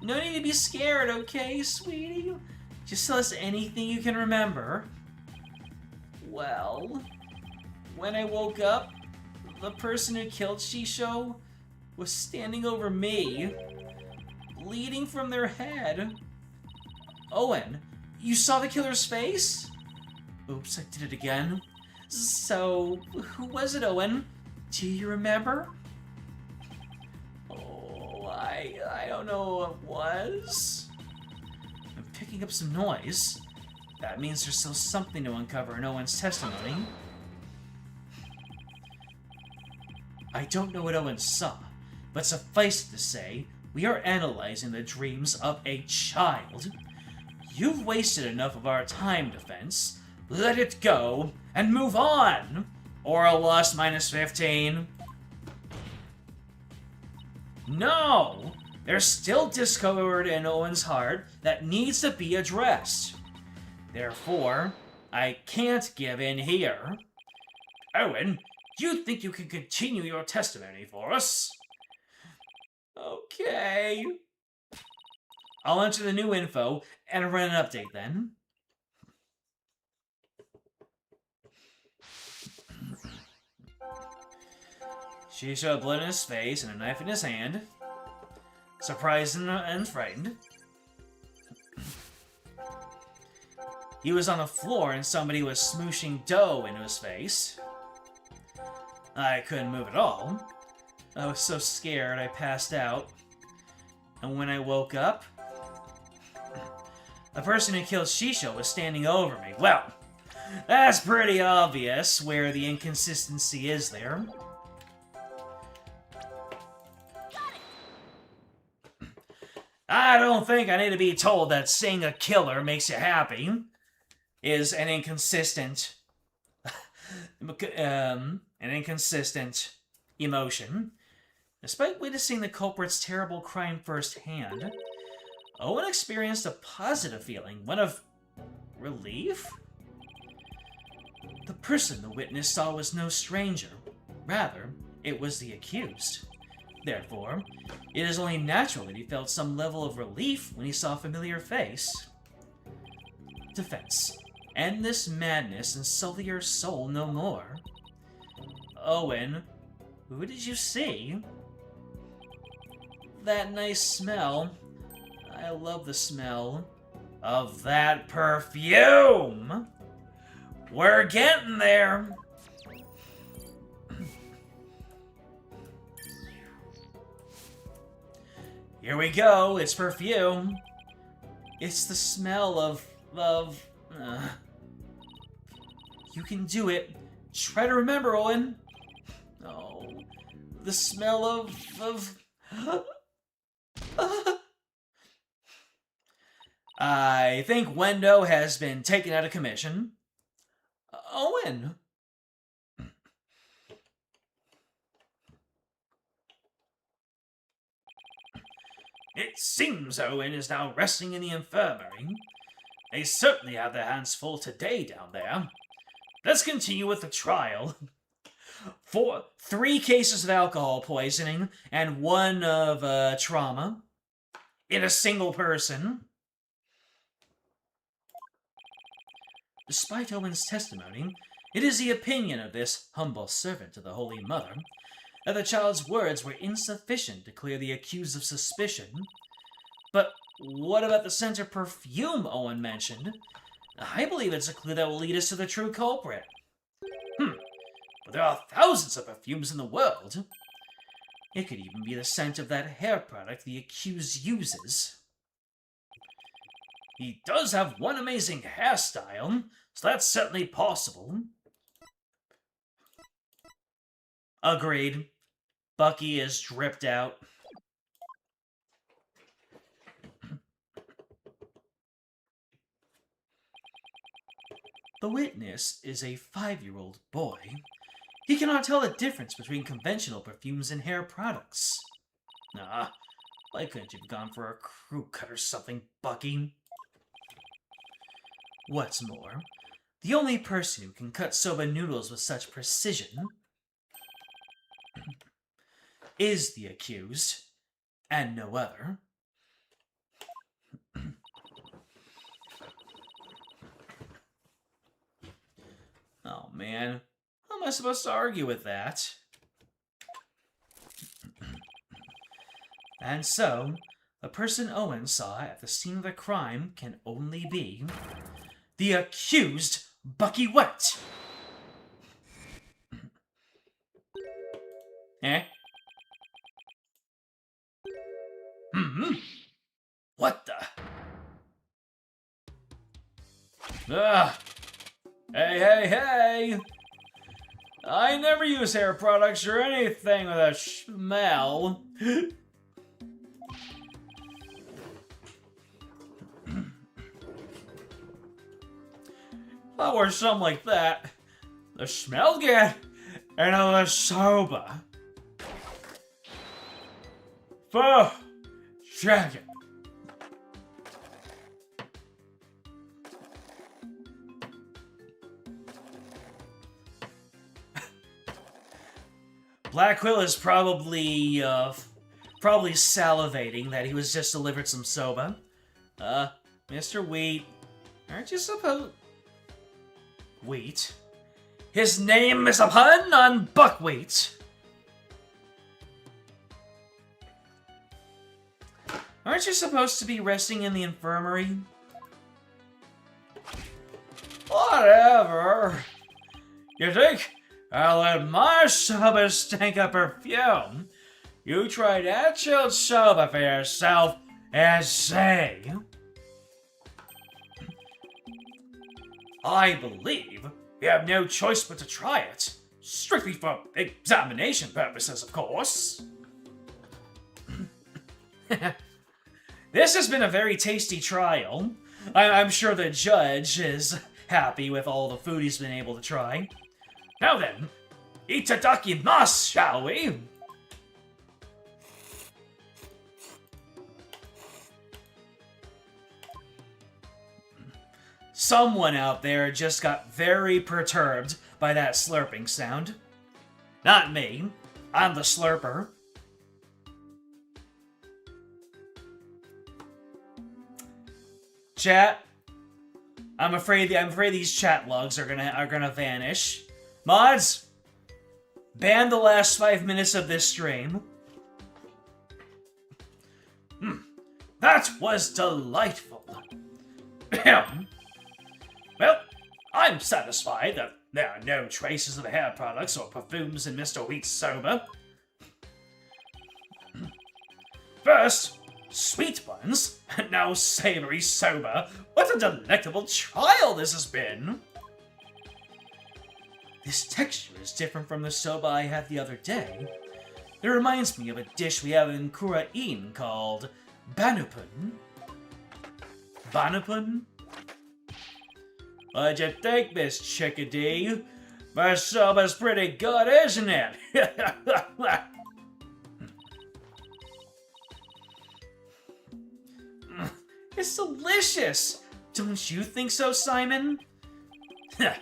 No need to be scared, okay, sweetie? Just tell us anything you can remember. Well, when I woke up, the person who killed Shisho was standing over me, bleeding from their head. Owen, you saw the killer's face? Oops, I did it again. So, who was it, Owen? Do you remember? Oh, I don't know who it was. I'm picking up some noise. That means there's still something to uncover in Owen's testimony. I don't know what Owen saw, but suffice it to say, we are analyzing the dreams of a child. You've wasted enough of our time, defense. Let it go and move on, or a loss minus 15. No! There's still discord in Owen's heart that needs to be addressed. Therefore, I can't give in here. Owen, you think you can continue your testimony for us? Okay. I'll enter the new info and run an update then. She showed blood in his face and a knife in his hand. Surprised and frightened. He was on the floor and somebody was smooshing dough into his face. I couldn't move at all. I was so scared I passed out. And when I woke up, the person who killed Shisho was standing over me. Well, that's pretty obvious where the inconsistency is there. I don't think I need to be told that seeing a killer makes you happy is an inconsistent emotion. Despite witnessing the culprit's terrible crime firsthand, Owen experienced a positive feeling, one of relief? The person the witness saw was no stranger. Rather, it was the accused. Therefore, it is only natural that he felt some level of relief when he saw a familiar face. Defense. End this madness and sully your soul no more. Owen, who did you see? That nice smell. I love the smell of that perfume. We're getting there. Here we go. It's perfume. It's the smell of You can do it. Try to remember, Owen. Oh, the smell of I think Wendo has been taken out of commission. Owen. It seems Owen is now resting in the infirmary. They certainly have their hands full today down there. Let's continue with the trial. 3 cases of alcohol poisoning and 1 of trauma in a single person. Despite Owen's testimony, it is the opinion of this humble servant of the Holy Mother that the child's words were insufficient to clear the accused of suspicion. But what about the scent of perfume Owen mentioned? I believe it's a clue that will lead us to the true culprit. But there are thousands of perfumes in the world. It could even be the scent of that hair product the accused uses. He does have one amazing hairstyle, so that's certainly possible. Agreed. Bucky is dripped out. The witness is a 5-year-old boy. He cannot tell the difference between conventional perfumes and hair products. Nah, why couldn't you have gone for a crew cut or something, Bucky? What's more, the only person who can cut soba noodles with such precision is the accused, and no other. Oh man, how am I supposed to argue with that? And so, the person Owen saw at the scene of the crime can only be the accused Bucky Wright. Eh? What the? Ugh. Hey! I never use hair products or anything with a smell. If I were something like that, the smell get into the soba. For dragon. Black Quill is probably salivating that he was just delivered some soba. Mr. Wheat, aren't you supposed... Wheat? His name is a pun on buckwheat. Aren't you supposed to be resting in the infirmary? Whatever. You think I'll let my soba stink of perfume? You try that chilled soba for yourself and say... I believe we have no choice but to try it. Strictly for examination purposes, of course. This has been a very tasty trial. I'm sure the judge is happy with all the food he's been able to try. Now then, itadakimasu, shall we? Someone out there just got very perturbed by that slurping sound. Not me. I'm the slurper. Chat. I'm afraid these chat logs are gonna vanish. Mods, ban the last 5 minutes of this stream. That was delightful. Well, I'm satisfied that there are no traces of hair products or perfumes in Mr. Wheat's soba. First, sweet buns, and now savory soba. What a delectable trial this has been! This texture is different from the soba I had the other day. It reminds me of a dish we have in Khura'in called banupun. Banupun? What'd you think, Miss Chickadee? My soba's pretty good, isn't it? It's delicious! Don't you think so, Simon? It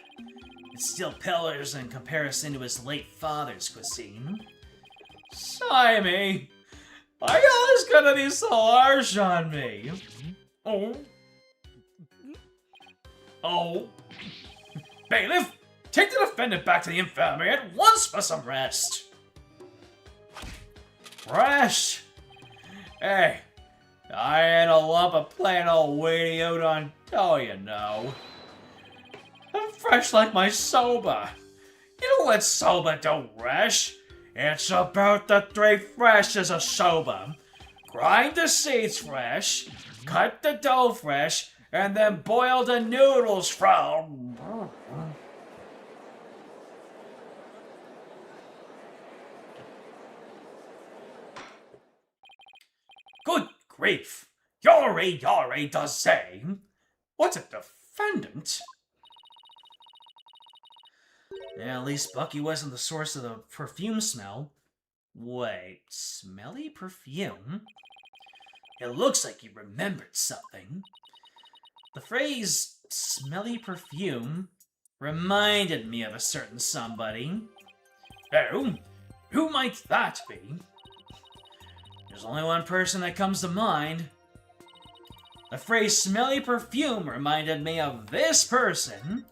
still pales in comparison to his late father's cuisine. Simon, why you always gonna be so harsh on me? Oh. Bailiff, take the defendant back to the infirmary at once for some rest. Fresh? Hey, I ain't a lump of plain old weedy udon, you know. I'm fresh like my soba. You know what soba don't resh? It's about the 3 freshes of soba. Grind the seeds fresh, cut the dough fresh, and then boil the noodles from. Good grief! Ur'haid does say. What a defendant! Yeah, at least Bucky wasn't the source of the perfume smell. Wait, smelly perfume? It looks like he remembered something. The phrase, smelly perfume, reminded me of a certain somebody. Oh, who might that be? There's only one person that comes to mind. The phrase smelly perfume reminded me of this person.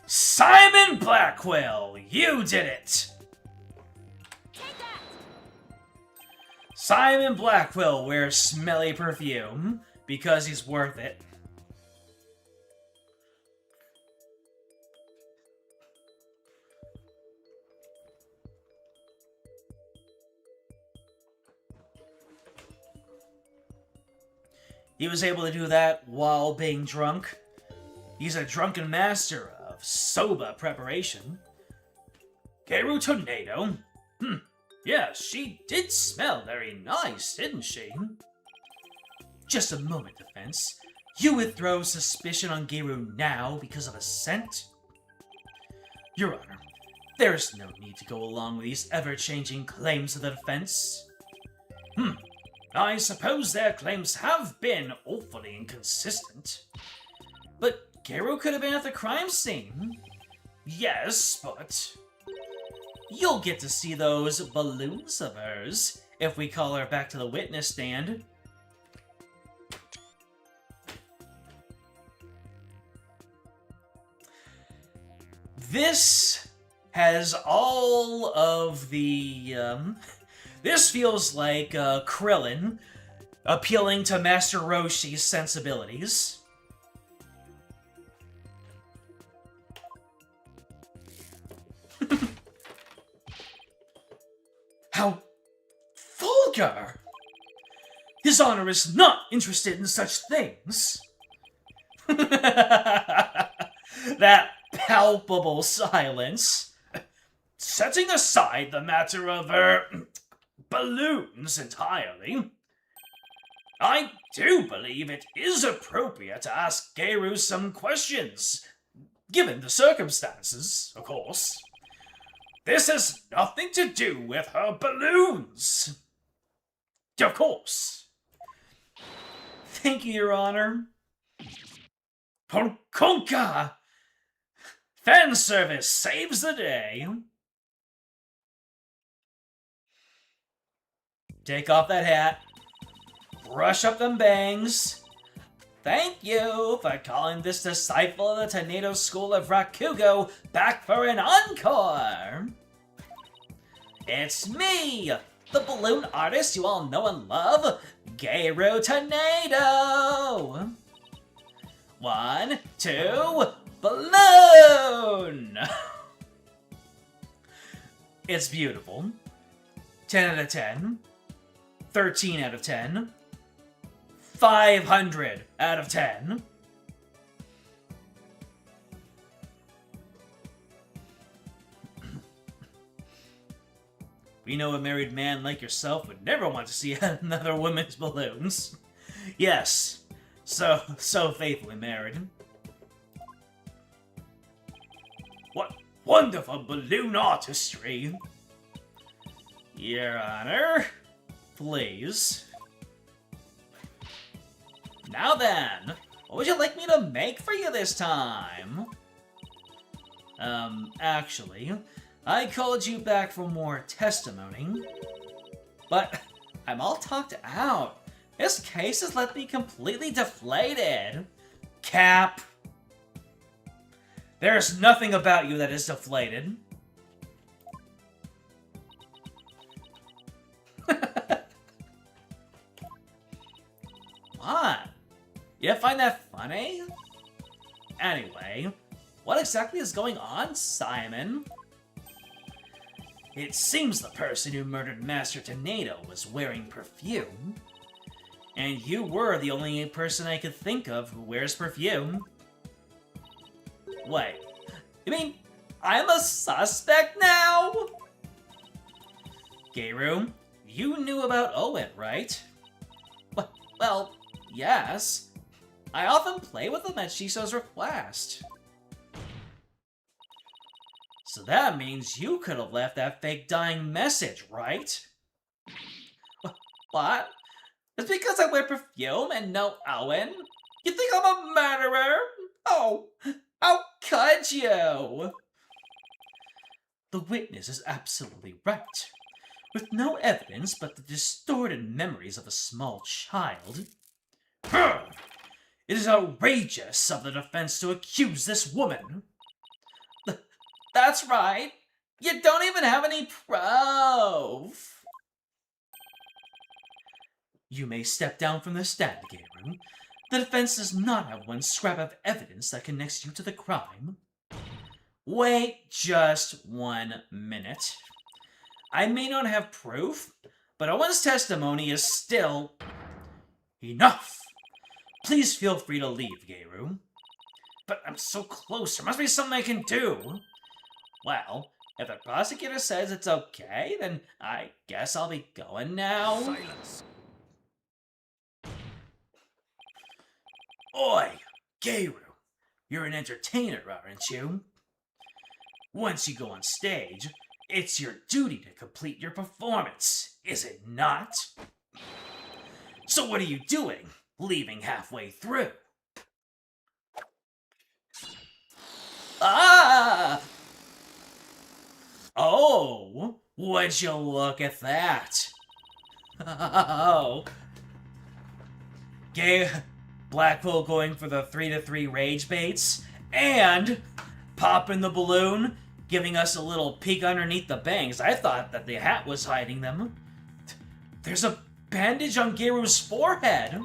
Simon Blackwell, you did it! Simon Blackwell wears smelly perfume because he's worth it. He was able to do that while being drunk. He's a drunken master of soba preparation. Geru Tornado? Yeah, she did smell very nice, didn't she? Just a moment, Defense. You would throw suspicion on Geru now because of a scent? Your Honor, there is no need to go along with these ever-changing claims of the defense. I suppose their claims have been awfully inconsistent. But Geru could have been at the crime scene. Yes, but you'll get to see those balloons of hers if we call her back to the witness stand. This has all of the, this feels like Krillin appealing to Master Roshi's sensibilities. How vulgar! His Honor is not interested in such things. That palpable silence. setting aside the matter of, balloons entirely, I do believe it is appropriate to ask Geiru some questions, given the circumstances, of course. This has nothing to do with her balloons. Of course. Thank you, Your Honor. Porkonka! Fan service saves the day. Take off that hat. Brush up them bangs. Thank you for calling this disciple of the Tornado School of Rakugo back for an encore. It's me, the balloon artist you all know and love, Geiru Tornado. 1, 2, balloon! It's beautiful. 10 out of 10. 13 out of 10. 500 out of 10. We know a married man like yourself would never want to see another woman's balloons. Yes, so faithfully married. What wonderful balloon artistry! Your Honor, please. Now then, what would you like me to make for you this time? Actually, I called you back for more testimony, but I'm all talked out. This case has left me completely deflated. Cap. There's nothing about you that is deflated. What? You find that funny? Anyway, what exactly is going on, Simon? It seems the person who murdered Master Tornado was wearing perfume. And you were the only person I could think of who wears perfume. Wait, you mean I'm a suspect now? Geiru, you knew about Owen, right? Well, yes. I often play with him at Shiso's request. So that means you could have left that fake dying message, right? What? It's because I wear perfume and no Owen? You think I'm a murderer? Oh, how could you? The witness is absolutely right. With no evidence but the distorted memories of a small child. It is outrageous of the defense to accuse this woman. That's right. You don't even have any proof. You may step down from the stand, Geiru. The defense does not have one scrap of evidence that connects you to the crime. Wait just 1 minute. I may not have proof, but Owen's testimony is still... Enough! Please feel free to leave, Geiru. But I'm so close, there must be something I can do. Well, if the prosecutor says it's okay, then I guess I'll be going now. Silence. Oi, Geiru, you're an entertainer, aren't you? Once you go on stage, it's your duty to complete your performance, is it not? So what are you doing, leaving halfway through? Ah! Oh, would you look at that? Oh. Blackpool going for the 3-3 rage baits, and popping the balloon, giving us a little peek underneath the bangs. I thought that the hat was hiding them. There's a bandage on Geiru's forehead.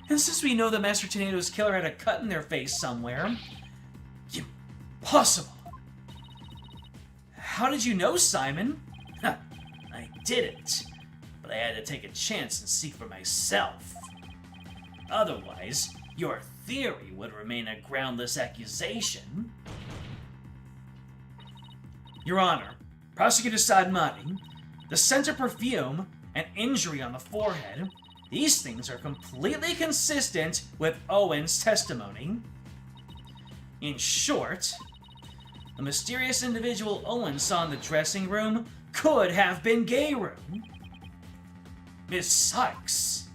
And since we know the Master Tornado's killer had a cut in their face somewhere... Impossible! How did you know, Simon? I didn't, but I had to take a chance and see for myself. Otherwise, your theory would remain a groundless accusation. Your Honor, Prosecutor Sadmani, the scent of perfume, and injury on the forehead, these things are completely consistent with Owen's testimony. In short, the mysterious individual Owen saw in the dressing room could have been Gayru. Miss Sykes,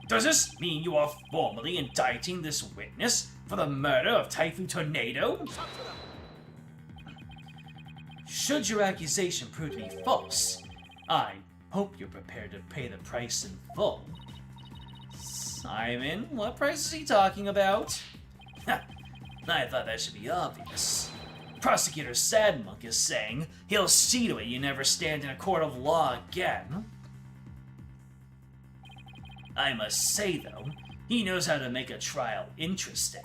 does this mean you are formally indicting this witness for the murder of Typhoon Tornado? Should your accusation prove to be false, I hope you're prepared to pay the price in full. Simon, what price is he talking about? I thought that should be obvious. Prosecutor Sadmonk is saying he'll see to it you never stand in a court of law again. I must say, though, he knows how to make a trial interesting.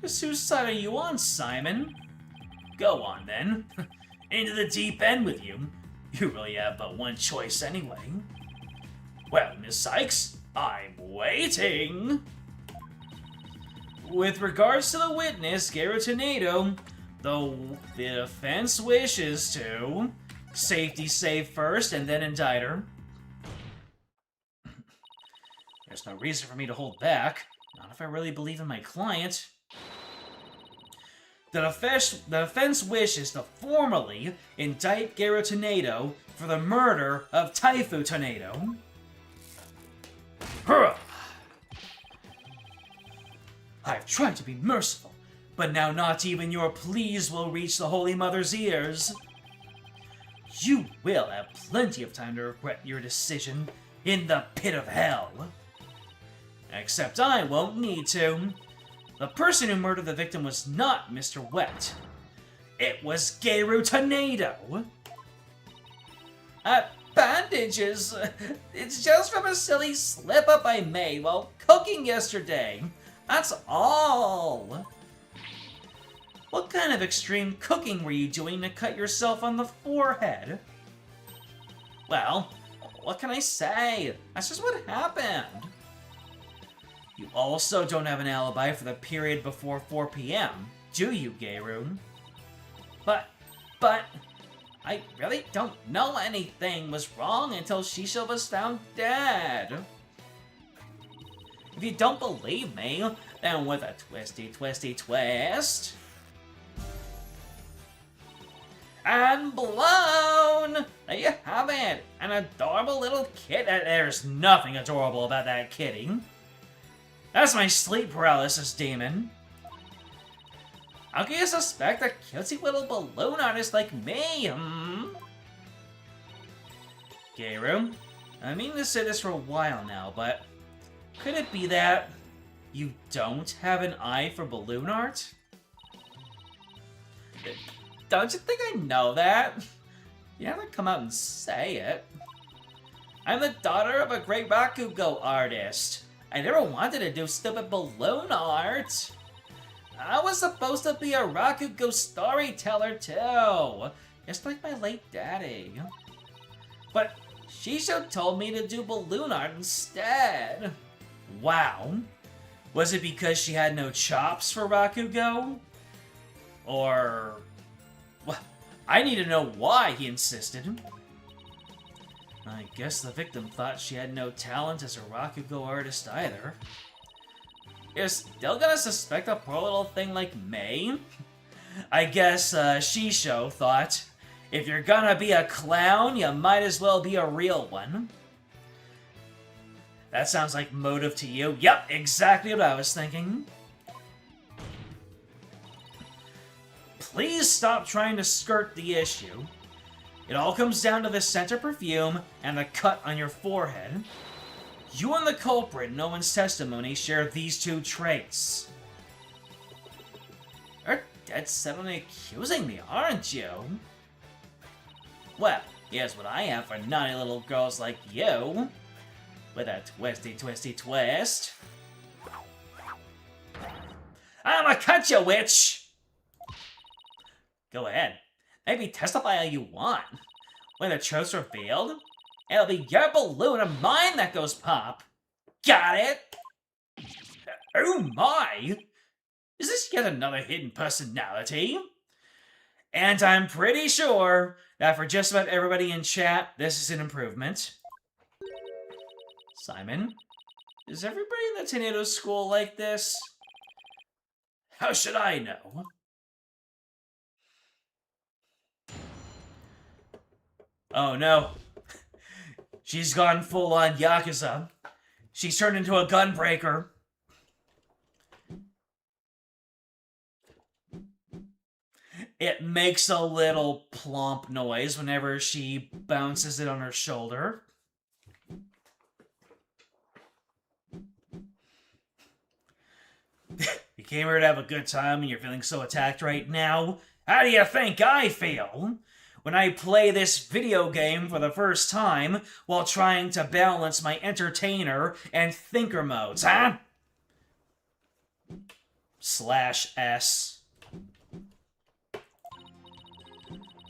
Just whose side are you on, Simon? Go on, then. Into the deep end with you. You really have but one choice anyway. Well, Miss Sykes, I'm waiting! With regards to the witness, Gayru Tornado, though the defense wishes to safety save first and then indict her. There's no reason for me to hold back, not if I really believe in my client. The defense wishes to formally indict Gayru Tornado for the murder of Typhoon Tornado. Hurrah! I've tried to be merciful, but now not even your pleas will reach the Holy Mother's ears. You will have plenty of time to regret your decision in the pit of hell. Except I won't need to. The person who murdered the victim was not Mr. Wet. It was Gayru Tornado. Bandages. It's just from a silly slip-up I made while cooking yesterday. That's all. What kind of extreme cooking were you doing to cut yourself on the forehead? Well, what can I say? That's just what happened. You also don't have an alibi for the period before 4 p.m., do you, Gayru? But, I really don't know anything was wrong until Shisha was found dead. If you don't believe me, then with a twisty twist... And blown! There you have it! An adorable little kid. There's nothing adorable about that kitty. That's my sleep paralysis demon. How can you suspect a cutesy little balloon artist like me, Gayru, I mean to say this for a while now, but could it be that you don't have an eye for balloon art? Don't you think I know that? You have to come out and say it. I'm the daughter of a great Rakugo artist. I never wanted to do stupid balloon art. I was supposed to be a Rakugo storyteller too, just like my late daddy. But Shisho told me to do balloon art instead. Wow. Was it because she had no chops for Rakugo? Or... well, I need to know why he insisted. I guess the victim thought she had no talent as a Rakugo artist either. You're still gonna suspect a poor little thing like May? I guess Shisho thought, if you're gonna be a clown, you might as well be a real one. That sounds like motive to you. Yep, exactly what I was thinking. Please stop trying to skirt the issue. It all comes down to the scent of perfume and the cut on your forehead. You and the culprit in Owen's testimony share these two traits. You're dead set on accusing me, aren't you? Well, here's what I have for naughty little girls like you. With a twisty twist. I'ma cut you, witch! Go ahead. Maybe testify all you want. When the truth's revealed, it'll be your balloon and mine that goes pop. Got it? Oh my! Is this yet another hidden personality? And I'm pretty sure that for just about everybody in chat, this is an improvement. Simon, is everybody in the tornado school like this? How should I know? Oh no. She's gone full-on Yakuza. She's turned into a gunbreaker. It makes a little plomp noise whenever she bounces it on her shoulder. You came here to have a good time and you're feeling so attacked right now? How do you think I feel when I play this video game for the first time while trying to balance my entertainer and thinker modes, huh? /S.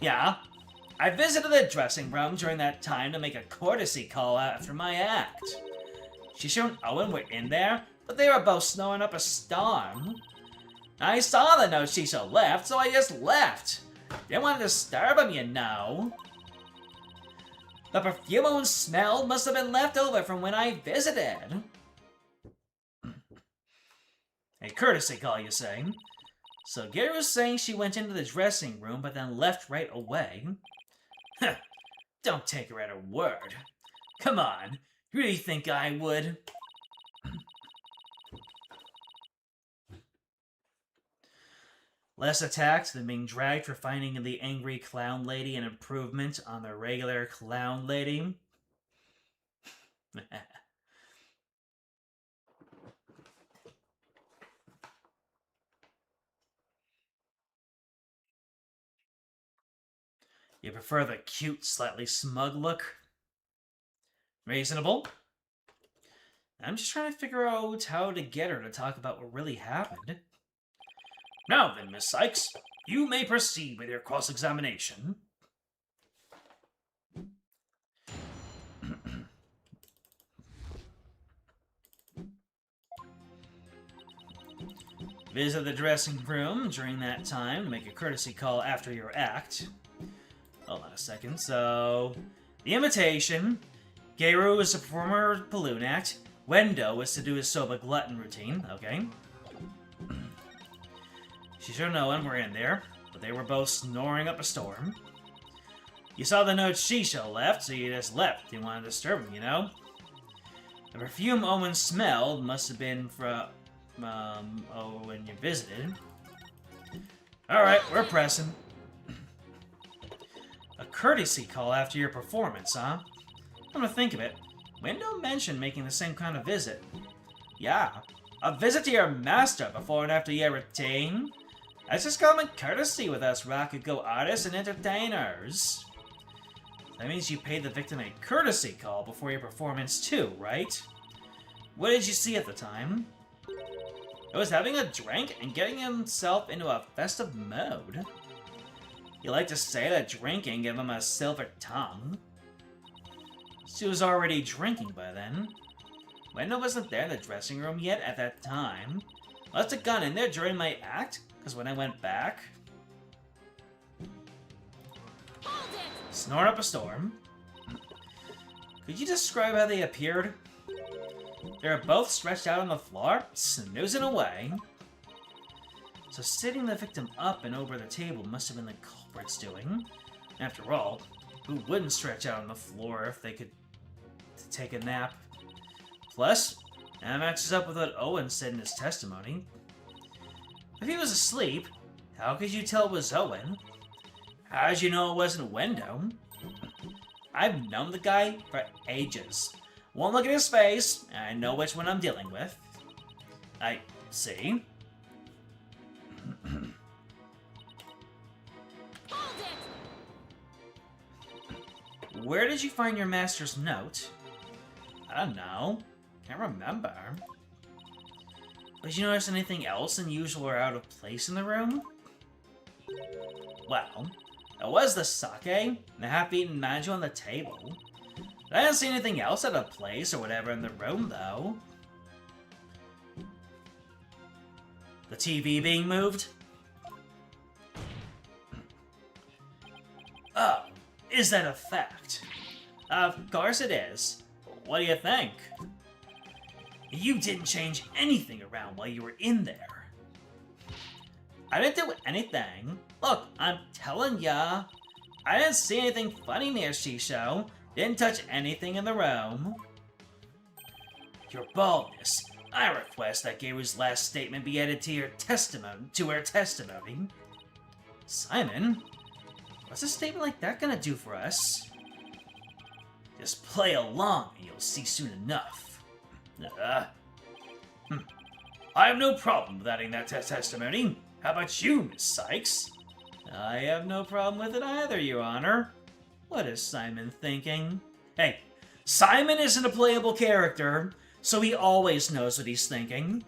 Yeah, I visited the dressing room during that time to make a courtesy call after my act. Shisha and Owen were in there, but they were both snoring up a storm. I saw the note Shisha left, so I just left. Didn't want to disturb him, you know. The perfume Owen smelled must have been left over from when I visited. A courtesy call, you say? So Garu's saying she went into the dressing room but then left right away. Huh, don't take her at her word. Come on, you really think I would? Less attacked than being dragged for finding the angry clown lady an improvement on the regular clown lady. You prefer the cute, slightly smug look? Reasonable. I'm just trying to figure out how to get her to talk about what really happened. Now then, Miss Sykes, you may proceed with your cross-examination. Visit the dressing room during that time to make a courtesy call after your act. Hold on a second. So, the invitation. Garu was to perform her balloon act. Wendo was to do his soba glutton routine. Okay. Shisha and Owen were in there, but they were both snoring up a storm. You saw the note Shisha left, so you just left. Didn't want to disturb him, you know? The perfume Owen smelled must have been from, when you visited. Alright, we're pressing. A courtesy call after your performance, huh? Come to think of it, Wendo mentioned making the same kind of visit. Yeah, a visit to your master before and after your routine. That's just common courtesy with us Rakugo artists and entertainers. That means you paid the victim a courtesy call before your performance too, right? What did you see at the time? It was having a drink and getting himself into a festive mode. You like to say that drinking gave him a silver tongue. She was already drinking by then. Wendo wasn't there in the dressing room yet at that time. Must have gone in there during my act, because when I went back... Snore up a storm. Could you describe how they appeared? They were both stretched out on the floor, snoozing away. So sitting the victim up and over the table must have been the culprit's doing. After all, who wouldn't stretch out on the floor if they could take a nap? Plus, that matches up with what Owen said in his testimony. If he was asleep, how could you tell it was Owen? How did you know it wasn't Wendo? I've known the guy for ages. One look at his face, and I know which one I'm dealing with. I see. Where did you find your master's note? I don't know. Can't remember. Did you notice anything else unusual or out of place in the room? Well, it was the sake and the half-eaten manju on the table. I didn't see anything else out of place or whatever in the room, though. The TV being moved? Is that a fact? Of course it is. What do you think? You didn't change anything around while you were in there. I didn't do anything. Look, I'm telling ya. I didn't see anything funny near Shisho. Didn't touch anything in the room. Your baldness. I request that Geiru's last statement be added to her testimony. Simon? What's a statement like that gonna do for us? Just play along and you'll see soon enough. I have no problem with adding that testimony. How about you, Miss Sykes? I have no problem with it either, Your Honor. What is Simon thinking? Hey, Simon isn't a playable character, so he always knows what he's thinking.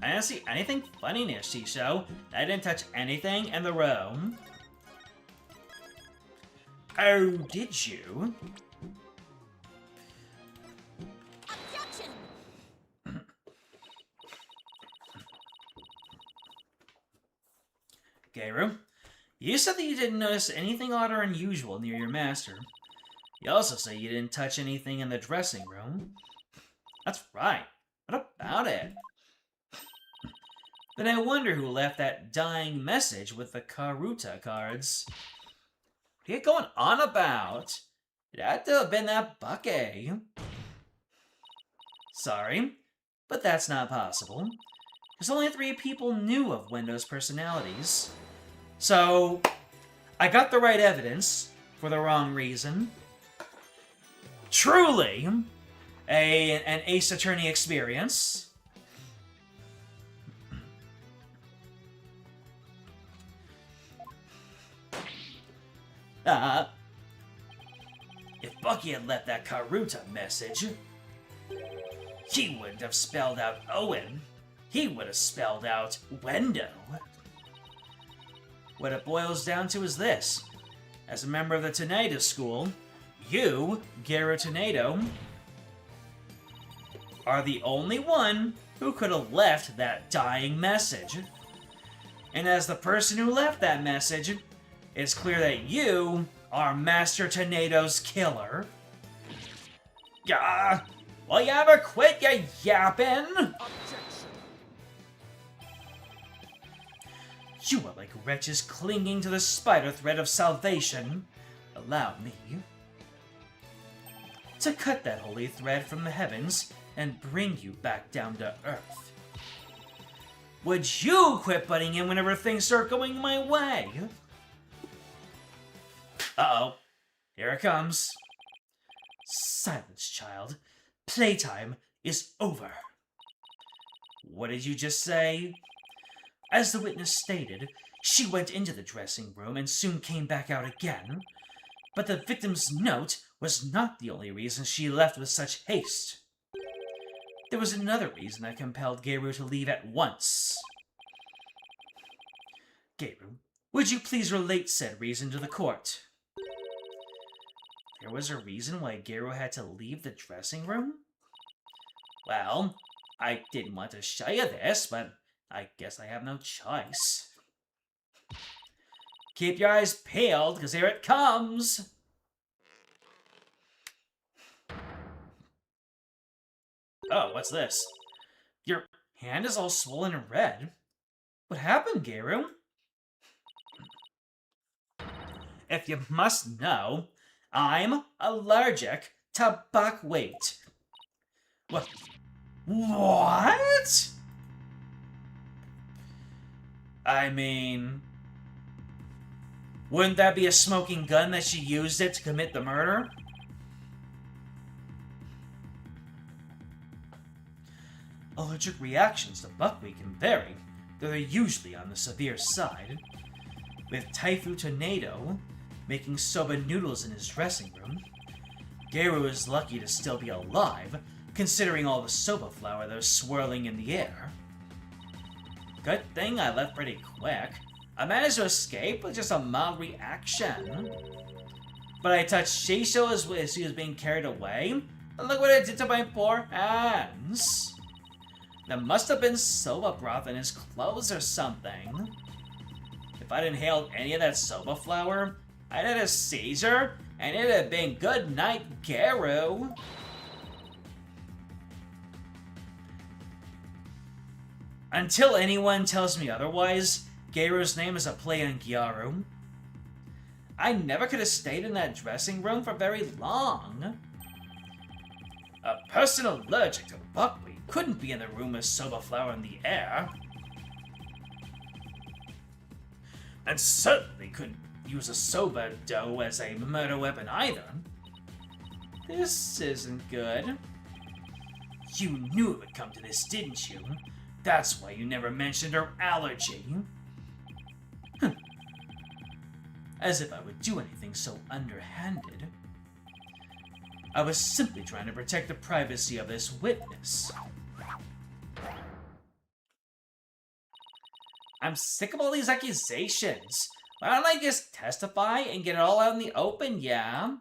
I didn't see anything funny near Shisho. I didn't touch anything in the room. Oh, did you? Objection! Geiru, you said that you didn't notice anything odd or unusual near your master. You also said you didn't touch anything in the dressing room. That's right. What about it? Then I wonder who left that dying message with the Karuta cards. What are you going on about? It had to have been that Bucky. Sorry, but that's not possible. Because only 3 people knew of Wendo's personalities. So, I got the right evidence for the wrong reason. Truly, an Ace Attorney experience. If Bucky had left that Karuta message, he wouldn't have spelled out Owen. He would have spelled out Wendo. What it boils down to is this. As a member of the Tornado School, you, Geiru Tornado, are the only one who could have left that dying message. And as the person who left that message, it's clear that you are Master Tornado's killer. Will you ever quit your yapping? You are like wretches clinging to the spider thread of salvation. Allow me to cut that holy thread from the heavens and bring you back down to earth. Would you quit butting in whenever things start going my way? Uh-oh. Here it comes. Silence, child. Playtime is over. What did you just say? As the witness stated, she went into the dressing room and soon came back out again. But the victim's note was not the only reason she left with such haste. There was another reason that compelled Geiru to leave at once. Geiru, would you please relate said reason to the court? There was a reason why Geiru had to leave the dressing room? Well, I didn't want to show you this, but I guess I have no choice. Keep your eyes peeled, because here it comes! Oh, what's this? Your hand is all swollen and red. What happened, Geiru? If you must know, I'm allergic to buckwheat. What? What? I mean, wouldn't that be a smoking gun that she used it to commit the murder? Allergic reactions to buckwheat can vary, though they're usually on the severe side. With Taifu Tornado making soba noodles in his dressing room, Geiru is lucky to still be alive, considering all the soba flour that was swirling in the air. Good thing I left pretty quick. I managed to escape with just a mild reaction. But I touched Shisho as she was being carried away, and look what it did to my poor hands. There must have been soba broth in his clothes or something. if I'd inhaled any of that soba flower, I'd had a seizure, and it'd have been good night, Garu. Until anyone tells me otherwise, Garu's name is a play on Gyaru. I never could have stayed in that dressing room for very long. A person allergic to buckwheat couldn't be in the room with soba flower in the air. And certainly couldn't use a soba dough as a murder weapon either. This isn't good. You knew it would come to this, didn't you? That's why you never mentioned her allergy. As if I would do anything so underhanded. I was simply trying to protect the privacy of this witness. I'm sick of all these accusations. Why don't I just testify and get it all out in the open, yeah?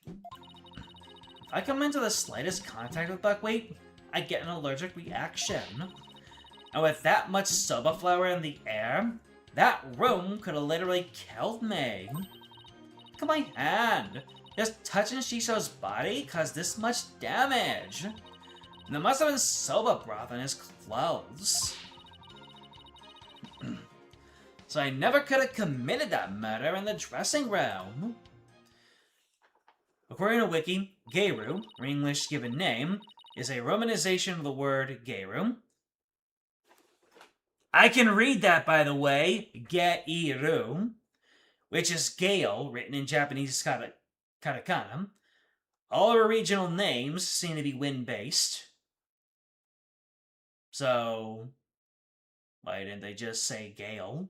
If I come into the slightest contact with buckwheat, I get an allergic reaction. And with that much soba flower in the air, that room could have literally killed me. Look at my hand. Just touching Shisho's body caused this much damage. And there must have been soba broth on his clothes. So I never could have committed that murder in the dressing room. According to Wiki, Geiru, or English given name, is a romanization of the word Geiru. I can read that, by the way, Geiru, which is Gale, written in Japanese katakana. All our regional names seem to be wind-based. So, why didn't they just say Gale?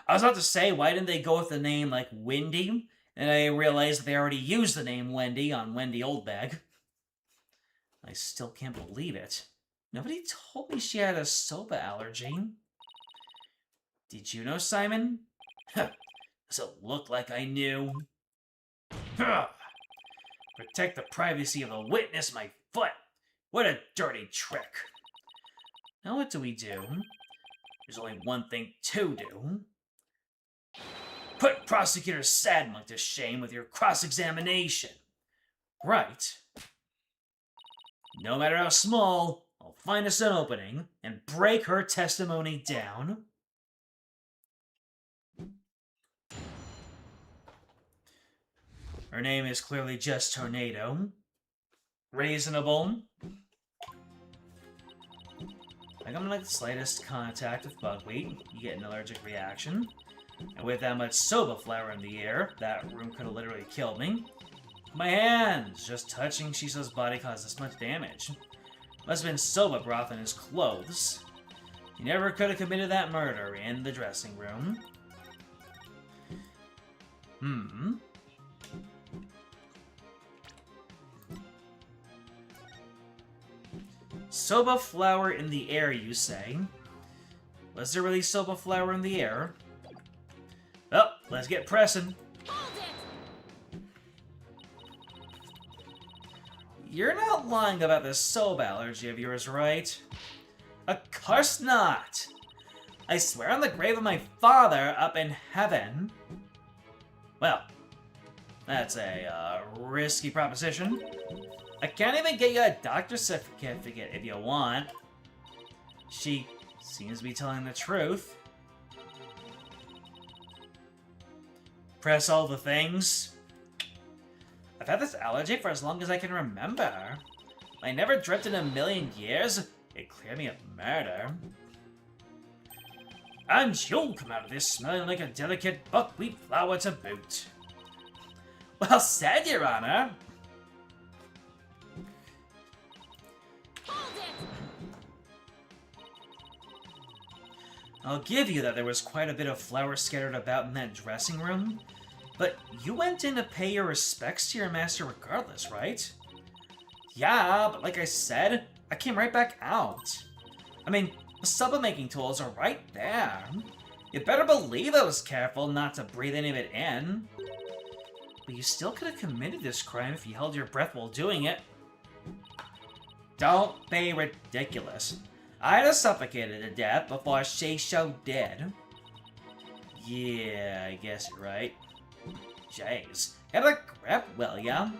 I was about to say, why didn't they go with the name like Wendy? And I realized that they already used the name Wendy on Wendy Oldbag. I still can't believe it. Nobody told me she had a soba allergy. Did you know, Simon? Does it look like I knew? Protect the privacy of the witness, my foot! What a dirty trick! Now what do we do? There's only one thing to do. Put Prosecutor Sadmonk to shame with your cross-examination. Right. No matter how small, I'll find us an opening and break her testimony down. Her name is clearly just Tornado. Reasonable. Like I'm like the slightest contact with buckwheat, you get an allergic reaction. And with that much soba flower in the air, that room could have literally killed me. My hands! Just touching Shiso's body caused this much damage. Must have been soba broth in his clothes. He never could have committed that murder in the dressing room. Soba flower in the air, you say? Was there really soba flower in the air? Well, let's get pressing. You're not lying about this soba allergy of yours, right? Of course not! I swear on the grave of my father up in heaven. Well, that's a risky proposition. I can't even get you a doctor's certificate if you want. She seems to be telling the truth. Press all the things. I've had this allergy for as long as I can remember. I never dreamt in a million years it'd clear me of murder. And you'll come out of this smelling like a delicate buckwheat flower to boot. Well said, Your Honor. I'll give you that there was quite a bit of flour scattered about in that dressing room, but you went in to pay your respects to your master regardless, right? Yeah, but like I said, I came right back out. I mean, the soba-making tools are right there. You better believe I was careful not to breathe any of it in. But you still could have committed this crime if you held your breath while doing it. Don't be ridiculous. I'd have suffocated to death before Shisho did. Yeah, I guess you're right. Jeez. Get a grip, will ya?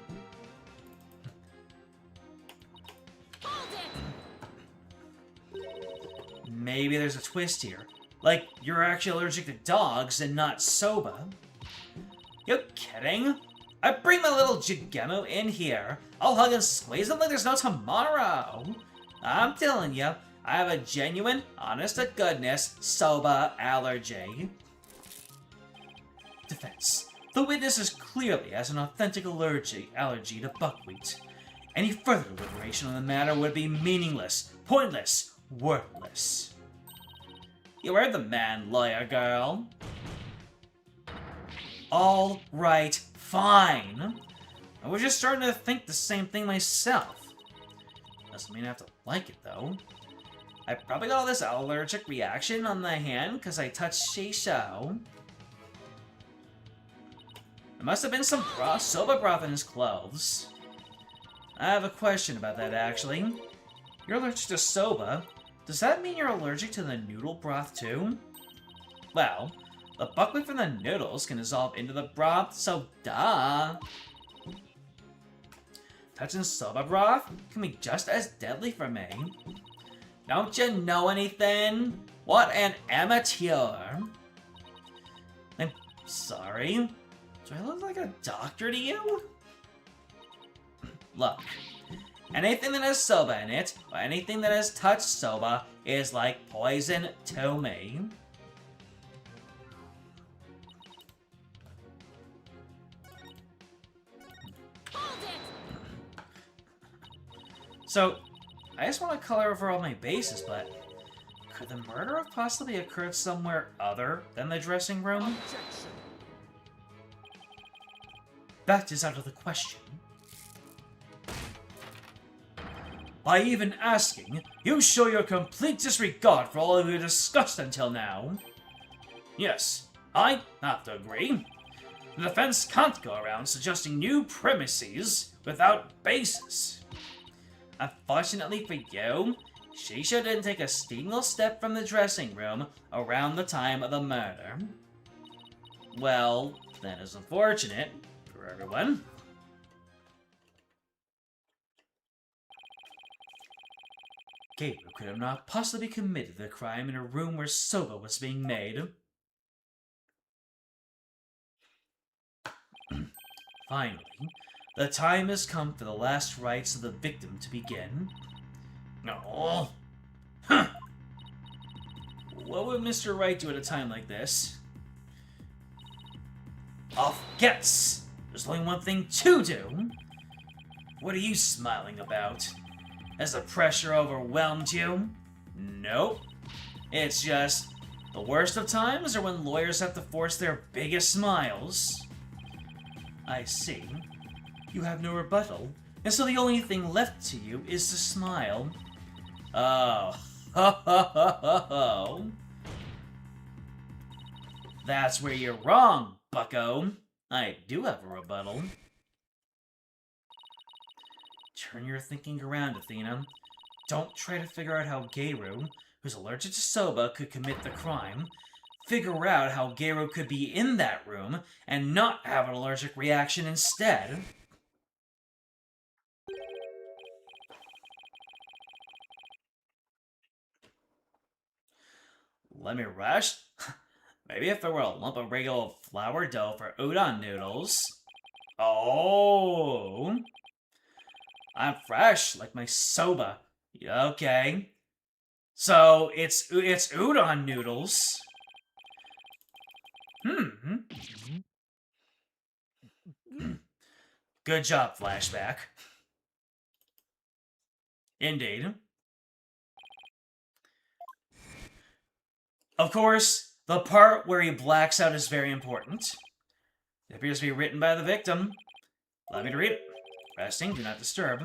Maybe there's a twist here. Like, you're actually allergic to dogs and not soba. You kidding? I bring my little Jigemu in here. I'll hug and squeeze him like there's no tomorrow. I'm telling you, I have a genuine, honest-to-goodness soba allergy. Defense. The witness is clearly has an authentic allergy to buckwheat. Any further deliberation on the matter would be meaningless, pointless, worthless. You heard the man, lawyer girl. All right, fine. I was just starting to think the same thing myself. Doesn't mean I have to like it, though. I probably got all this allergic reaction on the hand because I touched Shisho. There must have been some soba broth in his clothes. I have a question about that, actually. You're allergic to soba. Does that mean you're allergic to the noodle broth, too? Well, the buckwheat from the noodles can dissolve into the broth, so duh. Touching soba broth can be just as deadly for me. Don't you know anything? What an amateur. I'm sorry. Do I look like a doctor to you? Look, anything that has soba in it, or anything that has touched soba, is like poison to me. So, I just want to color over all my bases, but could the murder have possibly occurred somewhere other than the dressing room? Objection. That is out of the question. By even asking, you show your complete disregard for all we discussed until now. Yes, I have to agree. The defense can't go around suggesting new premises without basis. Unfortunately for you, Shisho didn't take a single step from the dressing room around the time of the murder. Well, that is unfortunate for everyone. Gabriel could have not possibly committed the crime in a room where soba was being made. Finally, the time has come for the last rites of the victim to begin. Oh, huh. What would Mr. Wright do at a time like this? Off gets! There's only one thing to do! What are you smiling about? Has the pressure overwhelmed you? Nope. It's just, the worst of times are when lawyers have to force their biggest smiles. I see. You have no rebuttal, and so the only thing left to you is to smile. Oh, ho ho ho ho ho. That's where you're wrong, bucko. I do have a rebuttal. Turn your thinking around, Athena. Don't try to figure out how Geiru, who's allergic to soba, could commit the crime. Figure out how Geiru could be in that room and not have an allergic reaction instead. Let me rush? Maybe if there were a lump of regular flour dough for udon noodles. Oh! I'm fresh, like my soba. Okay. So, it's udon noodles. Good job, flashback. Indeed. Of course, the part where he blacks out is very important. It appears to be written by the victim. Allow me to read it. Resting, do not disturb.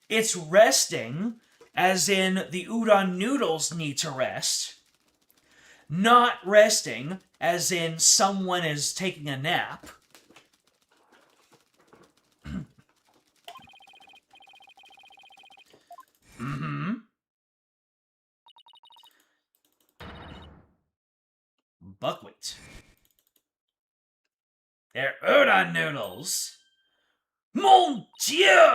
It's resting, as in the udon noodles need to rest. Not resting, as in someone is taking a nap. Buckwheat. They're udon noodles. Mon Dieu!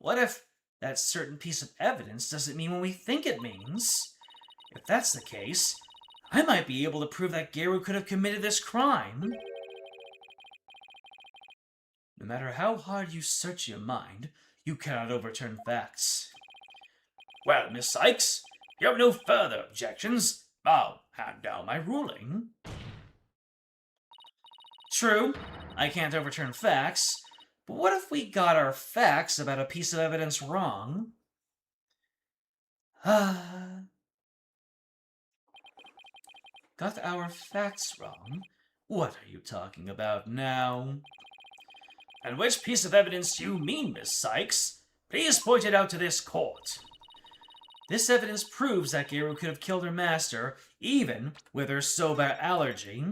What if that certain piece of evidence doesn't mean what we think it means? If that's the case, I might be able to prove that Geru could have committed this crime. No matter how hard you search your mind, you cannot overturn facts. Well, Miss Sykes, you have no further objections. I'll hand down my ruling. True, I can't overturn facts, but what if we got our facts about a piece of evidence wrong? Got our facts wrong? What are you talking about now? And which piece of evidence do you mean, Miss Sykes? Please point it out to this court. This evidence proves that Geru could have killed her master, even with her soba allergy.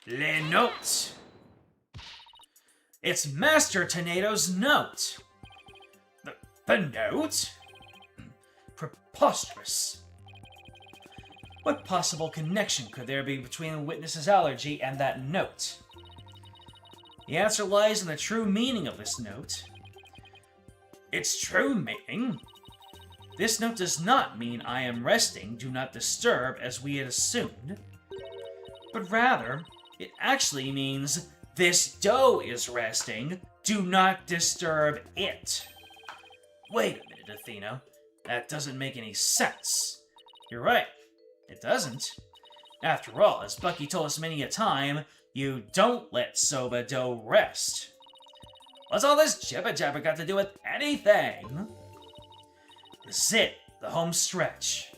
Le note. It's Master Tornado's note. The note? Preposterous. What possible connection could there be between the witness's allergy and that note? The answer lies in the true meaning of this note. Its true meaning? This note does not mean I am resting, do not disturb, as we had assumed. But rather, it actually means this dough is resting, do not disturb it. Wait a minute, Athena. That doesn't make any sense. You're right, it doesn't. After all, as Bucky told us many a time, you don't let soba dough rest. What's all this jibber-jabber got to do with anything? This is it, the home stretch.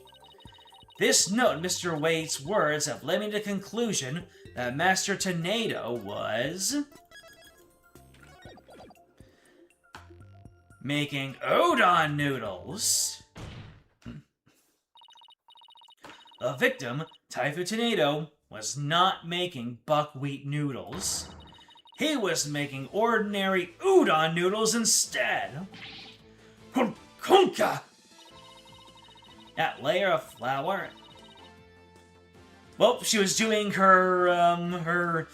This note and Mr. Waite's words have led me to the conclusion that Master Tornado was making udon noodles. The victim, Typhoon Tornado, was not making buckwheat noodles. He was making ordinary udon noodles instead. Kunka! That layer of flour. Well, she was doing her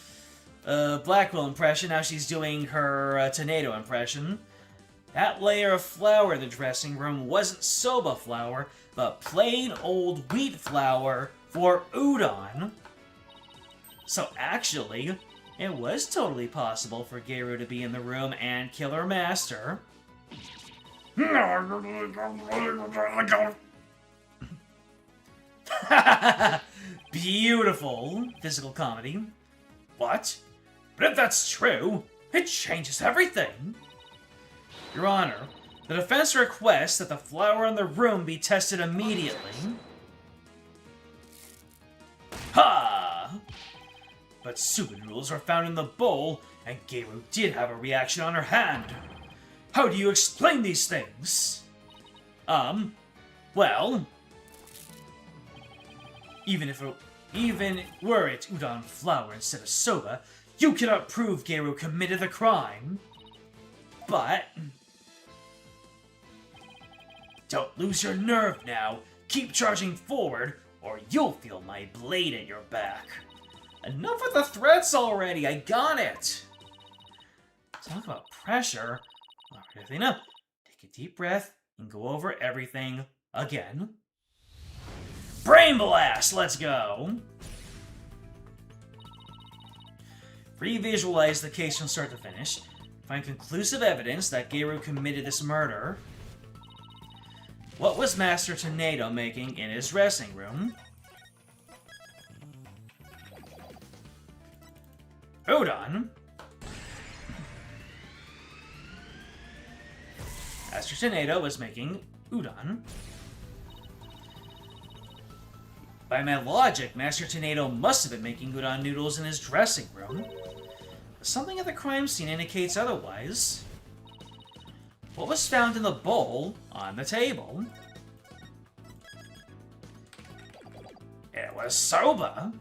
Blackwell impression. Now she's doing her Tornado impression. That layer of flour in the dressing room wasn't soba flour, but plain old wheat flour for udon. So actually, it was totally possible for Geru to be in the room and kill her master. Beautiful physical comedy. What? But if that's true, it changes everything. Your Honor, the defense requests that the flour in the room be tested immediately. Ha! But super noodles are found in the bowl, and Geru did have a reaction on her hand. How do you explain these things? Well, even were it udon flour instead of soba, you cannot prove Geru committed the crime. But don't lose your nerve now. Keep charging forward, or you'll feel my blade at your back. Enough with the threats already, I got it! Talk about pressure. Alright, Athena, take a deep breath and go over everything again. Brain Blast, let's go! Revisualize the case from start to finish. Find conclusive evidence that Geru committed this murder. What was Master Tornado making in his dressing room? Udon. Master Tornado was making udon. By my logic, Master Tornado must have been making udon noodles in his dressing room. Something at the crime scene indicates otherwise. what was found in the bowl on the table? It was soba.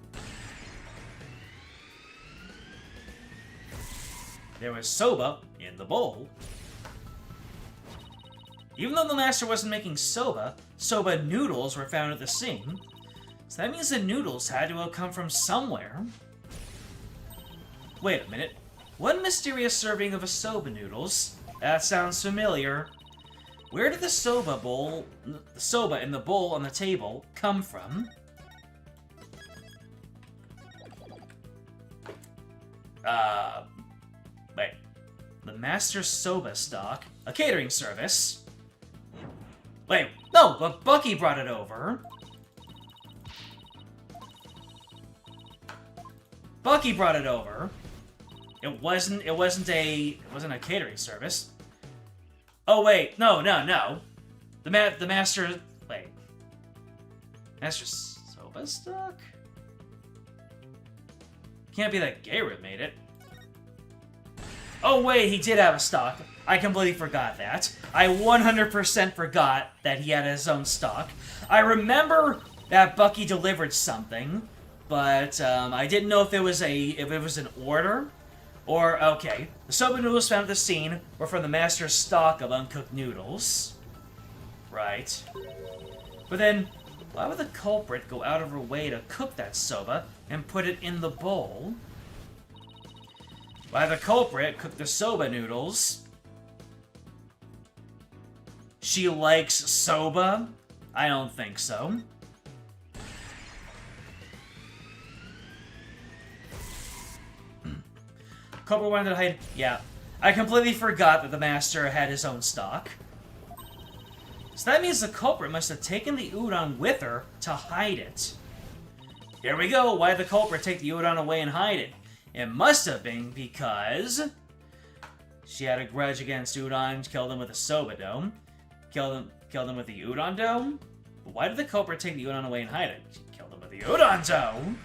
There was soba in the bowl. Even though the master wasn't making soba, soba noodles were found at the scene. So that means the noodles had to have come from somewhere. Wait a minute. One mysterious serving of a soba noodles. That sounds familiar. Where did the soba in the bowl on the table come from? Wait. The master's soba stock? A catering service? Wait, no, but Bucky brought it over. Bucky brought it over. It wasn't a catering service. Oh wait, no. The master, wait. Master's soba stock? Can't be that Garu made it. Oh wait, he did have a stock. I completely forgot that. I 100% forgot that he had his own stock. I remember that Bucky delivered something, but I didn't know if it was an order, or okay. The soba noodles found at the scene were from the master's stock of uncooked noodles. Right. But then, why would the culprit go out of her way to cook that soba and put it in the bowl? Why the culprit cooked the soba noodles? She likes soba? I don't think so. Culprit wanted to hide... Yeah. I completely forgot that the master had his own stock. So that means the culprit must have taken the udon with her to hide it. Here we go. Why did the culprit take the udon away and hide it? It must have been because she had a grudge against udon, killed him with a soba dough, killed him with the udon dough. But why did the culprit take the udon away and hide it? She killed him with the udon dough.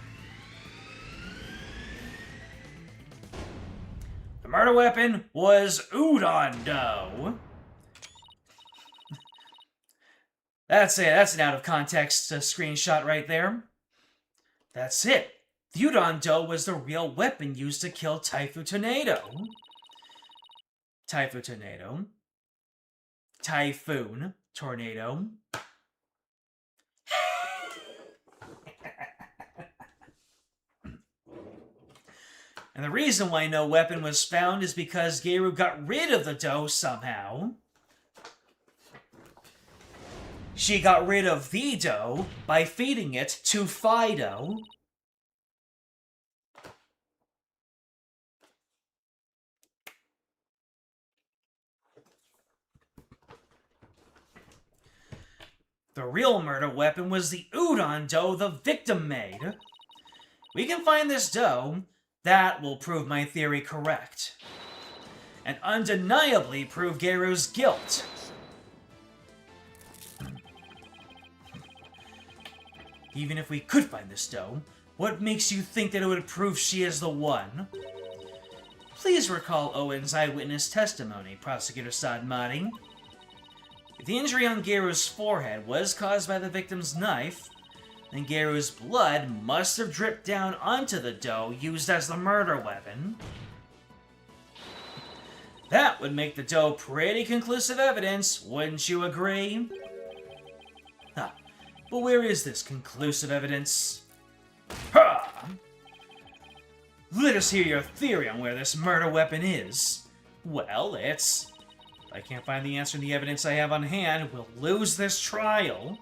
The murder weapon was udon dough. That's it. That's an out of context screenshot right there. That's it. The udon dough was the real weapon used to kill Typhoon Tornado. Typhoon Tornado. And the reason why no weapon was found is because Garu got rid of the dough somehow. She got rid of the dough by feeding it to Fido. The real murder weapon was the udon dough the victim made. We can find this dough. That will prove my theory correct. And undeniably prove Garu's guilt. Even if we could find this dough, what makes you think that it would prove she is the one? Please recall Owen's eyewitness testimony, Prosecutor Sadmati. If the injury on Garu's forehead was caused by the victim's knife, then Garu's blood must have dripped down onto the dough used as the murder weapon. That would make the dough pretty conclusive evidence, wouldn't you agree? Ah, but where is this conclusive evidence? Ha! Let us hear your theory on where this murder weapon is. Well, it's... If I can't find the answer in the evidence I have on hand, we'll lose this trial.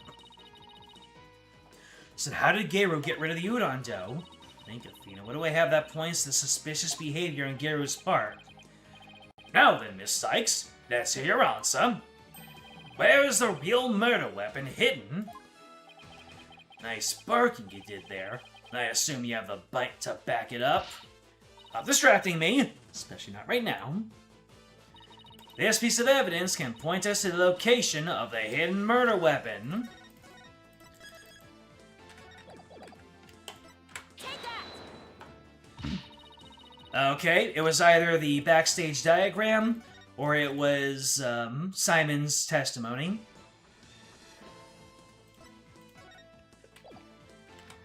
So how did Garu get rid of the udon dough? Think, Athena. What do I have that points to suspicious behavior on Garu's part? Now then, Miss Sykes, let's hear your answer. Where is the real murder weapon hidden? Nice barking you did there. I assume you have the bite to back it up. Stop distracting me, especially not right now. This piece of evidence can point us to the location of the hidden murder weapon. Okay, it was either the backstage diagram or it was Simon's testimony.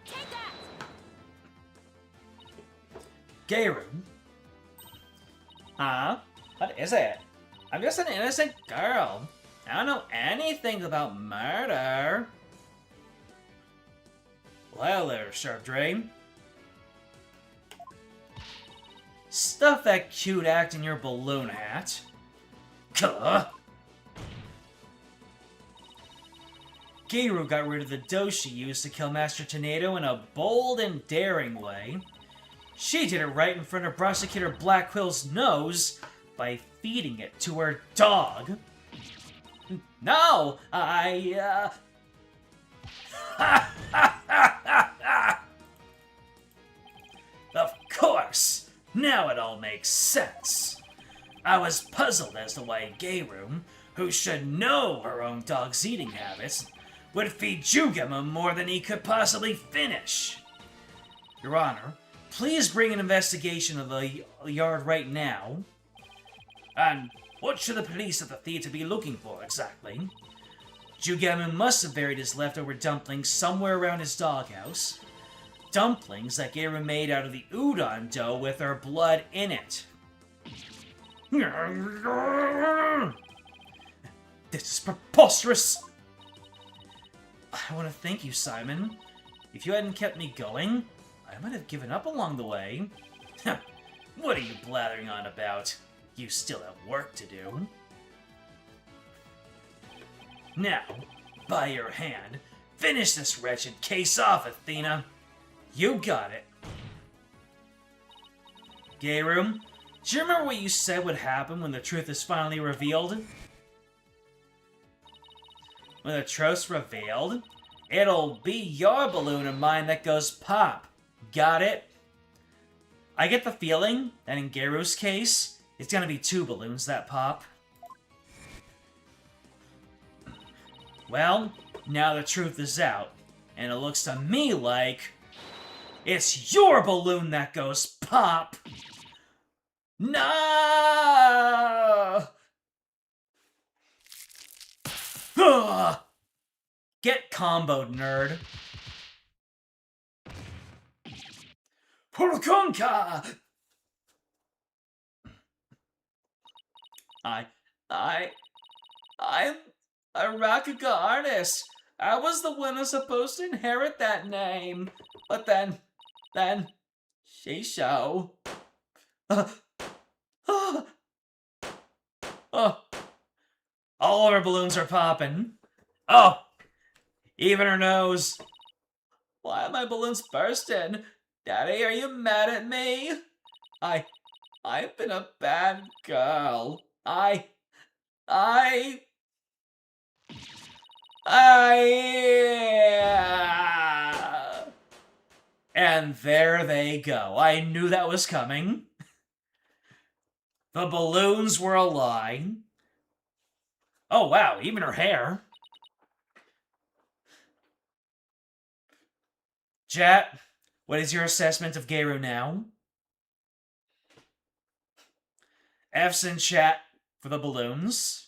Take that! Gayru. Huh? What is it? I'm just an innocent girl. I don't know anything about murder. Well there, Sharp Drain. Stuff that cute act in your balloon hat. Kuh. Gayru got rid of the dough she used to kill Master Tornado in a bold and daring way. She did it right in front of Prosecutor Blackwill's nose by feeding it to her dog. No! Of course! Now it all makes sense. I was puzzled as to why Gayru, who should know her own dog's eating habits, would feed Jugema more than he could possibly finish. Your Honor, please bring an investigation of the yard right now. And what should the police at the theater be looking for, exactly? Jugema must have buried his leftover dumplings somewhere around his doghouse. Dumplings that Gayru made out of the udon dough with her blood in it. This is preposterous! I want to thank you, Simon. If you hadn't kept me going, I might have given up along the way. What are you blathering on about? You still have work to do. Now, by your hand, finish this wretched case off, Athena. You got it. Gayru, do you remember what you said would happen when the truth is finally revealed? When the truth's revealed, it'll be your balloon and mine that goes pop. Got it? I get the feeling that in Gayru's case, it's gonna be 2 balloons that pop. Well, now the truth is out, and it looks to me like it's your balloon that goes pop! No! Ugh. Get comboed, nerd. Hurukunka! I'm a Rakuga artist. I was the one who's supposed to inherit that name. But then, Shisho. All of her balloons are popping. Oh, even her nose. Why are my balloons bursting? Daddy, are you mad at me? I've been a bad girl. And there they go. I knew that was coming. The balloons were a lie. Oh wow, even her hair. Chat, what is your assessment of Gayru now? F's in chat for the balloons.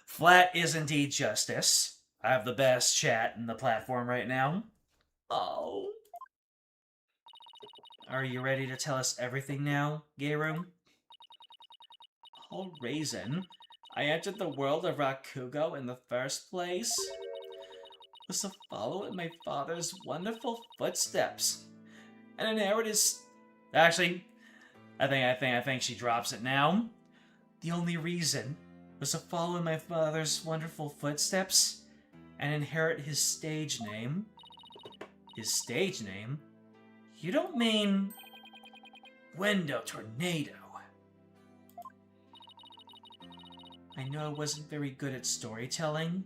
Flat is indeed justice. I have the best chat in the platform right now. Oh. Are you ready to tell us everything now, Gayru? Oh, Raisin. I entered the world of Rakugo in the first place was to follow in my father's wonderful footsteps and inherit his... Actually, I think she drops it now. The only reason was to follow in my father's wonderful footsteps and inherit his stage name. His stage name? You don't mean... Window Tornado. I know I wasn't very good at storytelling,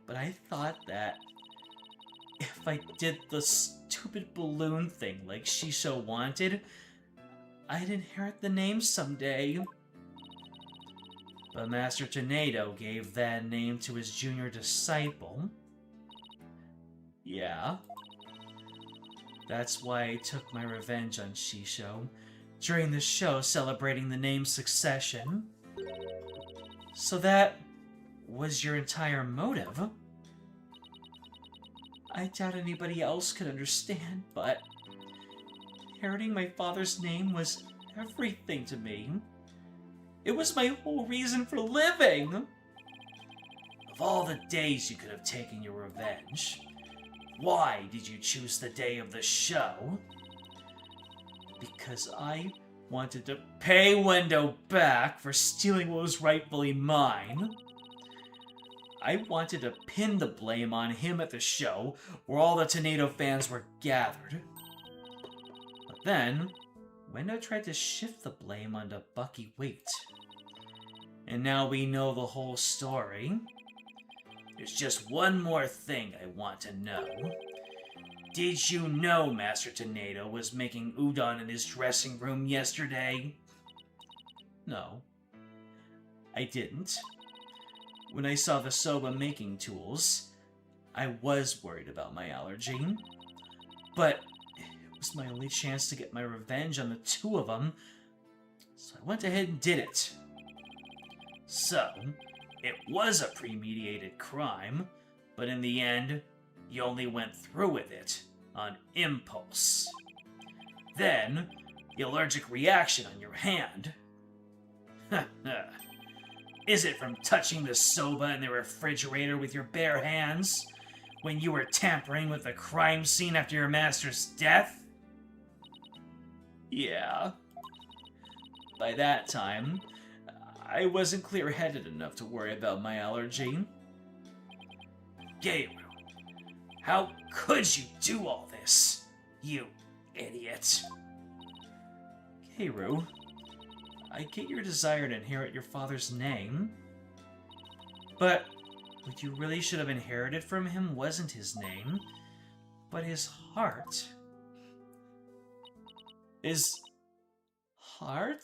but I thought that if I did the stupid balloon thing like Shisho wanted, I'd inherit the name someday. But Master Tornado gave that name to his junior disciple. Yeah. That's why I took my revenge on Shisho during the show celebrating the name's succession. So that was your entire motive? I doubt anybody else could understand, but inheriting my father's name was everything to me. It was my whole reason for living. Of all the days you could have taken your revenge, why did you choose the day of the show? Because I wanted to pay Wendo back for stealing what was rightfully mine. I wanted to pin the blame on him at the show where all the Tornado fans were gathered. But then, Wendo tried to shift the blame onto Bucky Wright. And now we know the whole story. There's just one more thing I want to know. Did you know Master Tornado was making udon in his dressing room yesterday? No, I didn't. When I saw the soba making tools, I was worried about my allergy. But it was my only chance to get my revenge on the two of them, so I went ahead and did it. So, it was a premeditated crime, but in the end, you only went through with it on impulse. Then, the allergic reaction on your hand. Is it from touching the soba in the refrigerator with your bare hands when you were tampering with the crime scene after your master's death? Yeah. By that time, I wasn't clear-headed enough to worry about my allergy. Gabriel, how could you do all this, you idiot? Keiru, I get your desire to inherit your father's name, but what you really should have inherited from him wasn't his name, but his heart. His heart?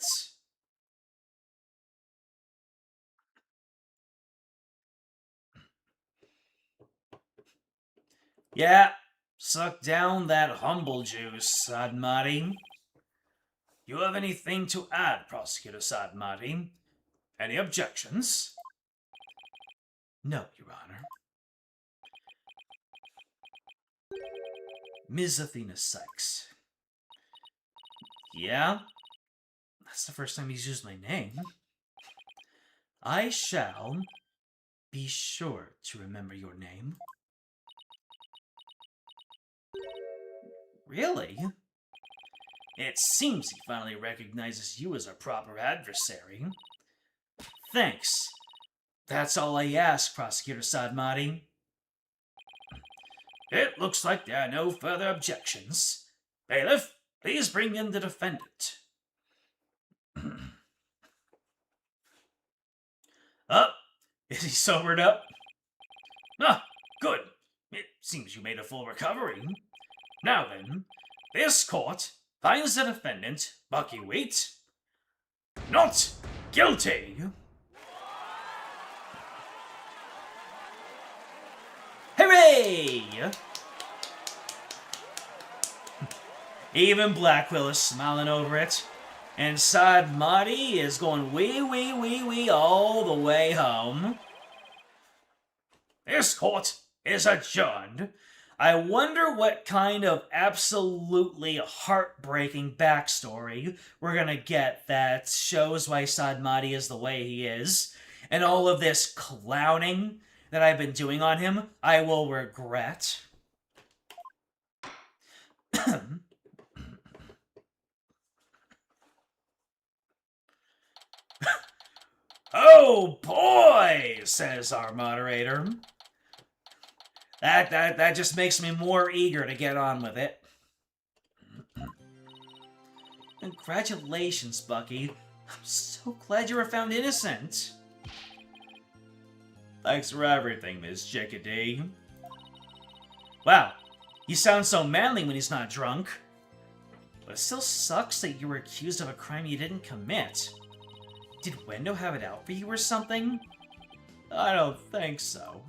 Yeah, suck down that humble juice, Sadmari. You have anything to add, Prosecutor Sadmari? Any objections? No, Your Honor. Ms. Athena Sykes. Yeah? That's the first time he's used my name. I shall be sure to remember your name. Really? It seems he finally recognizes you as a proper adversary. Thanks. That's all I ask, Prosecutor Sadmari. It looks like there are no further objections. Bailiff, please bring in the defendant. Is he sobered up? Ah, good. It seems you made a full recovery. Now then, this court finds the defendant, Bucky Wright, not guilty. Hooray! Even Blackwell is smiling over it, and Sadmari is going wee all the way home. This court is adjourned. I wonder what kind of absolutely heartbreaking backstory we're gonna get that shows why Sadmari is the way he is, and all of this clowning that I've been doing on him, I will regret. Oh boy, says our moderator. That just makes me more eager to get on with it. Congratulations, Bucky. I'm so glad you were found innocent. Thanks for everything, Miss Chickadee. Wow, he sounds so manly when he's not drunk. But it still sucks that you were accused of a crime you didn't commit. Did Wendo have it out for you or something? I don't think so.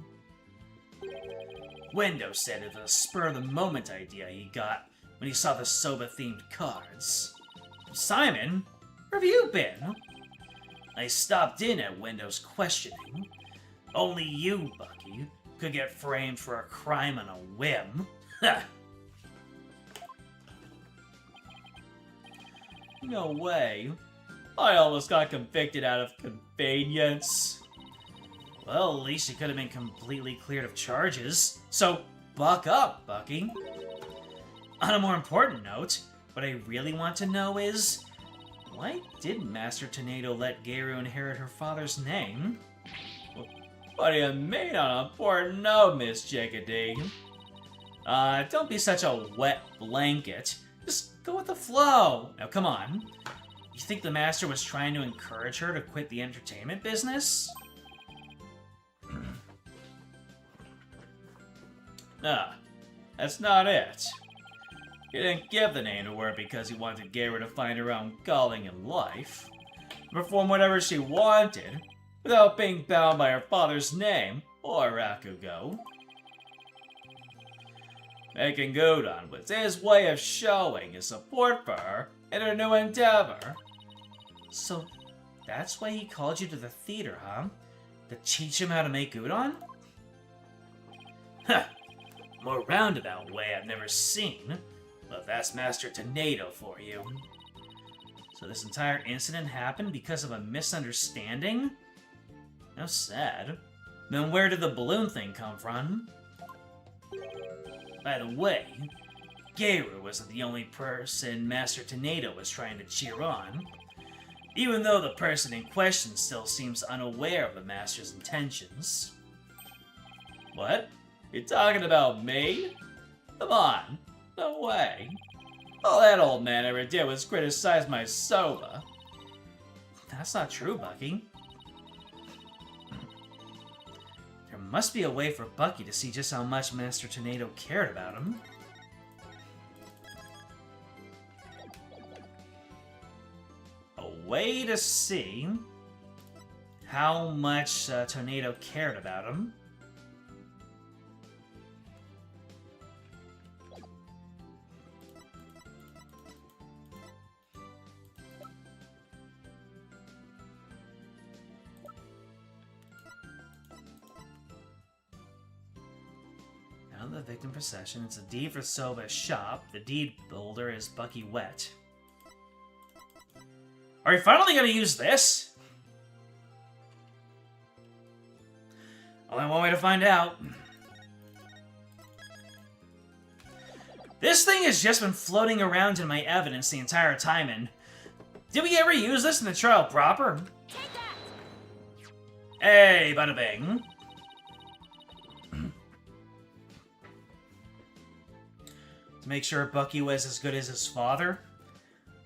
Window said it was a spur-of-the-moment idea he got when he saw the soba-themed cards. Simon, where have you been? I stopped in at Window's questioning. Only you, Bucky, could get framed for a crime on a whim. No way. I almost got convicted out of convenience. Well, at least you could have been completely cleared of charges. So, buck up, Bucky. On a more important note, what I really want to know is, why did Master Tornado let Geiru inherit her father's name? What do you mean on an important note, Miss Chickadee? Don't be such a wet blanket. Just go with the flow. Now, come on. You think the Master was trying to encourage her to quit the entertainment business? Nah, that's not it. He didn't give the name to her because he wanted Geiru to find her own calling in life, perform whatever she wanted, without being bound by her father's name or Rakugo. Making Gudon was his way of showing his support for her in her new endeavor. So that's why he called you to the theater, huh? To teach him how to make udon? Huh. More roundabout way I've never seen. But that's Master Tornado for you. So this entire incident happened because of a misunderstanding? How sad. Then where did the balloon thing come from? By the way, Geiru wasn't the only person Master Tornado was trying to cheer on. Even though the person in question still seems unaware of the Master's intentions. What? You talking about me? Come on, no way. All that old man ever did was criticize my soba. That's not true, Bucky. There must be a way for Bucky to see just how much Master Tornado cared about him. A way to see how much Tornado cared about him. The victim procession. It's a deed for Soba's shop. The deed builder is Bucky Wet. Are you finally gonna use this? Only one way to find out. This thing has just been floating around in my evidence the entire time, and did we ever use this in the trial proper? Hey, bada bing. To make sure Bucky was as good as his father.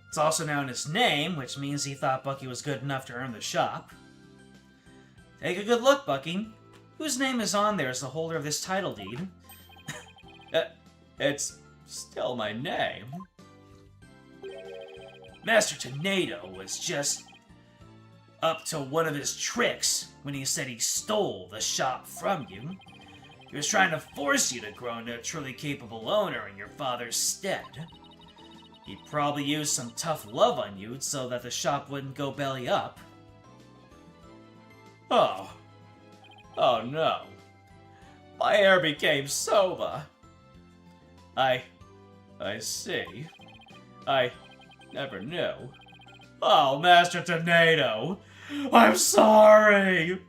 It's also now in his name, which means he thought Bucky was good enough to earn the shop. Take a good look, Bucky. Whose name is on there as the holder of this title deed? It's still my name. Master Tornado was just up to one of his tricks when he said he stole the shop from you. He was trying to force you to grow into a truly capable owner in your father's stead. He probably used some tough love on you so that the shop wouldn't go belly up. Oh no. My hair became soba. I see. I never knew. Oh, Master Tornado! I'm sorry!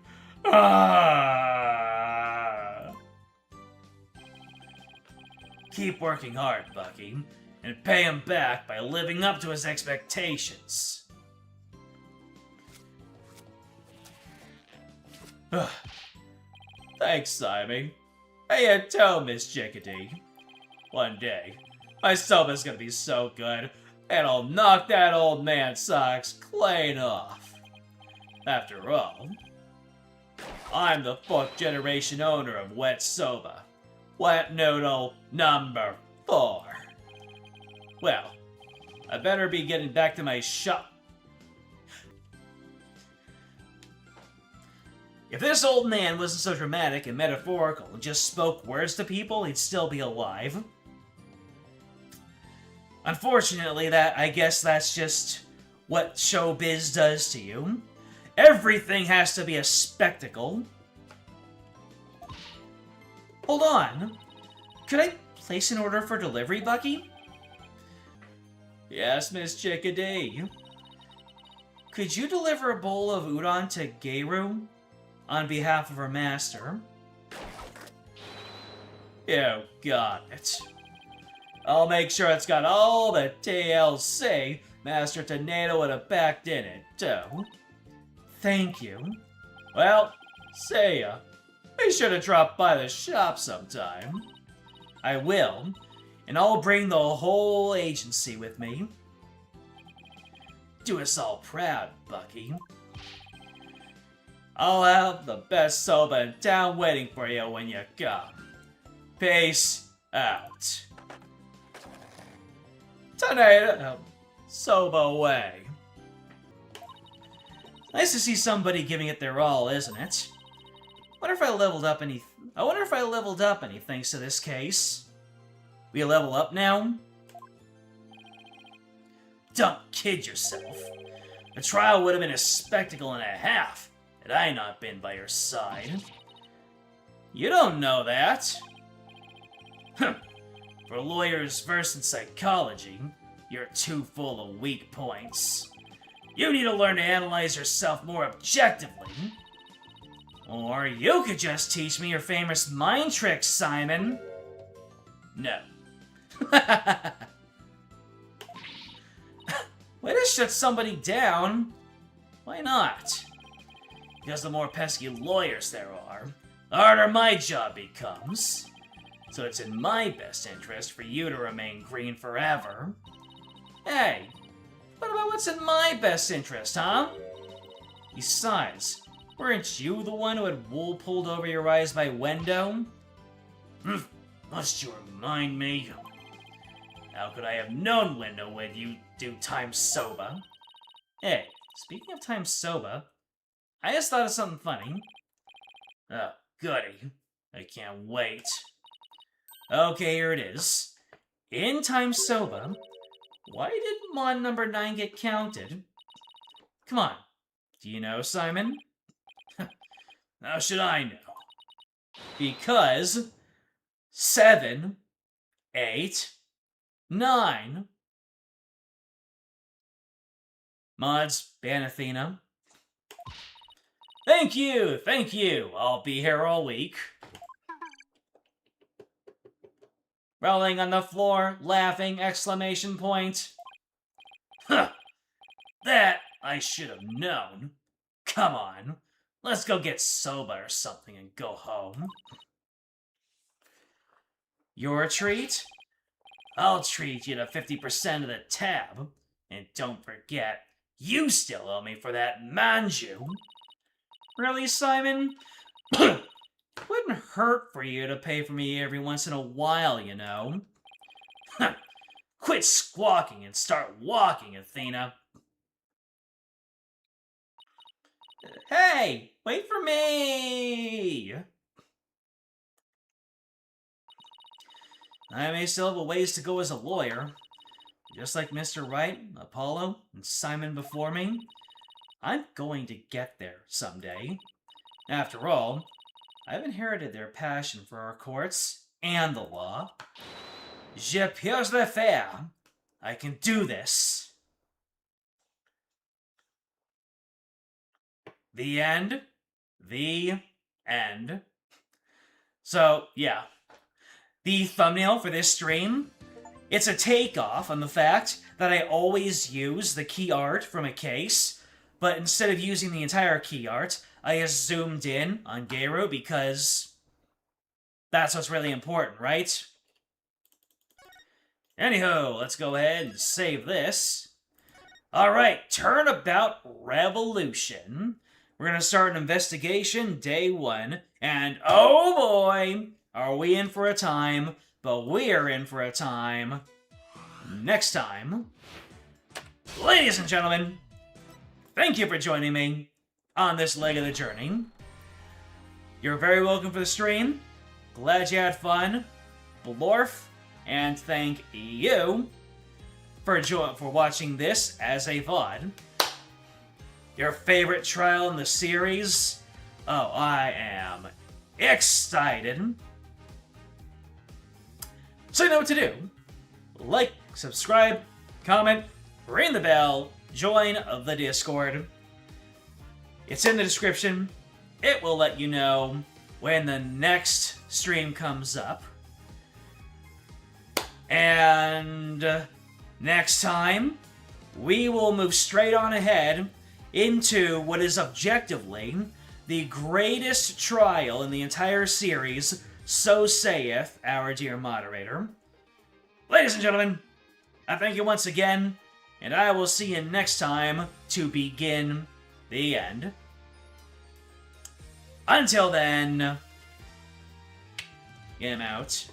Keep working hard, Bucky, and pay him back by living up to his expectations. Thanks, Simon. Hey, you too, Miss Chickadee. One day, my soba's gonna be so good, and I'll knock that old man's socks clean off. After all, I'm the 4th generation owner of Wet Soba. Wet Noodle number 4. Well, I better be getting back to my shop. If this old man wasn't so dramatic and metaphorical and just spoke words to people, he'd still be alive. Unfortunately, I guess that's just what showbiz does to you. Everything has to be a spectacle. Hold on. Could I place an order for delivery, Bucky? Yes, Miss Chickadee. Could you deliver a bowl of udon to Geiru on behalf of her master? You got it. I'll make sure it's got all the TLC Master Tornado would have packed in it, too. Thank you. Well, see ya. Be sure to drop by the shop sometime. I will, and I'll bring the whole agency with me. Do us all proud, Bucky. I'll have the best soba in town waiting for you when you come. Peace out. Tornado, soba way. Nice to see somebody giving it their all, isn't it? I wonder if I leveled up any thanks to this case. We level up now? Don't kid yourself. The trial would have been a spectacle and a half had I not been by your side. You don't know that. For lawyers versed in psychology, you're too full of weak points. You need to learn to analyze yourself more objectively. Or you could just teach me your famous mind tricks, Simon. No. Way to shut somebody down. Why not? Because the more pesky lawyers there are, the harder my job becomes. So it's in my best interest for you to remain green forever. Hey, what about what's in my best interest, huh? Besides, weren't you the one who had wool pulled over your eyes by Wendo? Must you remind me? How could I have known Wendo when you do time soba? Hey, speaking of time soba, I just thought of something funny. Oh, goody. I can't wait. Okay, here it is. In time soba, why did Mon number 9 get counted? Come on. Do you know, Simon? How should I know? Because 7, 8, 9. Mods, ban Athena. Thank you, thank you. I'll be here all week. Rolling on the floor, laughing, exclamation point. Huh. That I should have known. Come on. Let's go get soba or something and go home. Your treat? I'll treat you to 50% of the tab. And don't forget, you still owe me for that manju. Really, Simon? Wouldn't hurt for you to pay for me every once in a while, you know. Quit squawking and start walking, Athena. Hey, wait for me! I may still have a ways to go as a lawyer. Just like Mr. Wright, Apollo, and Simon before me, I'm going to get there someday. After all, I've inherited their passion for our courts and the law. Je peux le faire. I can do this. The end. The end. So, yeah. The thumbnail for this stream, it's a takeoff on the fact that I always use the key art from a case, but instead of using the entire key art, I just zoomed in on Geiru because that's what's really important, right? Anywho, let's go ahead and save this. Alright, Turnabout Revolution. We're gonna start an investigation day 1, and oh boy, are we in for a time, but we're in for a time next time. Ladies and gentlemen, thank you for joining me on this leg of the journey. You're very welcome for the stream. Glad you had fun. Blorf, and thank you for watching this as a VOD. Your favorite trial in the series? Oh, I am excited. So you know what to do. Like, subscribe, comment, ring the bell, join the Discord. It's in the description. It will let you know when the next stream comes up. And next time, we will move straight on ahead into what is objectively the greatest trial in the entire series, so saith our dear moderator. Ladies and gentlemen, I thank you once again, and I will see you next time to begin the end. Until then, I'm out.